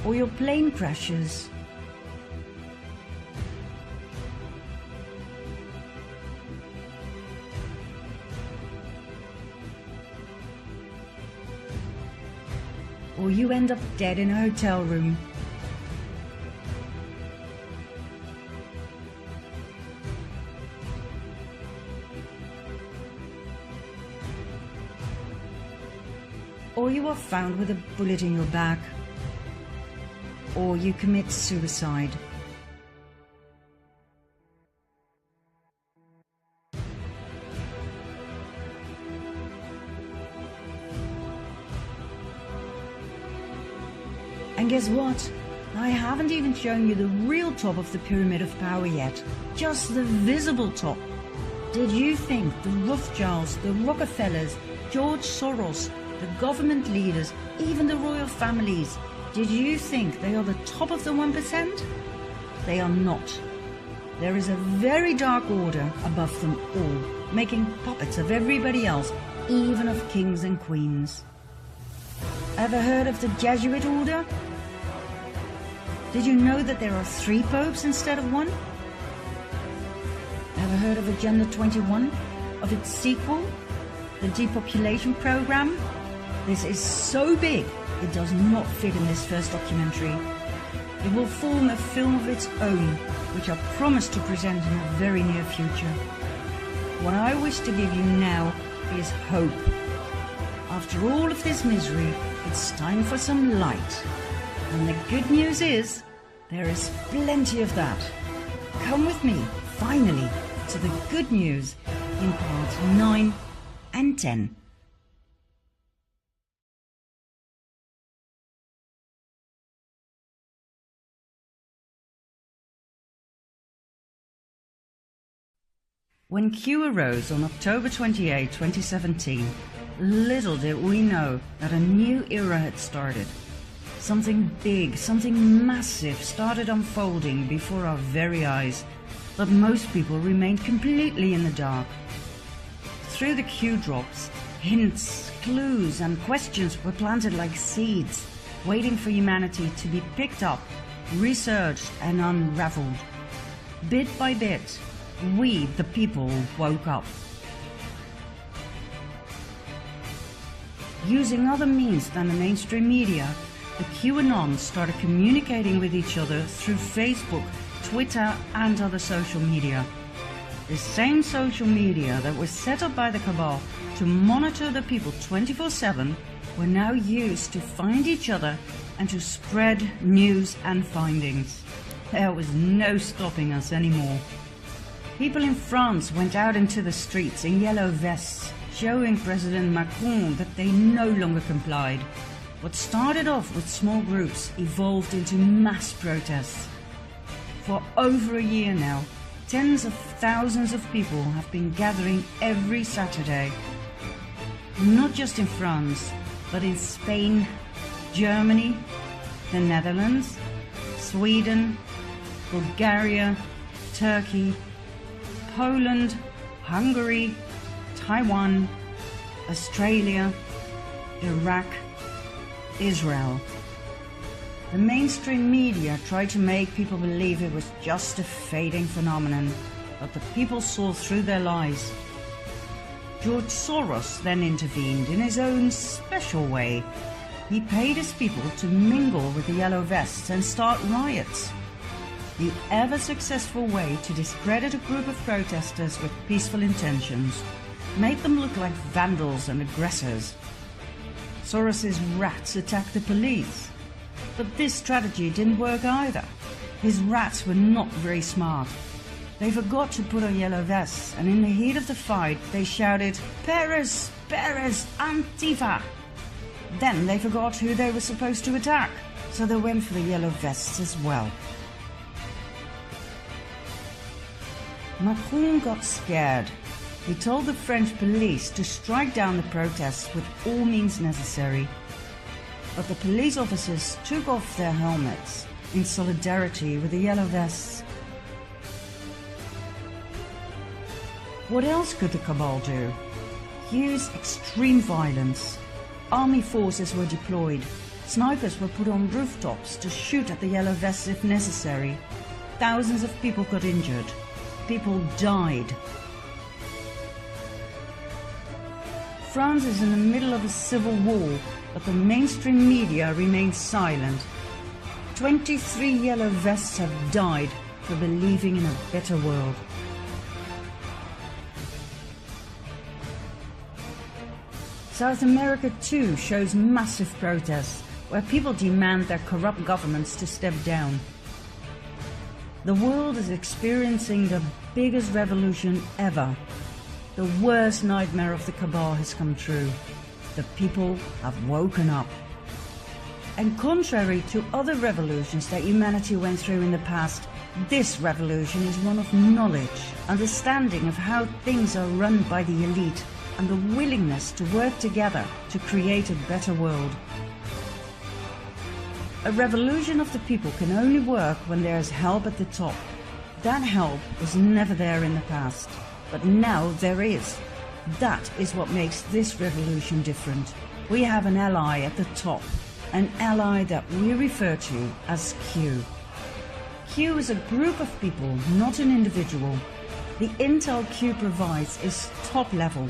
or your plane crashes, or you end up dead in a hotel room. Or you are found with a bullet in your back, or you commit suicide. And guess what? I haven't even shown you the real top of the pyramid of power yet, just the visible top. Did you think the Rothschilds, the Rockefellers, George Soros, the government leaders, even the royal families, did you think they are the top of the 1%? They are not. There is a very dark order above them all, making puppets of everybody else, even of kings and queens. Ever heard of the Jesuit order? Did you know that there are 3 popes instead of 1? Ever heard of Agenda 21? Of its sequel, the depopulation program? This is so big, it does not fit in this first documentary. It will form a film of its own, which I promise to present in a very near future. What I wish to give you now is hope. After all of this misery, it's time for some light. And the good news is, there is plenty of that. Come with me, finally, to the good news in parts 9 and 10. When Q arose on October 28, 2017, little did we know that a new era had started. Something big, something massive started unfolding before our very eyes, but most people remained completely in the dark. Through the Q drops, hints, clues and questions were planted like seeds, waiting for humanity to be picked up, researched and unraveled. Bit by bit, we, the people, woke up. Using other means than the mainstream media, the QAnons started communicating with each other through Facebook, Twitter and other social media. The same social media that was set up by the Cabal to monitor the people 24/7 were now used to find each other and to spread news and findings. There was no stopping us anymore. People in France went out into the streets in yellow vests, showing President Macron that they no longer complied. What started off with small groups evolved into mass protests. For over a year now, tens of thousands of people have been gathering every Saturday. Not just in France, but in Spain, Germany, the Netherlands, Sweden, Bulgaria, Turkey, Poland, Hungary, Taiwan, Australia, Iraq, Israel. The mainstream media tried to make people believe it was just a fading phenomenon, but the people saw through their lies. George Soros then intervened in his own special way. He paid his people to mingle with the Yellow Vests and start riots. The ever-successful way to discredit a group of protesters with peaceful intentions, make them look like vandals and aggressors. Soros's rats attacked the police, but this strategy didn't work either. His rats were not very smart. They forgot to put on yellow vests, and in the heat of the fight they shouted, "Paris! Paris! Antifa!" Then they forgot who they were supposed to attack, so they went for the yellow vests as well. Macron got scared. He told the French police to strike down the protests with all means necessary. But the police officers took off their helmets in solidarity with the yellow vests. What else could the Cabal do? Use extreme violence. Army forces were deployed. Snipers were put on rooftops to shoot at the yellow vests if necessary. Thousands of people got injured. People died. France is in the middle of a civil war, but the mainstream media remains silent. 23 yellow vests have died for believing in a better world. South America too shows massive protests, where people demand their corrupt governments to step down. The world is experiencing the biggest revolution ever. The worst nightmare of the Cabal has come true. The people have woken up. And contrary to other revolutions that humanity went through in the past, this revolution is one of knowledge, understanding of how things are run by the elite, and the willingness to work together to create a better world. A revolution of the people can only work when there is help at the top. That help was never there in the past, but now there is. That is what makes this revolution different. We have an ally at the top, an ally that we refer to as Q. Q is a group of people, not an individual. The intel Q provides is top level.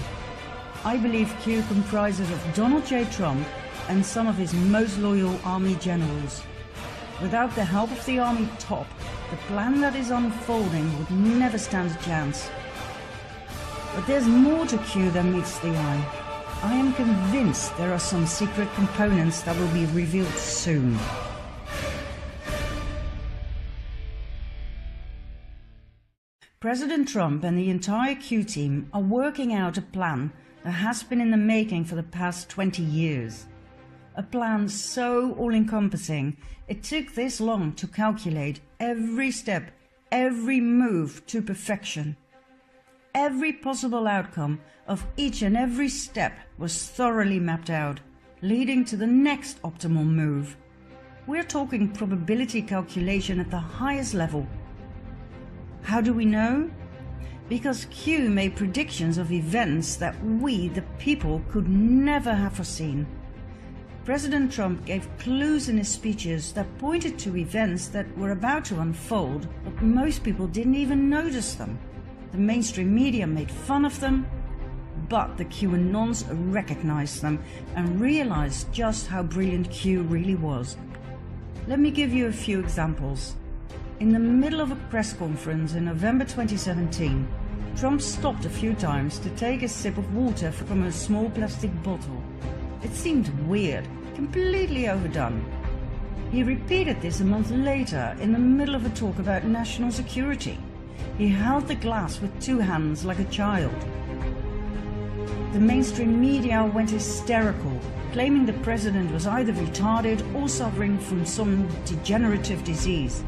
I believe Q comprises of Donald J. Trump and some of his most loyal army generals. Without the help of the army top, the plan that is unfolding would never stand a chance. But there's more to Q than meets the eye. I am convinced there are some secret components that will be revealed soon. President Trump and the entire Q team are working out a plan that has been in the making for the past 20 years. A plan so all-encompassing, it took this long to calculate every step, every move to perfection. Every possible outcome of each and every step was thoroughly mapped out, leading to the next optimal move. We're talking probability calculation at the highest level. How do we know? Because Q made predictions of events that we, the people, could never have foreseen. President Trump gave clues in his speeches that pointed to events that were about to unfold, but most people didn't even notice them. The mainstream media made fun of them, but the QAnons recognized them and realized just how brilliant Q really was. Let me give you a few examples. In the middle of a press conference in November 2017, Trump stopped a few times to take a sip of water from a small plastic bottle. It seemed weird, completely overdone. He repeated this a month later in the middle of a talk about national security. He held the glass with two hands like a child. The mainstream media went hysterical, claiming the president was either retarded or suffering from some degenerative disease.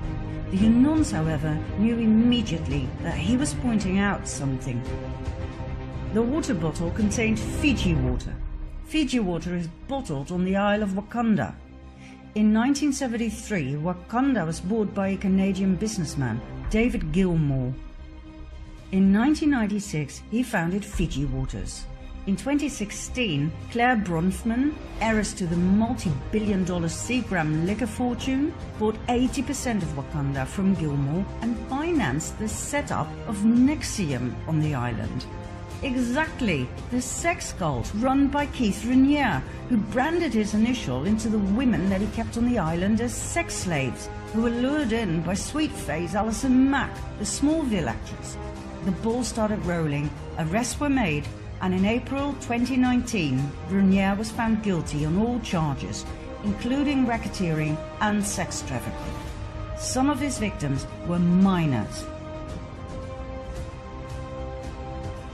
The Anons, however, knew immediately that he was pointing out something. The water bottle contained Fiji water. Fiji water is bottled on the Isle of Wakanda. In 1973, Wakanda was bought by a Canadian businessman, David Gilmour. In 1996, he founded Fiji Waters. In 2016, Claire Bronfman, heiress to the multi-billion-dollar Seagram liquor fortune, bought 80% of Wakanda from Gilmour and financed the setup of Nexium on the island. Exactly, the sex cult run by Keith Raniere, who branded his initial into the women that he kept on the island as sex slaves, who were lured in by sweet-faced Alison Mack, the Smallville actress. The ball started rolling, arrests were made, and in April 2019, Raniere was found guilty on all charges, including racketeering and sex trafficking. Some of his victims were minors.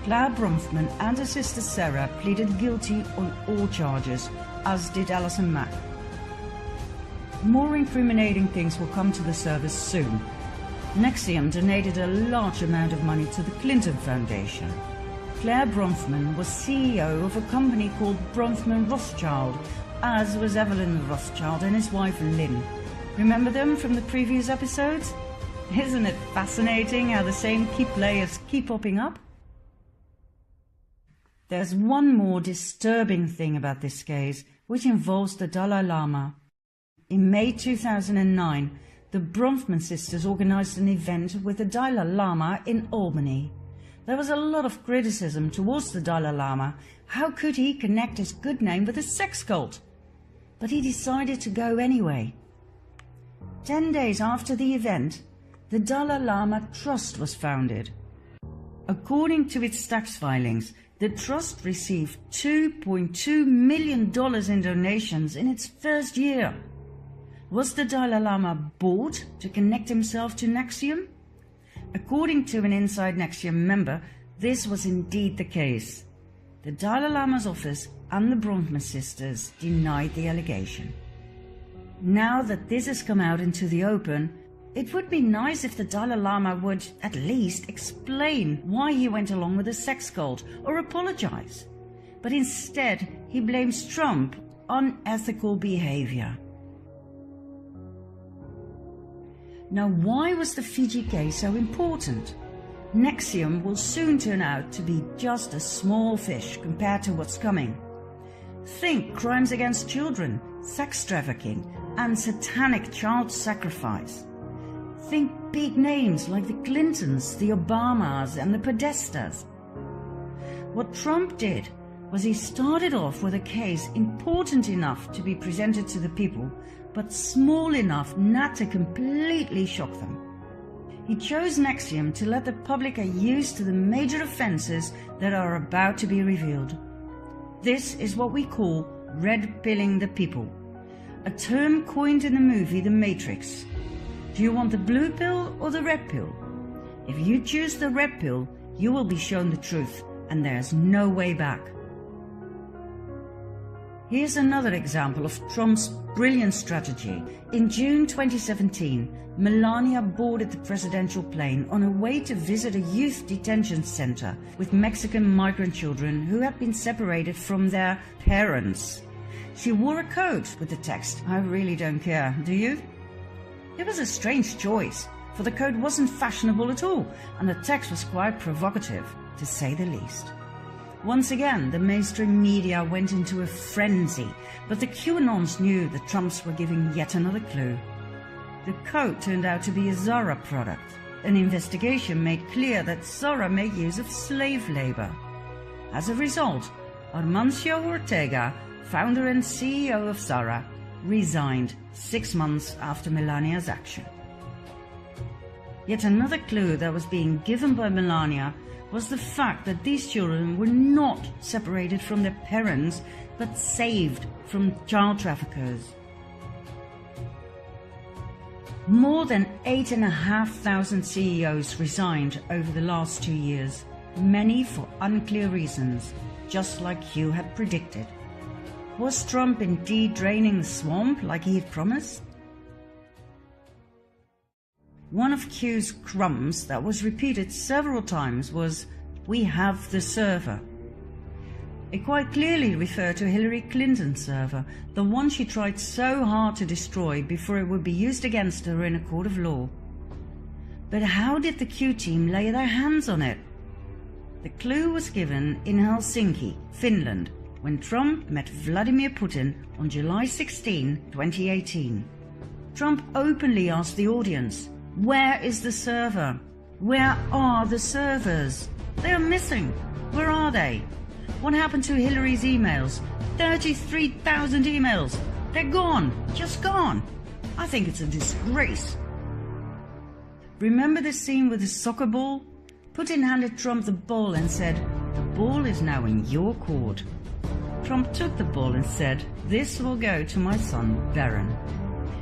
Claire Bronfman and her sister Sarah pleaded guilty on all charges, as did Alison Mack. More incriminating things will come to the surface soon. Nexium donated a large amount of money to the Clinton Foundation. Claire Bronfman was CEO of a company called Bronfman Rothschild, as was Evelyn Rothschild and his wife Lynn. Remember them from the previous episodes? Isn't it fascinating how the same key players keep popping up? There's one more disturbing thing about this case, which involves the Dalai Lama. In May 2009, the Bronfman sisters organized an event with the Dalai Lama in Albany. There was a lot of criticism towards the Dalai Lama. How could he connect his good name with a sex cult? But he decided to go anyway. 10 days after the event, the Dalai Lama Trust was founded. According to its tax filings, the trust received $2.2 million in donations in its first year. Was the Dalai Lama bought to connect himself to Nexium? According to an inside Nexium member, this was indeed the case. The Dalai Lama's office and the Bronfman sisters denied the allegation. Now that this has come out into the open, it would be nice if the Dalai Lama would at least explain why he went along with the sex cult or apologize. But instead, he blames Trump on unethical behavior. Now, why was the Fiji case so important? Nexium will soon turn out to be just a small fish compared to what's coming. Think crimes against children, sex trafficking, and satanic child sacrifice. Think big names like the Clintons, the Obamas, and the Podestas. What Trump did was he started off with a case important enough to be presented to the people, but small enough not to completely shock them. He chose Nexium to let the public get used to the major offences that are about to be revealed. This is what we call red-pilling the people, a term coined in the movie The Matrix. Do you want the blue pill or the red pill? If you choose the red pill, you will be shown the truth, and there's no way back. Here's another example of Trump's brilliant strategy. In June 2017, Melania boarded the presidential plane on her way to visit a youth detention center with Mexican migrant children who had been separated from their parents. She wore a coat with the text, "I really don't care, do you?" It was a strange choice, for the coat wasn't fashionable at all, and the text was quite provocative, to say the least. Once again, the mainstream media went into a frenzy, but the QAnons knew the Trumps were giving yet another clue. The coat turned out to be a Zara product. An investigation made clear that Zara made use of slave labor. As a result, Armancio Ortega, founder and CEO of Zara, resigned 6 months after Melania's action. Yet another clue that was being given by Melania was the fact that these children were not separated from their parents, but saved from child traffickers. More than 8,500 CEOs resigned over the last 2 years, many for unclear reasons, just like Hugh had predicted. Was Trump indeed draining the swamp like he had promised? One of Q's crumbs that was repeated several times was, "We have the server." It quite clearly referred to Hillary Clinton's server, the one she tried so hard to destroy before it would be used against her in a court of law. But how did the Q team lay their hands on it? The clue was given in Helsinki, Finland, when Trump met Vladimir Putin on July 16, 2018. Trump openly asked the audience, "Where is the server? Where are the servers? They are missing. Where are they? What happened to Hillary's emails? 33,000 emails. They're gone. Just gone. I think it's a disgrace." Remember the scene with the soccer ball? Putin handed Trump the ball and said, "The ball is now in your court." Trump took the ball and said, "This will go to my son, Barron."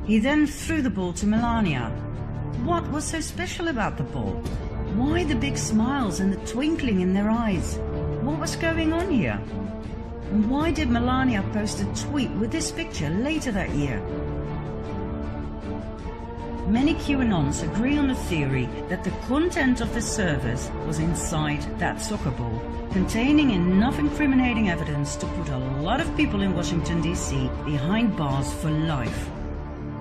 He then threw the ball to Melania. What was so special about the ball? Why the big smiles and the twinkling in their eyes? What was going on here? And why did Melania post a tweet with this picture later that year? Many QAnons agree on the theory that the content of the servers was inside that soccer ball, containing enough incriminating evidence to put a lot of people in Washington, D.C. behind bars for life.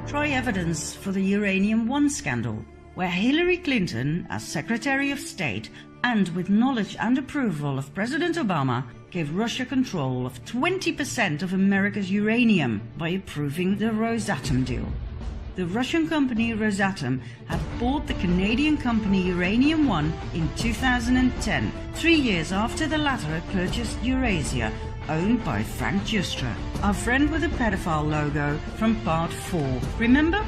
Try evidence for the Uranium One scandal, where Hillary Clinton, as Secretary of State, and with knowledge and approval of President Obama, gave Russia control of 20% of America's uranium by approving the Rosatom deal. The Russian company Rosatom had bought the Canadian company Uranium One in 2010, 3 years after the latter had purchased Eurasia, owned by Frank Justra, our friend with the pedophile logo from part 4. Remember?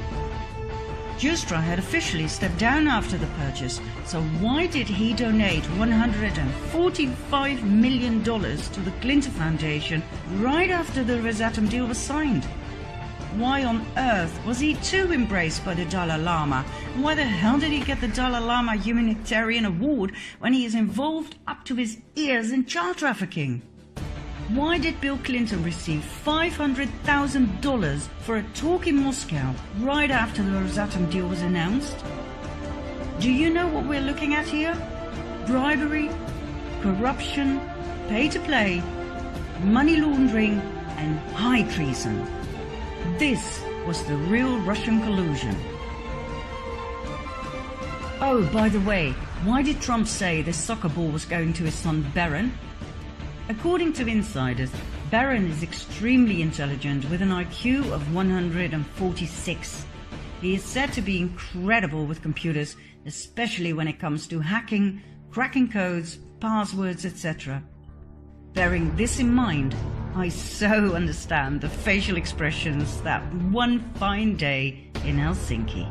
Justra had officially stepped down after the purchase, so why did he donate $145 million to the Clinton Foundation right after the Rosatom deal was signed? Why on earth was he too embraced by the Dalai Lama? And why the hell did he get the Dalai Lama Humanitarian Award when he is involved up to his ears in child trafficking? Why did Bill Clinton receive $500,000 for a talk in Moscow right after the Rosatom deal was announced? Do you know what we're looking at here? Bribery, corruption, pay to play, money laundering, and high treason. This was the real Russian collusion. Oh, by the way, why did Trump say the soccer ball was going to his son Barron? According to insiders, Barron is extremely intelligent with an IQ of 146. He is said to be incredible with computers, especially when it comes to hacking, cracking codes, passwords, etc. Bearing this in mind, I so understand the facial expressions that one fine day in Helsinki.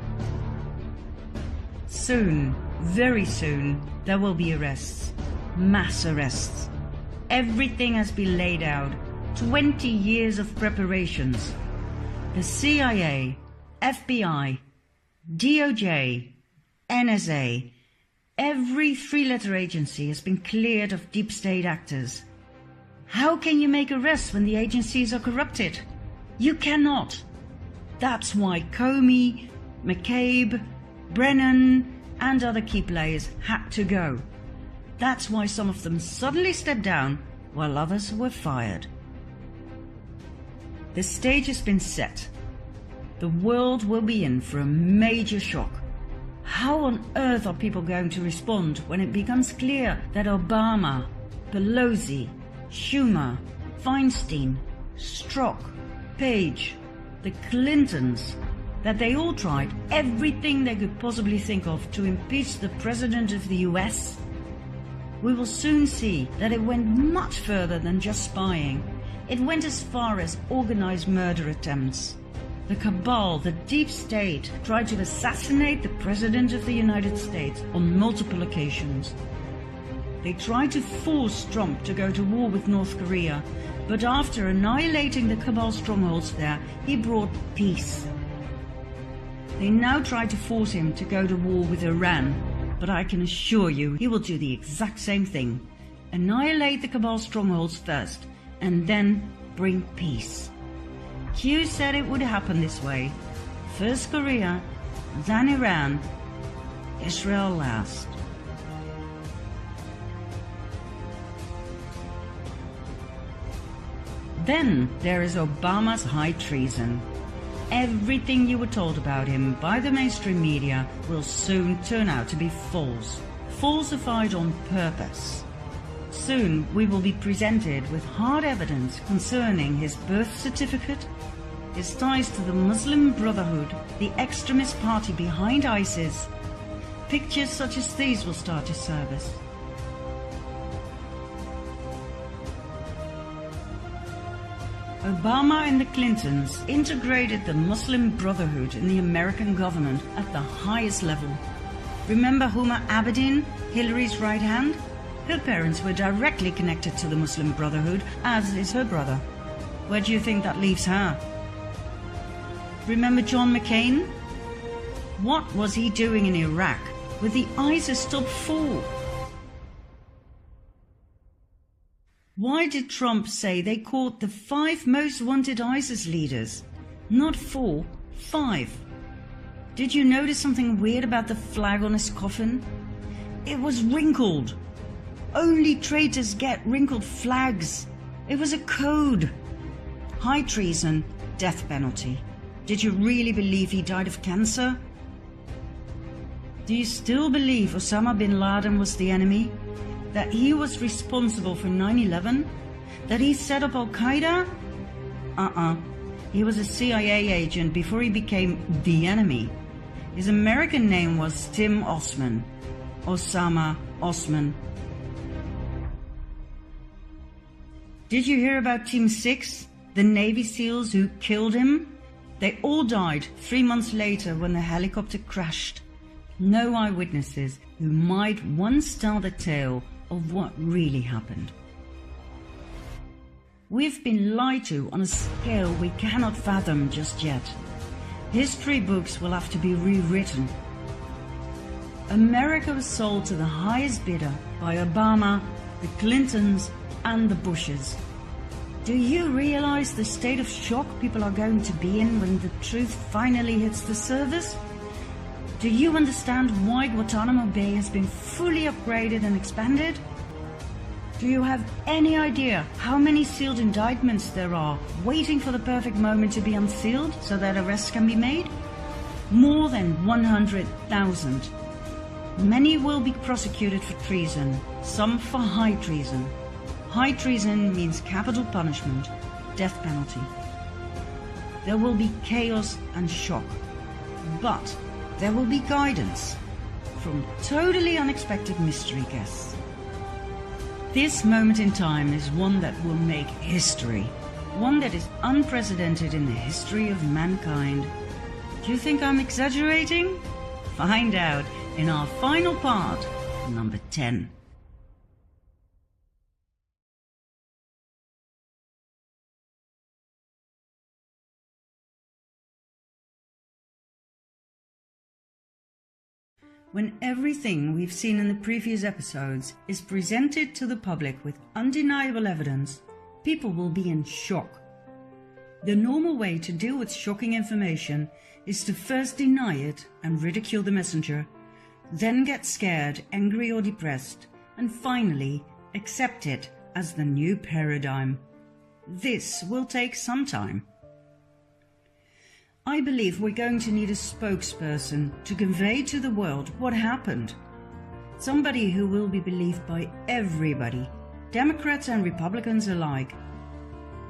Soon, very soon, there will be arrests. Mass arrests. Everything has been laid out. 20 years of preparations. The CIA, FBI, DOJ, NSA, every three-letter agency has been cleared of deep state actors. How can you make arrests when the agencies are corrupted? You cannot. That's why Comey, McCabe, Brennan, and other key players had to go. That's why some of them suddenly stepped down while others were fired. The stage has been set. The world will be in for a major shock. How on earth are people going to respond when it becomes clear that Obama, Pelosi, Schumer, Feinstein, Strzok, Page, the Clintons, that they all tried everything they could possibly think of to impeach the President of the US? We will soon see that it went much further than just spying. It went as far as organized murder attempts. The Cabal, the deep state, tried to assassinate the President of the United States on multiple occasions. They tried to force Trump to go to war with North Korea, but after annihilating the Cabal strongholds there, he brought peace. They now try to force him to go to war with Iran, but I can assure you he will do the exact same thing. Annihilate the Cabal strongholds first, and then bring peace. Q said it would happen this way. First Korea, then Iran, Israel last. Then there is Obama's high treason. Everything you were told about him by the mainstream media will soon turn out to be false, falsified on purpose. Soon we will be presented with hard evidence concerning his birth certificate, his ties to the Muslim Brotherhood, the extremist party behind ISIS. Pictures such as these will start to surface. Obama and the Clintons integrated the Muslim Brotherhood in the American government at the highest level. Remember Huma Abedin, Hillary's right hand? Her parents were directly connected to the Muslim Brotherhood, as is her brother. Where do you think that leaves her? Remember John McCain? What was he doing in Iraq with the ISIS top 4? Why did Trump say they caught the 5 most wanted ISIS leaders? Not 4, 5. Did you notice something weird about the flag on his coffin? It was wrinkled. Only traitors get wrinkled flags. It was a code. High treason, death penalty. Did you really believe he died of cancer? Do you still believe Osama bin Laden was the enemy? That he was responsible for 9/11? That he set up Al-Qaeda? He was a CIA agent before he became the enemy. His American name was Tim Osman. Osama Osman. Did you hear about Team 6? The Navy SEALs who killed him? They all died 3 months later when the helicopter crashed. No eyewitnesses who might once tell the tale of what really happened. We've been lied to on a scale we cannot fathom just yet. History books will have to be rewritten. America was sold to the highest bidder by Obama, the Clintons, and the Bushes. Do you realize the state of shock people are going to be in when the truth finally hits the surface? Do you understand why Guantanamo Bay has been fully upgraded and expanded? Do you have any idea how many sealed indictments there are waiting for the perfect moment to be unsealed so that arrests can be made? More than 100,000. Many will be prosecuted for treason, some for high treason. High treason means capital punishment, death penalty. There will be chaos and shock, but there will be guidance from totally unexpected mystery guests. This moment in time is one that will make history, one that is unprecedented in the history of mankind. Do you think I'm exaggerating? Find out in our final part, number 10. When everything we've seen in the previous episodes is presented to the public with undeniable evidence, people will be in shock. The normal way to deal with shocking information is to first deny it and ridicule the messenger, then get scared, angry or depressed, and finally accept it as the new paradigm. This will take some time. I believe we're going to need a spokesperson to convey to the world what happened. Somebody who will be believed by everybody, Democrats and Republicans alike.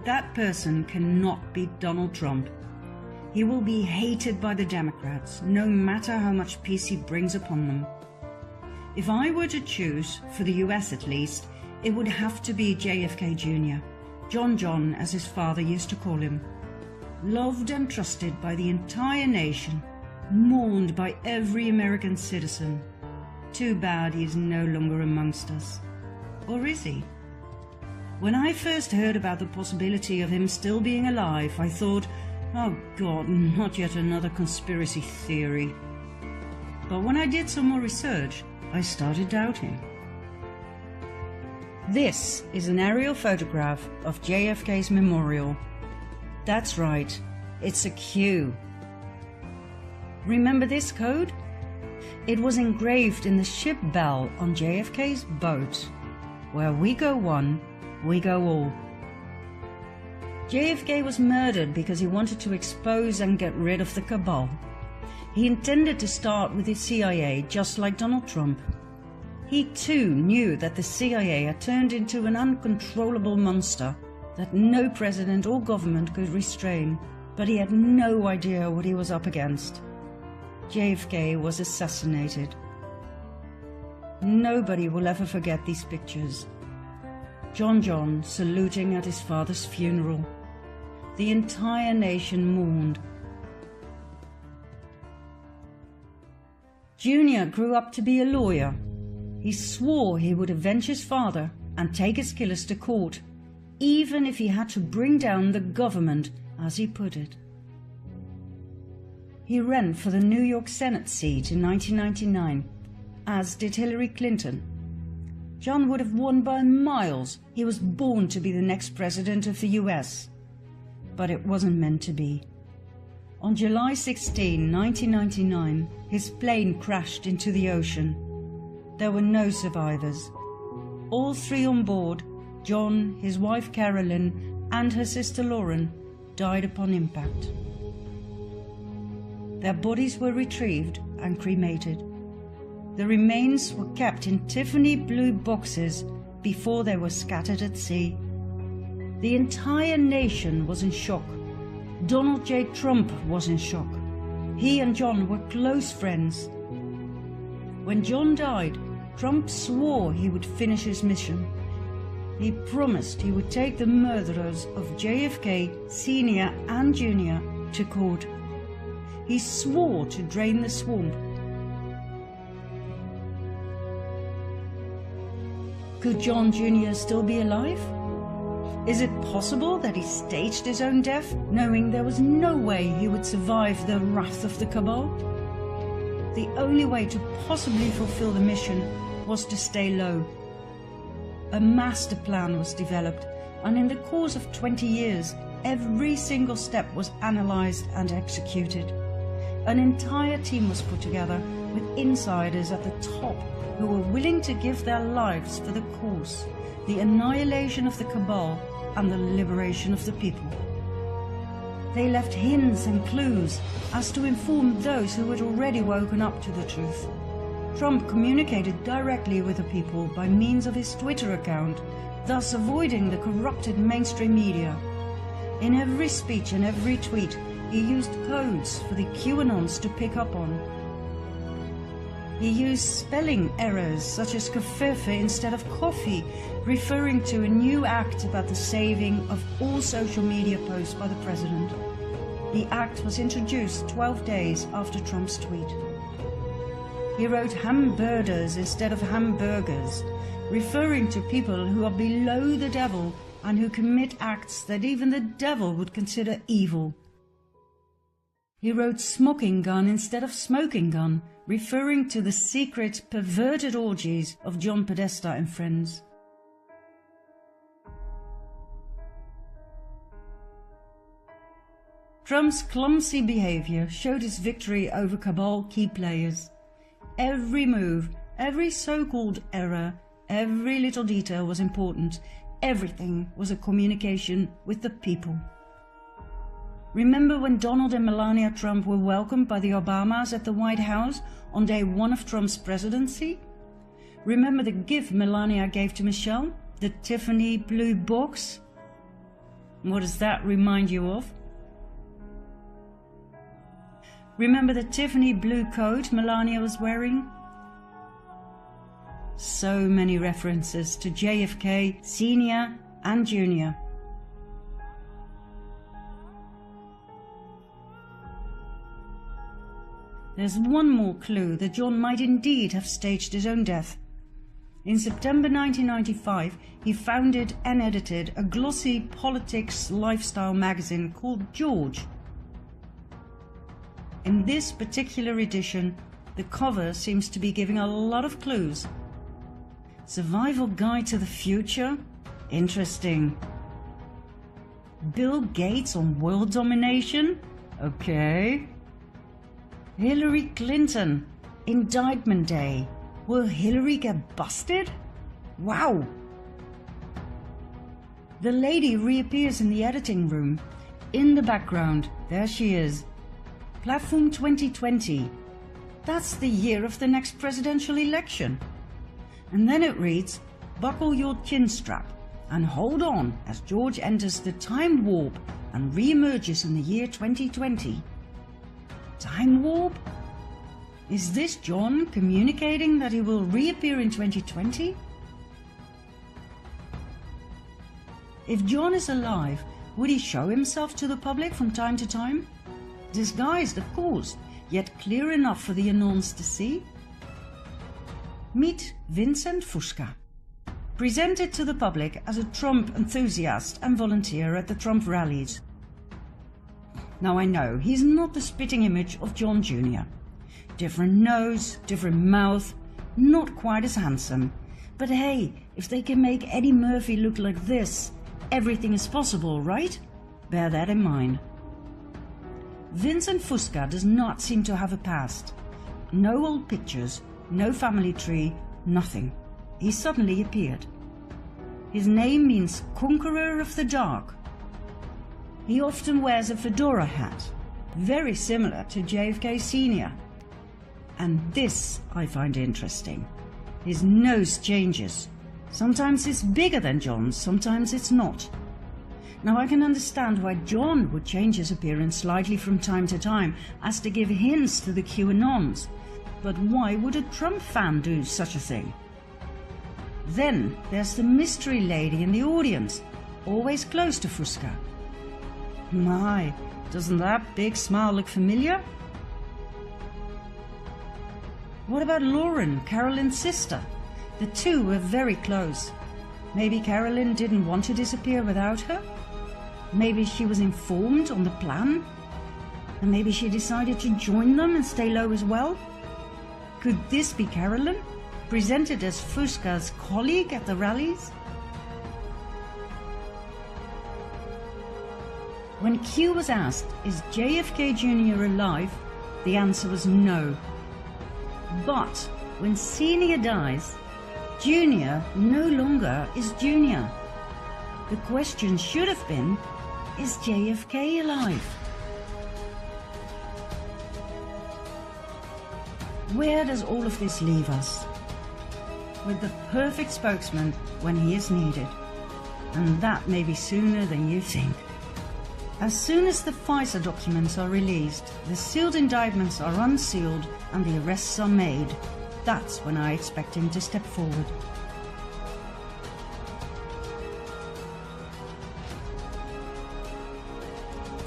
That person cannot be Donald Trump. He will be hated by the Democrats, no matter how much peace he brings upon them. If I were to choose, for the US at least, it would have to be JFK Jr., John as his father used to call him. Loved and trusted by the entire nation, mourned by every American citizen. Too bad he is no longer amongst us. Or is he? When I first heard about the possibility of him still being alive, I thought, oh God, not yet another conspiracy theory. But when I did some more research, I started doubting. This is an aerial photograph of JFK's memorial. That's right, it's a Q. Remember this code? It was engraved in the ship bell on JFK's boat. Where we go one, we go all. JFK was murdered because he wanted to expose and get rid of the cabal. He intended to start with the CIA, just like Donald Trump. He too knew that the CIA had turned into an uncontrollable monster that no president or government could restrain, but he had no idea what he was up against. JFK was assassinated. Nobody will ever forget these pictures. John saluting at his father's funeral. The entire nation mourned. Junior grew up to be a lawyer. He swore he would avenge his father and take his killers to court, even if he had to bring down the government, as he put it. He ran for the New York Senate seat in 1999, as did Hillary Clinton. John would have won by miles. He was born to be the next president of the US. But it wasn't meant to be. On July 16, 1999, his plane crashed into the ocean. There were no survivors. All three on board, John, his wife Carolyn, and her sister Lauren, died upon impact. Their bodies were retrieved and cremated. The remains were kept in Tiffany blue boxes before they were scattered at sea. The entire nation was in shock. Donald J. Trump was in shock. He and John were close friends. When John died, Trump swore he would finish his mission. He promised he would take the murderers of JFK, Sr. and Jr. to court. He swore to drain the swamp. Could John Jr. still be alive? Is it possible that he staged his own death, knowing there was no way he would survive the wrath of the cabal? The only way to possibly fulfill the mission was to stay low. A master plan was developed, and in the course of 20 years, every single step was analyzed and executed. An entire team was put together with insiders at the top who were willing to give their lives for the cause, the annihilation of the cabal and the liberation of the people. They left hints and clues as to inform those who had already woken up to the truth. Trump communicated directly with the people by means of his Twitter account, thus avoiding the corrupted mainstream media. In every speech and every tweet, he used codes for the Anons to pick up on. He used spelling errors such as kafefe instead of coffee, referring to a new act about the saving of all social media posts by the president. The act was introduced 12 days after Trump's tweet. He wrote hamburgers instead of hamburgers, referring to people who are below the devil and who commit acts that even the devil would consider evil. He wrote smoking gun instead of smoking gun, referring to the secret, perverted orgies of John Podesta and friends. Trump's clumsy behavior showed his victory over cabal key players. Every move, every so-called error, every little detail was important. Everything was a communication with the people. Remember when Donald and Melania Trump were welcomed by the Obamas at the White House on day one of Trump's presidency? Remember the gift Melania gave to Michelle, the Tiffany blue box? What does that remind you of? Remember the Tiffany blue coat Melania was wearing? So many references to JFK, Sr. and Jr. There's one more clue that John might indeed have staged his own death. In September 1995, he founded and edited a glossy politics lifestyle magazine called George. In this particular edition, the cover seems to be giving a lot of clues. Survival Guide to the Future? Interesting. Bill Gates on world domination? Okay. Hillary Clinton, Indictment Day. Will Hillary get busted? Wow! The lady reappears in the editing room. In the background, there she is. Platform 2020. That's the year of the next presidential election. And then it reads, buckle your chin strap and hold on as George enters the time warp and re-emerges in the year 2020. Time warp? Is this John communicating that he will reappear in 2020? If John is alive, would he show himself to the public from time to time? Disguised, of course, yet clear enough for the Anons to see? Meet Vincent Fusca, presented to the public as a Trump enthusiast and volunteer at the Trump rallies. Now I know, he's not the spitting image of John Jr. Different nose, different mouth, not quite as handsome. But hey, if they can make Eddie Murphy look like this, everything is possible, right? Bear that in mind. Vincent Fusca does not seem to have a past. No old pictures, no family tree, nothing. He suddenly appeared. His name means Conqueror of the Dark. He often wears a fedora hat, very similar to JFK Sr. And this I find interesting. His nose changes. Sometimes it's bigger than John's, sometimes it's not. Now I can understand why John would change his appearance slightly from time to time as to give hints to the QAnons. But why would a Trump fan do such a thing? Then there's the mystery lady in the audience, always close to Fusca. My, doesn't that big smile look familiar? What about Lauren, Carolyn's sister? The two were very close. Maybe Carolyn didn't want to disappear without her? Maybe she was informed on the plan? And maybe she decided to join them and stay low as well? Could this be Carolyn, presented as Fusca's colleague at the rallies? When Q was asked, is JFK Jr. alive? The answer was no. But when Senior dies, Junior no longer is Junior. The question should have been, is JFK alive? Where does all of this leave us? With the perfect spokesman when he is needed. And that may be sooner than you think. As soon as the FISA documents are released, the sealed indictments are unsealed and the arrests are made, that's when I expect him to step forward.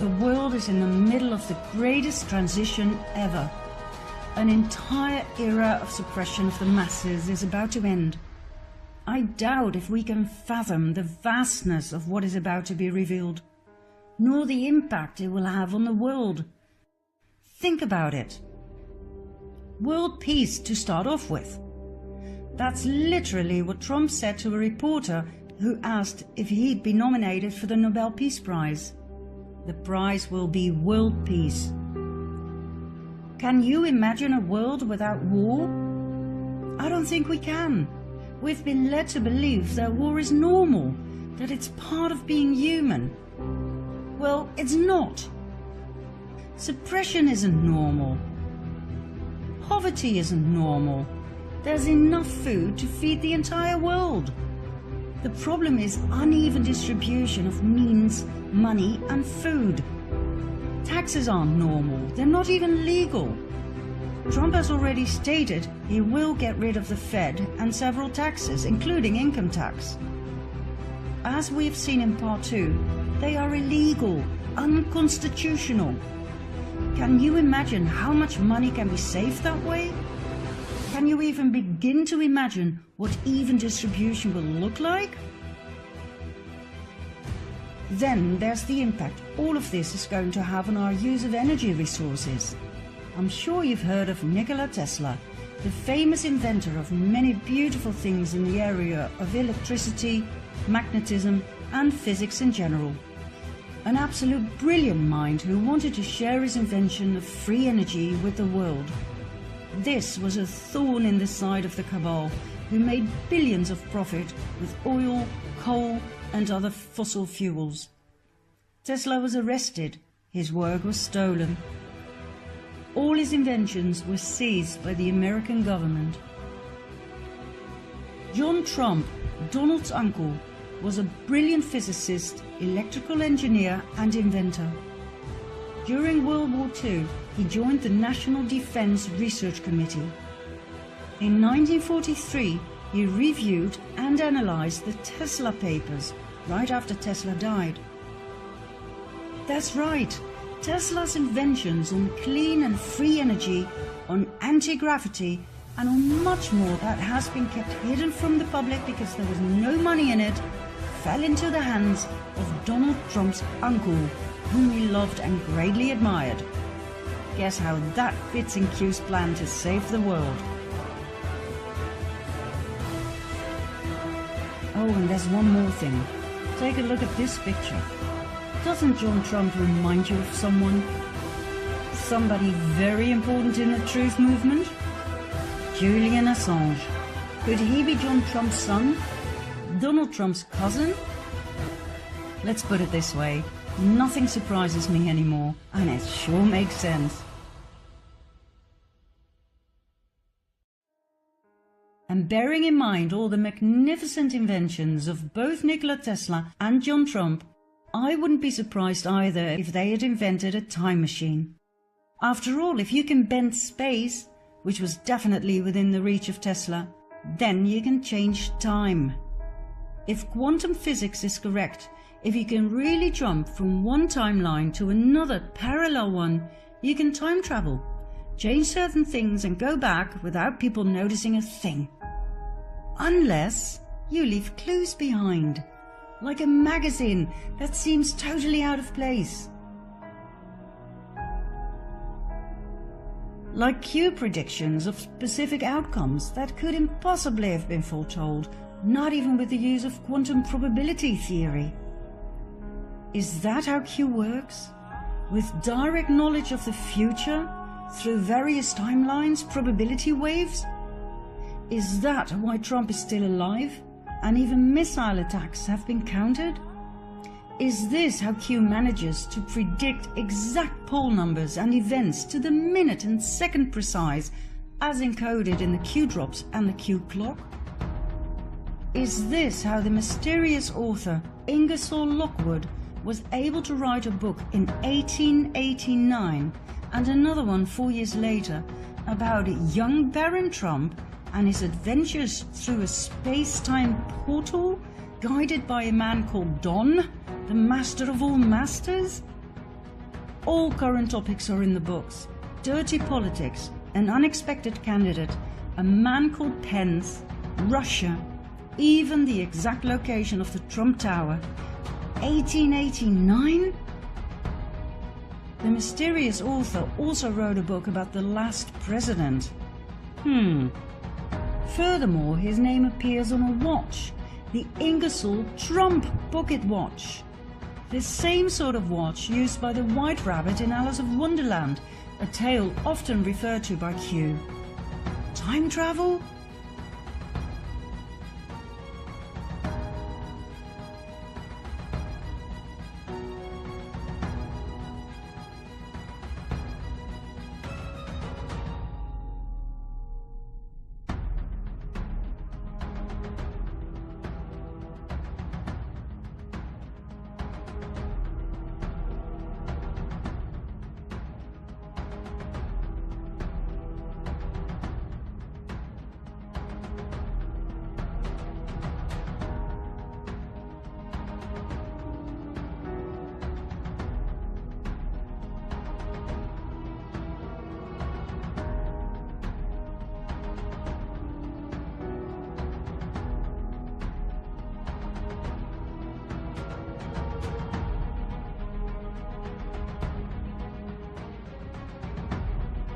The world is in the middle of the greatest transition ever. An entire era of suppression of the masses is about to end. I doubt if we can fathom the vastness of what is about to be revealed, nor the impact it will have on the world. Think about it. World peace to start off with. That's literally what Trump said to a reporter who asked if he'd be nominated for the Nobel Peace Prize. The prize will be world peace. Can you imagine a world without war? I don't think we can. We've been led to believe that war is normal, that it's part of being human. Well, it's not. Suppression isn't normal. Poverty isn't normal. There's enough food to feed the entire world. The problem is uneven distribution of means, money and food. Taxes aren't normal, they're not even legal. Trump has already stated he will get rid of the Fed and several taxes, including income tax. As we've seen in part 2, they are illegal, unconstitutional. Can you imagine how much money can be saved that way? Can you even begin to imagine what even distribution will look like? Then there's the impact all of this is going to have on our use of energy resources. I'm sure you've heard of Nikola Tesla, the famous inventor of many beautiful things in the area of electricity, magnetism and physics in general. An absolute brilliant mind who wanted to share his invention of free energy with the world. This was a thorn in the side of the Cabal, who made billions of profit with oil, coal and other fossil fuels. Tesla was arrested, his work was stolen. All his inventions were seized by the American government. John Trump, Donald's uncle, was a brilliant physicist, electrical engineer and inventor. During World War II, he joined the National Defense Research Committee. In 1943, he reviewed and analyzed the Tesla papers right after Tesla died. That's right, Tesla's inventions on clean and free energy, on anti-gravity, and on much more that has been kept hidden from the public because there was no money in it, fell into the hands of Donald Trump's uncle, whom he loved and greatly admired. Guess how that fits in Q's plan to save the world. Oh, and there's one more thing. Take a look at this picture. Doesn't John Trump remind you of someone? Somebody very important in the truth movement? Julian Assange. Could he be John Trump's son? Donald Trump's cousin? Let's put it this way. Nothing surprises me anymore, and it sure makes sense. And bearing in mind all the magnificent inventions of both Nikola Tesla and John Trump, I wouldn't be surprised either if they had invented a time machine. After all, if you can bend space, which was definitely within the reach of Tesla, then you can change time. If quantum physics is correct, if you can really jump from one timeline to another parallel one, you can time travel, change certain things and go back without people noticing a thing. Unless you leave clues behind, like a magazine that seems totally out of place. Like Q predictions of specific outcomes that could impossibly have been foretold, not even with the use of quantum probability theory. Is that how Q works? With direct knowledge of the future through various timelines, probability waves? Is that why Trump is still alive and even missile attacks have been countered? Is this how Q manages to predict exact poll numbers and events to the minute and second precise as encoded in the Q drops and the Q clock? Is this how the mysterious author Ingersoll Lockwood was able to write a book in 1889 and another one 4 years later about young Baron Trump and his adventures through a space-time portal guided by a man called Don, the master of all masters? All current topics are in the books. Dirty politics, an unexpected candidate, a man called Pence, Russia, even the exact location of the Trump Tower. 1889? The mysterious author also wrote a book about the last president. Furthermore, his name appears on a watch, the Ingersoll Trump Pocket Watch. The same sort of watch used by the White Rabbit in Alice of Wonderland, a tale often referred to by Q. Time travel?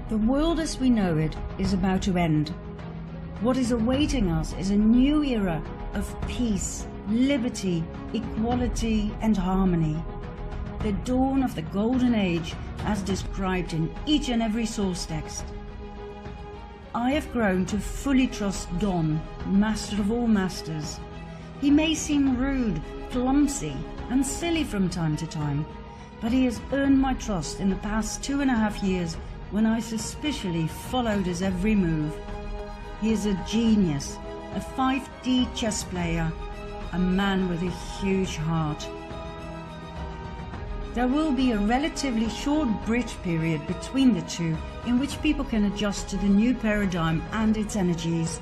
The world as we know it is about to end. What is awaiting us is a new era of peace, liberty, equality and harmony. The dawn of the golden age as described in each and every source text. I have grown to fully trust Don, master of all masters. He may seem rude, clumsy, and silly from time to time, but he has earned my trust in the past 2.5 years when I suspiciously followed his every move. He is a genius, a 5D chess player, a man with a huge heart. There will be a relatively short bridge period between the two in which people can adjust to the new paradigm and its energies.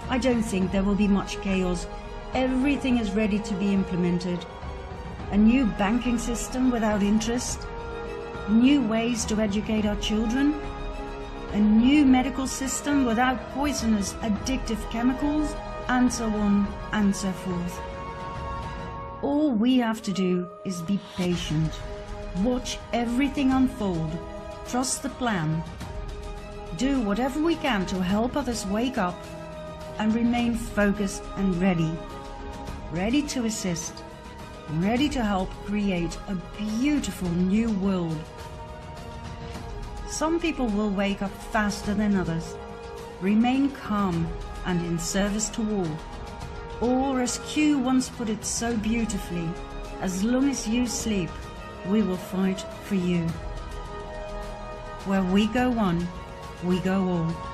I don't think there will be much chaos. Everything is ready to be implemented. A new banking system without interest, new ways to educate our children, a new medical system without poisonous, addictive chemicals, and so on and so forth. All we have to do is be patient, watch everything unfold, trust the plan, do whatever we can to help others wake up, and remain focused and ready to assist, ready to help create a beautiful new world. Some people will wake up faster than others, remain calm and in service to all. Or as Q once put it so beautifully, as long as you sleep, we will fight for you. Where we go one, we go all.